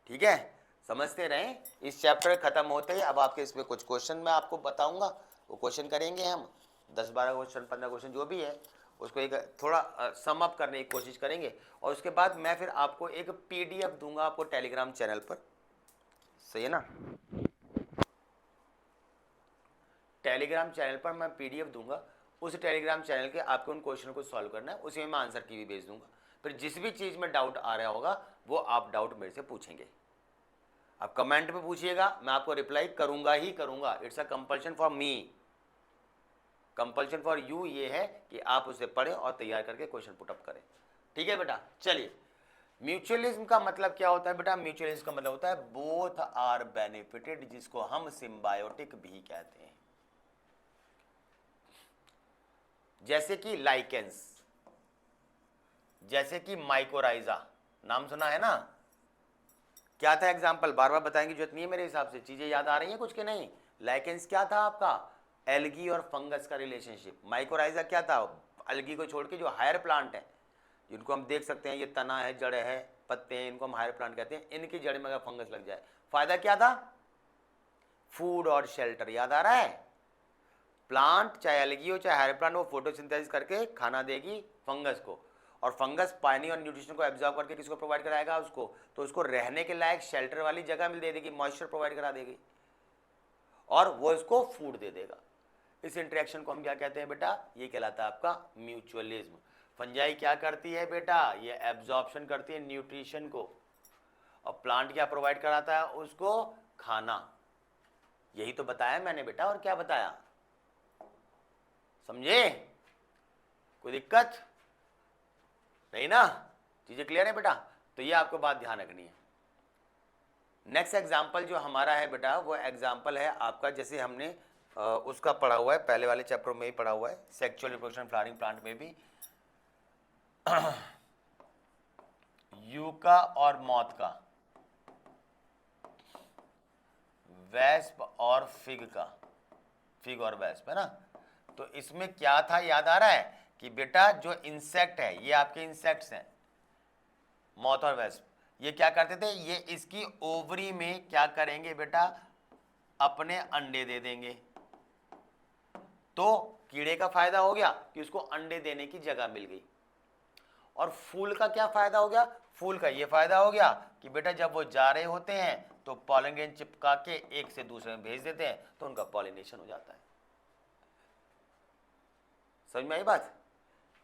ठीक है, समझते रहें। इस चैप्टर खत्म होते ही अब आपके इसमें कुछ क्वेश्चन मैं आपको बताऊंगा, वो क्वेश्चन करेंगे हम, 10-12 क्वेश्चन 15 क्वेश्चन जो भी है उसको एक थोड़ा सम अप करने की कोशिश करेंगे। और उसके बाद मैं फिर आपको एक PDF दूंगा आपको टेलीग्राम चैनल पर, सही है ना? टेलीग्राम चैनल पर मैं PDF दूंगा, उस टेलीग्राम चैनल के आपको उन क्वेश्चन को सॉल्व करना है, उसी में मैं आंसर की भी भेज दूंगा। फिर जिस भी चीज़ में डाउट आ रहा होगा वो आप डाउट मेरे से पूछेंगे, आप कमेंट में पूछिएगा, मैं आपको रिप्लाई करूंगा ही करूंगा। It's a compulsion for me, compulsion for you ये है कि आप उसे पढ़ें और तैयार करके क्वेश्चन पुटअप करें। ठीक है बेटा? चलिए, म्यूचुअलिज्म का मतलब क्या होता है बेटा? म्यूचुअलिज्म का मतलब होता है बोथ आर बेनिफिटेड, जिसको हम सिम्बायोटिक भी कहते हैं। जैसे कि लाइकेंस, जैसे कि माइकोराइजा, नाम सुना है ना? क्या था एग्जाम्पल? बार बार बताएंगे जरूरत नहीं है मेरे हिसाब से, चीजें याद आ रही हैं कुछ के नहीं? लाइकेंस क्या था आपका? एल्गी और फंगस का रिलेशनशिप। माइकोराइजा क्या था? एल्गी को छोड़ के जो हायर प्लांट है, जिनको हम देख सकते हैं, ये तना है, जड़ है, पत्ते हैं, इनको हम हायर प्लांट कहते हैं। इनकी जड़ में अगर फंगस लग जाए, फायदा क्या था? फूड और शेल्टर। याद आ रहा है? प्लांट चाहे एल्गी हो चाहे हायर प्लांट, वो फोटोसिंथेसिस करके खाना देगी फंगस को, और फंगस पानी और न्यूट्रिशन को एब्जॉर्ब करके किसको प्रोवाइड कराएगा? उसको। तो उसको रहने के लायक शेल्टर वाली जगह मिल दे देगी, मॉइस्चर प्रोवाइड करा देगी, और वो इसको फूड दे देगा। इस इंटरेक्शन को हम क्या कहते हैं बेटा? ये कहलाता है आपका म्यूचुअलिज्म। फंजाई क्या करती है बेटा? ये एब्जॉर्प्शन करती है न्यूट्रिशन को, और प्लांट क्या प्रोवाइड कराता है? उसको खाना। यही तो बताया मैंने बेटा, और क्या बताया? समझे? कोई दिक्कत नहीं ना? चीजें क्लियर है बेटा? तो ये आपको बात ध्यान रखनी है। नेक्स्ट एग्जाम्पल जो हमारा है बेटा, वो एग्जाम्पल है आपका, जैसे हमने उसका पढ़ा हुआ है, पहले वाले चैप्टर में ही पढ़ा हुआ है, सेक्सुअल रिप्रोडक्शन फ्लावरिंग प्लांट में भी, यूका और मॉथ का, वेस्प और फिग का, फिग और वेस्प है ना? तो इसमें क्या था याद आ रहा है? कि बेटा जो इंसेक्ट है, ये आपके इंसेक्ट्स हैं, मॉथ और वेस्प, ये क्या करते थे? ये इसकी ओवरी में क्या करेंगे बेटा? अपने अंडे दे देंगे। तो कीड़े का फायदा हो गया कि उसको अंडे देने की जगह मिल गई। और फूल का क्या फायदा हो गया? फूल का ये फायदा हो गया कि बेटा जब वो जा रहे होते हैं तो पॉलन ग्रेन चिपका के एक से दूसरे में भेज देते हैं, तो उनका पॉलिनेशन हो जाता है। समझ में आई बात?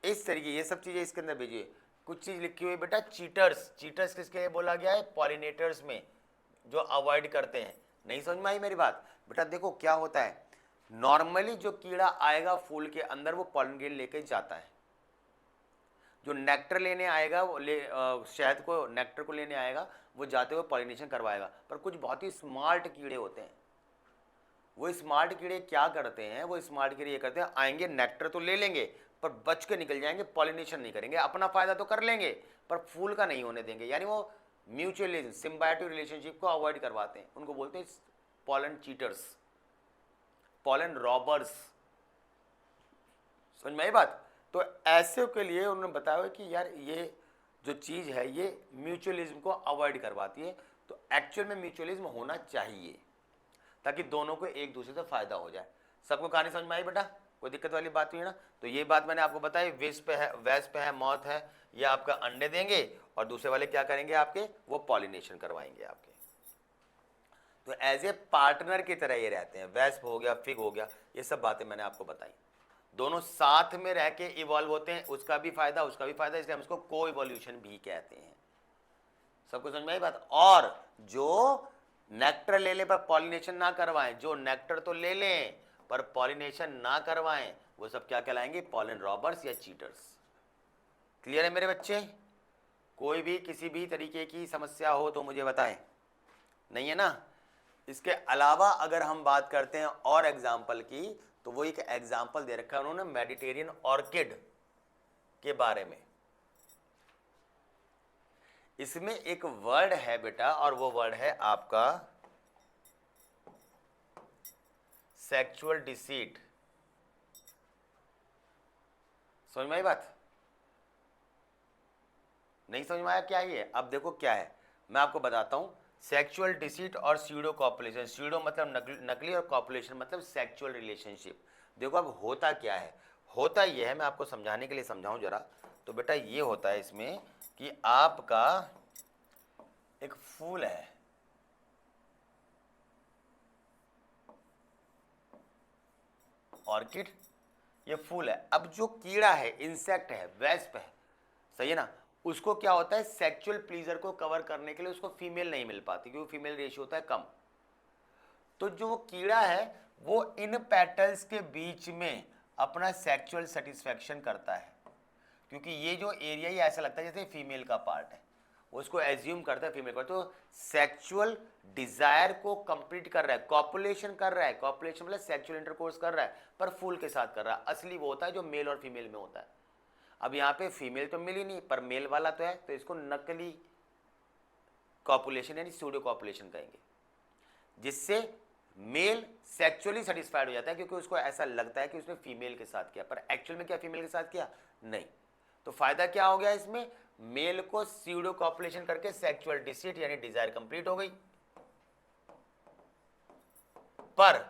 इस तरीके ये सब चीजें इसके अंदर भेजिए। कुछ चीज लिखी हुई बेटा, चीटर्स। चीटर्स किसके लिए बोला गया है? पॉलिनेटर्स में, जो अवॉइड करते हैं। नहीं समझ में आई मेरी बात? बेटा देखो क्या होता है, नॉर्मली जो कीड़ा आएगा फूल के अंदर, वो पॉलन ग्रेन लेके जाता है। जो नेक्टर लेने आएगा, वो शहद को, नेक्टर को लेने आएगा, वो जाते हुए पॉलिनेशन करवाएगा। पर कुछ बहुत ही स्मार्ट कीड़े होते हैं, वो स्मार्ट कीड़े क्या करते हैं? वो स्मार्ट कीड़े ये करते हैं, आएंगे नेक्टर तो ले लेंगे, पर बच के निकल जाएंगे, पॉलिनेशन नहीं करेंगे। अपना फायदा तो कर लेंगे पर फूल का नहीं होने देंगे। यानी वो म्यूचुअलिज्म, सिम्बायोटिक रिलेशनशिप को अवॉइड करवाते हैं। उनको बोलते हैं पॉलन चीटर्स, पॉलन रॉबर्स। समझ में आई बात? तो ऐसे के लिए उन्होंने बताया कि यार ये जो चीज़ है ये म्यूचुअलिज्म को अवॉइड करवाती है। तो एक्चुअल में म्यूचुअलिज्म होना चाहिए, ताकि दोनों को एक दूसरे से फायदा हो जाए। सबको कहानी समझ में आई बेटा? कोई दिक्कत वाली बात नहीं है ना? तो ये बात मैंने आपको बताई। वेस्प है, वेस्प है, मॉथ है, ये आपका अंडे देंगे, और दूसरे वाले क्या करेंगे आपके? वो पॉलिनेशन करवाएंगे आपके। तो एज ए पार्टनर की तरह ये रहते हैं। वेस्प हो गया, फिग हो गया, ये सब बातें मैंने आपको बताई। दोनों साथ में रह के इवॉल्व होते हैं, उसका भी फायदा उसका भी फायदा, इसलिए हम उसको को इवोल्यूशन भी कहते हैं। सबको समझ में आई बात? और जो नेक्टर ले ले पर पॉलिनेशन ना करवाएं, जो नेक्टर तो ले लें पर पॉलिनेशन ना करवाएं, वो सब क्या कहलाएंगे? पॉलन रॉबर्स या चीटर्स। क्लियर है मेरे बच्चे? कोई भी किसी भी तरीके की समस्या हो तो मुझे बताएं। नहीं है ना? इसके अलावा अगर हम बात करते हैं और एग्जाम्पल की, तो वो एक एग्जाम्पल दे रखा है उन्होंने मेडिटेरियन ऑर्किड के बारे में। इसमें एक वर्ड है बेटा, और वो वर्ड है आपका सेक्सुअल डिसीट। समझ में आई बात? नहीं समझ में आया क्या ये? अब देखो क्या है, मैं आपको बताता हूँ। सेक्सुअल डिसीट और स्यूडो कॉपुलेशन, स्यूडो मतलब नकली और कॉपुलेशन मतलब सेक्सुअल रिलेशनशिप। देखो अब होता क्या है, होता ये है, मैं आपको समझाने के लिए समझाऊं जरा। तो बेटा ये होता है इसमें कि आपका एक फूल है, ऑर्किड, ये फूल है। अब जो कीड़ा है, इंसेक्ट है, वेस्प है, सही है ना, उसको क्या होता है, सेक्सुअल प्लीजर को कवर करने के लिए उसको फीमेल नहीं मिल पाती क्योंकि फीमेल रेशियो होता है कम। तो जो वो कीड़ा है वो इन पेटल्स के बीच में अपना सेक्सुअल सेटिस्फेक्शन करता है, क्योंकि ये जो एरिया ही ऐसा लगता है जैसे फीमेल का पार्ट है, उसको एज्यूम करता है फीमेल का। तो सेक्सुअल डिजायर को कंप्लीट कर रहा है, कॉपुलेशन कर रहा है, कॉपुलेशन मतलब सेक्सुअल इंटरकोर्स कर रहा है, पर फूल के साथ कर रहा है। असली वो होता है जो मेल और फीमेल में होता है। अब यहाँ पे फीमेल तो मिली नहीं पर मेल वाला तो है, तो इसको नकली कॉपुलेशन यानी सूडो कॉपुलेशन कहेंगे, जिससे मेल सेक्सुअली सेटिस्फाइड हो जाता है क्योंकि उसको ऐसा लगता है कि उसने फीमेल के साथ किया, पर एक्चुअल में क्या फीमेल के साथ किया? नहीं। तो फायदा क्या हो गया इसमें, मेल को स्यूडो कॉपुलेशन करके सेक्सुअल डिसीट यानी डिजायर कंप्लीट हो गई। पर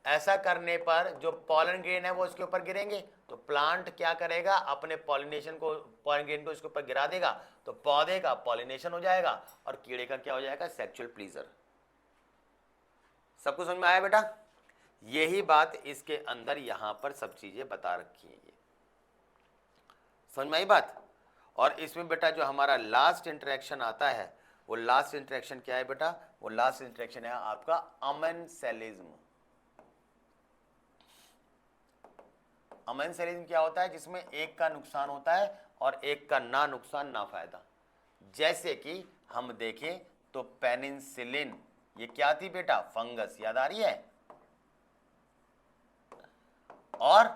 ऐसा करने पर जो पॉलन ग्रेन है वो उसके ऊपर गिरेंगे, तो प्लांट क्या करेगा, अपने पॉलिनेशन को, पॉलन ग्रेन को इसके ऊपर गिरा देगा, तो पौधे का पॉलिनेशन हो जाएगा और कीड़े का क्या हो जाएगा, सेक्सुअल प्लीजर। सबको समझ में आया बेटा? यही बात इसके अंदर यहां पर सब चीजें बता रखी है, ये समझ में आई बात? और इसमें बेटा जो हमारा लास्ट इंटरेक्शन आता है, वो लास्ट इंटरेक्शन क्या है बेटा, वो लास्ट इंटरेक्शन है आपका अमेंसेलिज्म। अमेंसेलिज्म क्या होता है, जिसमें एक का नुकसान होता है और एक का ना नुकसान ना फायदा। जैसे कि हम देखें तो पेनिसिलिन, ये क्या थी बेटा, फंगस, याद आ रही है? और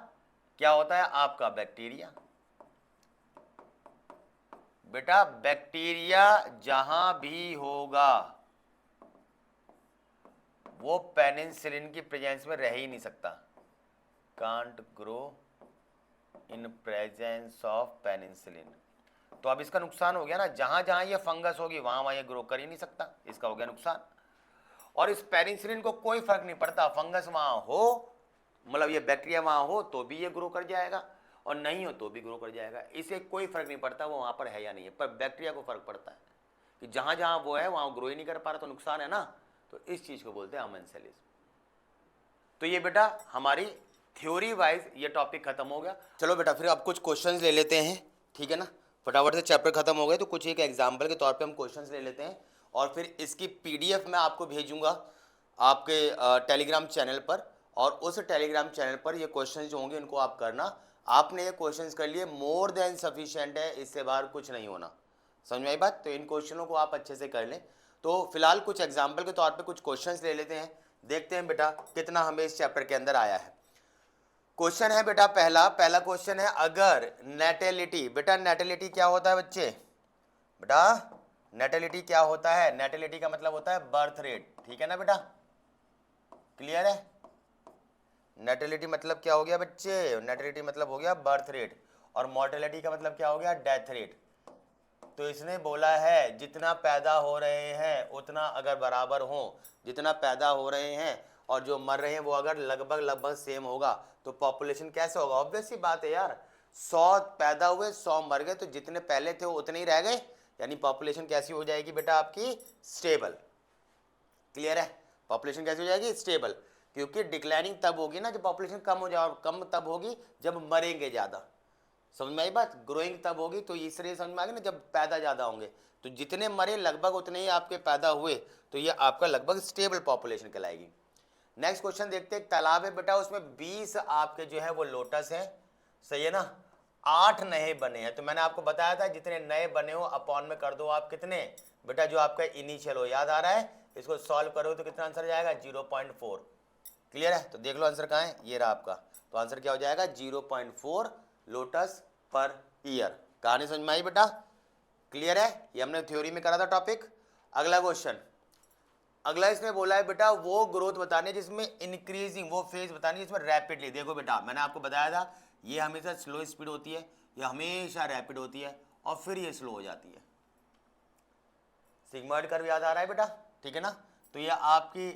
क्या होता है आपका बैक्टीरिया। बेटा बैक्टीरिया जहां भी होगा वो पेनिसिलिन की प्रेजेंस में रह ही नहीं सकता, can't grow in presence of penicillin. तो अब इसका नुकसान हो गया ना, जहां जहां ये फंगस होगी वहां वहां ये ग्रो कर ही नहीं सकता, इसका हो गया नुकसान। और इस पेनिसिलिन को कोई फर्क नहीं पड़ता, फंगस वहां हो, मतलब ये बैक्टीरिया वहां हो तो भी ये ग्रो कर जाएगा और नहीं हो तो भी ग्रो कर जाएगा, इसे कोई फर्क नहीं पड़ता वो वहां पर है या नहीं है। पर बैक्टीरिया को फर्क पड़ता है कि जहां जहां वो है वहां ग्रो ही नहीं कर पा रहा, तो नुकसान है ना। तो इस चीज को बोलते हैं अमेंसेलिज्म। तो ये बेटा हमारी थ्योरी वाइज ये टॉपिक खत्म हो गया। चलो बेटा फिर अब कुछ क्वेश्चंस ले लेते हैं, ठीक है ना, फटाफट से चैप्टर खत्म हो गए तो कुछ एक एग्जाम्पल के तौर पे हम क्वेश्चंस ले लेते हैं और फिर इसकी पीडीएफ मैं आपको भेजूंगा आपके टेलीग्राम चैनल पर, और उस टेलीग्राम चैनल पर ये क्वेश्चंस जो होंगे उनको आप करना। आपने ये क्वेश्चंस कर लिए, मोर देन सफिशिएंट है, इससे बाहर कुछ नहीं होना। समझ में आई बात? तो इन क्वेश्चनों को आप अच्छे से कर लें। तो फिलहाल कुछ एग्जाम्पल के तौर पे कुछ क्वेश्चंस ले लेते हैं, देखते हैं बेटा कितना हमें इस चैप्टर के अंदर आया है। क्वेश्चन है बेटा पहला क्वेश्चन है, अगर नेटेलिटी, बेटा नेटेलिटी क्या होता है बच्चे, बेटा नेटेलिटी क्या होता है, नेटेलिटी का मतलब होता है बर्थ रेट, ठीक है ना बेटा, क्लियर है? नेटेलिटी मतलब क्या हो गया बच्चे, नेटेलिटी मतलब हो गया बर्थ रेट, और मॉर्टेलिटी का मतलब क्या हो गया, डेथ रेट। तो इसने बोला है जितना पैदा हो रहे हैं उतना अगर बराबर हो, जितना पैदा हो रहे हैं और जो मर रहे हैं वो अगर लगभग सेम होगा तो पॉपुलेशन कैसे होगा? ऑब्वियस सी बात है यार, 100 पैदा हुए 100 मर गए, तो जितने पहले थे वो उतने ही रह गए, यानी पॉपुलेशन कैसी हो जाएगी बेटा आपकी, स्टेबल। क्लियर है? पॉपुलेशन कैसी हो जाएगी, स्टेबल, क्योंकि डिक्लाइनिंग तब होगी ना जब पॉपुलेशन कम हो जाए, और कम तब होगी जब मरेंगे ज्यादा। समझ में आई बात? ग्रोइंग तब होगी, तो इसलिए समझ में आ गई ना, जब पैदा ज़्यादा होंगे, तो जितने मरे लगभग उतने ही आपके पैदा हुए, तो ये आपका लगभग स्टेबल पॉपुलेशन कहलाएगी। नेक्स्ट क्वेश्चन देखते हैं, एक तालाब है बेटा, उसमें 20 आपके जो है वो लोटस हैं, सही है ना, 8 नए बने हैं। तो मैंने आपको बताया था जितने नए बने हो अपॉन में कर दो आप कितने, बेटा जो आपका इनिशियल हो, याद आ रहा है? इसको सॉल्व करो तो कितना आंसर जाएगा, 0.4। क्लियर है? तो देख लो आंसर कहाँ है, ये रहा आपका। तो आंसर क्या हो जाएगा, 0.4 लोटस पर ईयर। कहानी समझ में आई बेटा? क्लियर है? ये हमने थ्योरी में करा था टॉपिक। अगला क्वेश्चन, अगला इसमें बोला है बेटा वो ग्रोथ बताने जिसमें इंक्रीजिंग, वो फेज बतानी जिसमें रैपिडली। देखो बेटा मैंने आपको बताया था ये हमेशा स्लो स्पीड होती है, ये हमेशा रैपिड होती है और फिर ये स्लो हो जाती है। सिग्मॉइड कर्व याद आ रहा है बेटा, ठीक है ना। तो ये आपकी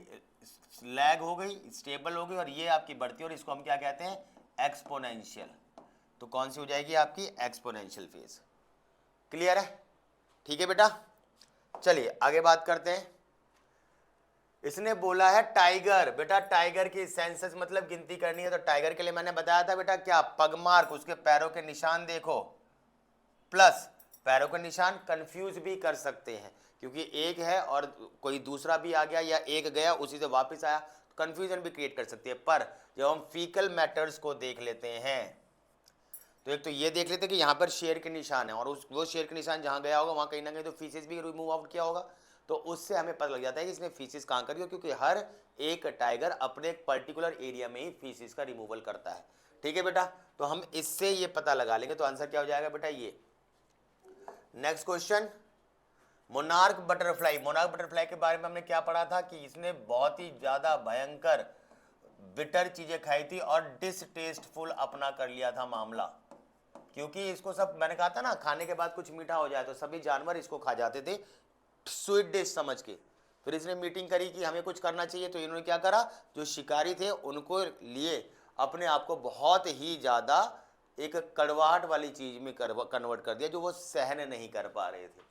लैग हो गई, स्टेबल हो गई, और ये आपकी बढ़ती है, और इसको हम क्या कहते हैं, एक्सपोनेंशियल। तो कौन सी हो जाएगी आपकी, एक्सपोनेंशियल फेज। क्लियर है, ठीक है बेटा। चलिए आगे बात करते हैं। इसने बोला है टाइगर, बेटा टाइगर की सेंसस मतलब गिनती करनी है, तो टाइगर के लिए मैंने बताया था बेटा क्या, पगमार्क, उसके पैरों के निशान देखो, प्लस पैरों के निशान कंफ्यूज भी कर सकते हैं, क्योंकि एक है और कोई दूसरा भी आ गया, या एक गया उसी से वापस आया, तो कंफ्यूजन भी क्रिएट कर सकती है। पर जब हम फीकल मैटर्स को देख लेते हैं, तो एक तो ये देख लेते हैं कि यहाँ पर शेर के निशान है, और वो शेर के निशान जहाँ गया होगा वहाँ कहीं ना कहीं तो फीसेस भी रिमूव आउट किया होगा, तो उससे हमें पता लग जाता है कि इसने फीसिस कहाँ करी हो, क्योंकि हर एक टाइगर अपने एक पर्टिकुलर एरिया में ही फीसिस का रिमूवल करता है। ठीक है बेटा, तो हम इससे ये पता लगा लेंगे, तो आंसर क्या हो जाएगा बेटा ये। Next question, monarch butterfly. Monarch butterfly के बारे में हमने क्या पढ़ा था कि इसने बहुत ही ज्यादा भयंकर बिटर चीजें खाई थी और डिसटेस्टफुल अपना कर लिया था मामला, क्योंकि इसको सब, मैंने कहा था ना, खाने के बाद कुछ मीठा हो जाए तो सभी जानवर इसको खा जाते थे स्वीट डिश समझ के। फिर इसने मीटिंग करी कि हमें कुछ करना चाहिए, तो इन्होंने क्या करा, जो शिकारी थे उनको लिए अपने आप को बहुत ही ज़्यादा एक कड़वाहट वाली चीज़ में कन्वर्ट कर दिया, जो वो सहन नहीं कर पा रहे थे।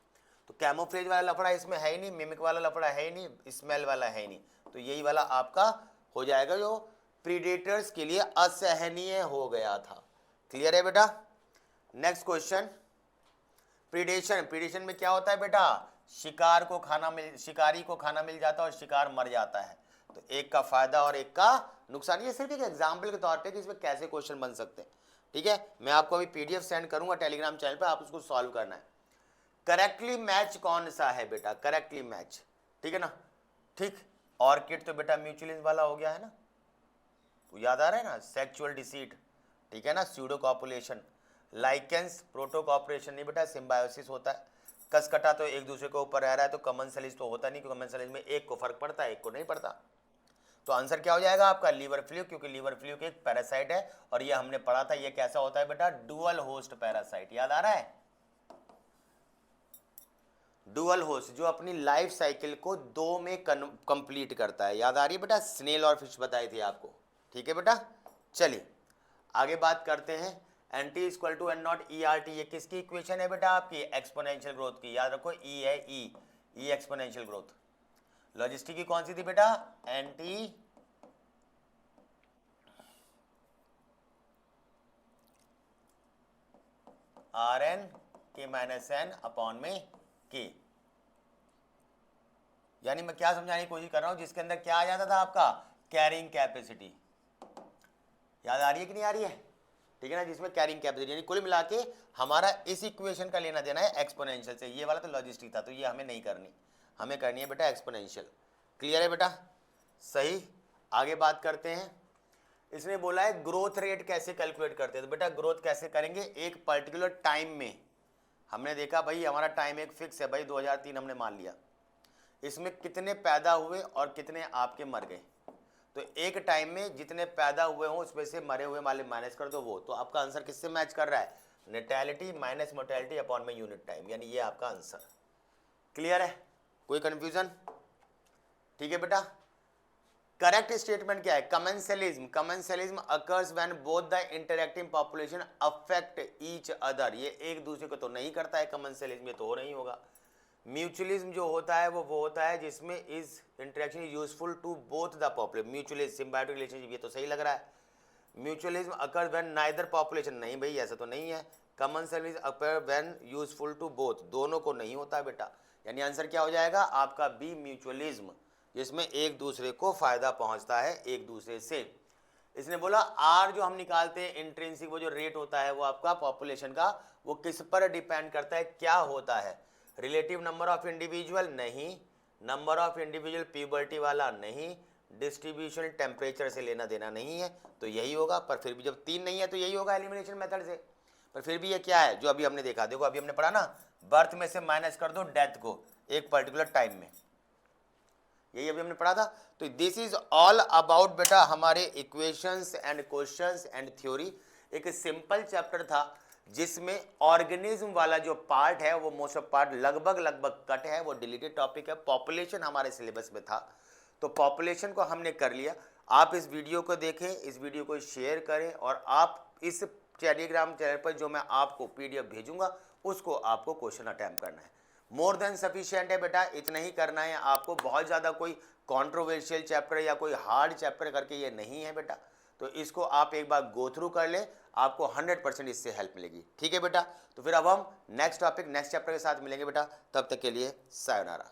तो कैमोफ्लेज वाला लफड़ा इसमें है ही नहीं, मिमिक वाला लफड़ा है ही नहीं, स्मेल वाला है ही नहीं, तो यही वाला आपका हो जाएगा जो प्रीडेटर्स के लिए असहनीय हो गया था। क्लियर है बेटा। Next question, predation. प्रीडेशन में क्या होता है बेटा, शिकारी को खाना मिल जाता है और शिकार मर जाता है, तो एक का फायदा और एक का नुकसान। ये सिर्फ एक एग्जाम्पल के तौर पे कि इसमें कैसे क्वेश्चन बन सकते हैं। ठीक है, मैं आपको अभी पीडीएफ सेंड करूंगा टेलीग्राम चैनल पे, आप उसको सॉल्व करना है। करेक्टली मैच कौन सा है बेटा, करेक्टली मैच, ठीक है ना। ठीक, ऑर्किड तो बेटा म्यूचुअलिज्म वाला हो गया है ना, तो याद आ रहा है ना, सेक्सुअल डिसीट, ठीक है ना, pseudo copulation. Lichens proto cooperation नहीं बेटा, सिम्बायोसिस होता है। कसकटा तो एक दूसरे के ऊपर रह रहा है, तो कमेंसलिज तो होता नहीं, क्योंकि कमेंसलिज में एक को फर्क पड़ता है, एक को नहीं पड़ता। तो आंसर क्या हो जाएगा आपका, लीवर फ्लू, क्योंकि लीवर फ्लू एक पैरासाइट है, और ये हमने पढ़ा था, ये कैसा होता है बेटा, डुअल होस्ट पैरासाइट, याद आ रहा है। डुअल होस्ट जो अपनी लाइफ साइकिल को 2 में कंप्लीट करता है, याद आ रही है बेटा, स्नेल और फिश बताई थी आपको। ठीक है बेटा, चलिए आगे बात करते हैं। N T equal to N nought E R T, ये किसकी इक्वेशन है बेटा, आपकी एक्सपोनेंशियल ग्रोथ की, याद रखो ई है, ई एक्सपोनेंशियल ग्रोथ। लॉजिस्टिक की कौन सी थी बेटा, एन टी आर एन के माइनस एन अपॉन में के। यानी मैं क्या समझाने की कोशिश कर रहा हूं, जिसके अंदर क्या आ जाता था आपका, कैरिंग कैपेसिटी, याद आ रही है कि नहीं आ रही है, ठीक है ना, जिसमें कैरिंग कैपेसिटी, यानी कुल मिला के हमारा इस इक्वेशन का लेना देना है एक्सपोनेंशियल से। ये वाला तो लॉजिस्टिक था, तो ये हमें नहीं करनी, हमें करनी है बेटा एक्सपोनेंशियल। क्लियर है बेटा, सही। आगे बात करते हैं। इसने बोला है ग्रोथ रेट कैसे कैलकुलेट करते हैं, तो बेटा ग्रोथ कैसे करेंगे, एक पर्टिकुलर टाइम में। हमने देखा भाई हमारा टाइम एक फिक्स है भाई, 2003 हमने मान लिया, इसमें कितने पैदा हुए और कितने आपके मर गए, तो एक टाइम में जितने पैदा हुए हों उसमें से मरे हुए वाले माइनस कर दो वो, तो आपका आंसर किससे मैच कर रहा है, नेटैलिटी माइनस मोर्टेलिटी अपॉन में यूनिट टाइम, यानी ये आपका आंसर। क्लियर है, कोई कंफ्यूजन, ठीक है बेटा। करेक्ट स्टेटमेंट क्या है, commensalism, commensalism occurs when both the interacting population affect each other, ये एक दूसरे को तो नहीं करता है कमेंसलिज्म, ये तो हो नहीं होगा। म्यूचुअलिज्म जो होता है वो होता है जिसमें is interaction useful to both the population, mutualism symbiotic relationship, ये तो सही लग रहा है। Mutualism occur when neither population, नहीं भाई ऐसा तो नहीं है। Commensalism occur when useful to both, दोनों को नहीं होता है बेटा, यानी आंसर क्या हो जाएगा आपका बी, म्यूचुअलिज्म, जिसमें एक दूसरे को फायदा पहुंचता है एक दूसरे से। इसने बोला आर जो हम निकालते हैं इंट्रिंसिक, वो जो रेट होता है वो आपका पॉपुलेशन का, वो किस पर डिपेंड करता है, क्या होता है, रिलेटिव नंबर ऑफ इंडिविजुअल नहीं, नंबर ऑफ इंडिविजुअल प्यूबर्टी वाला नहीं, डिस्ट्रीब्यूशन टेम्परेचर से लेना देना नहीं है, तो यही होगा। पर फिर भी जब 3 नहीं है तो यही होगा एलिमिनेशन मेथड से। पर फिर भी ये क्या है जो अभी हमने देखा, देखो अभी हमने पढ़ा ना, बर्थ में से माइनस कर दो डेथ को एक पर्टिकुलर टाइम में, यही अभी हमने पढ़ा था। तो दिस इज ऑल अबाउट बेटा हमारे equations and questions and theory. एक सिंपल चैप्टर था जिसमें ऑर्गेनिज्म वाला जो पार्ट है वो मोस्ट ऑफ पार्ट लगभग कट है, वो डिलीटेड टॉपिक है। पॉपुलेशन हमारे सिलेबस में था, तो पॉपुलेशन को हमने कर लिया। आप इस वीडियो को देखें, इस वीडियो को शेयर करें, और आप इस टेलीग्राम चैनल पर जो मैं आपको पीडीएफ भेजूंगा उसको आपको क्वेश्चन अटेम्प्ट करना है। मोर देन सफिशिएंट है बेटा, इतना ही करना है आपको। बहुत ज़्यादा कोई कंट्रोवर्शियल चैप्टर या कोई हार्ड चैप्टर करके ये नहीं है बेटा, तो इसको आप एक बार गो थ्रू कर लें, आपको 100% इससे हेल्प मिलेगी। ठीक है बेटा, तो फिर अब हम नेक्स्ट टॉपिक नेक्स्ट चैप्टर के साथ मिलेंगे बेटा, तब तक के लिए सायोनारा।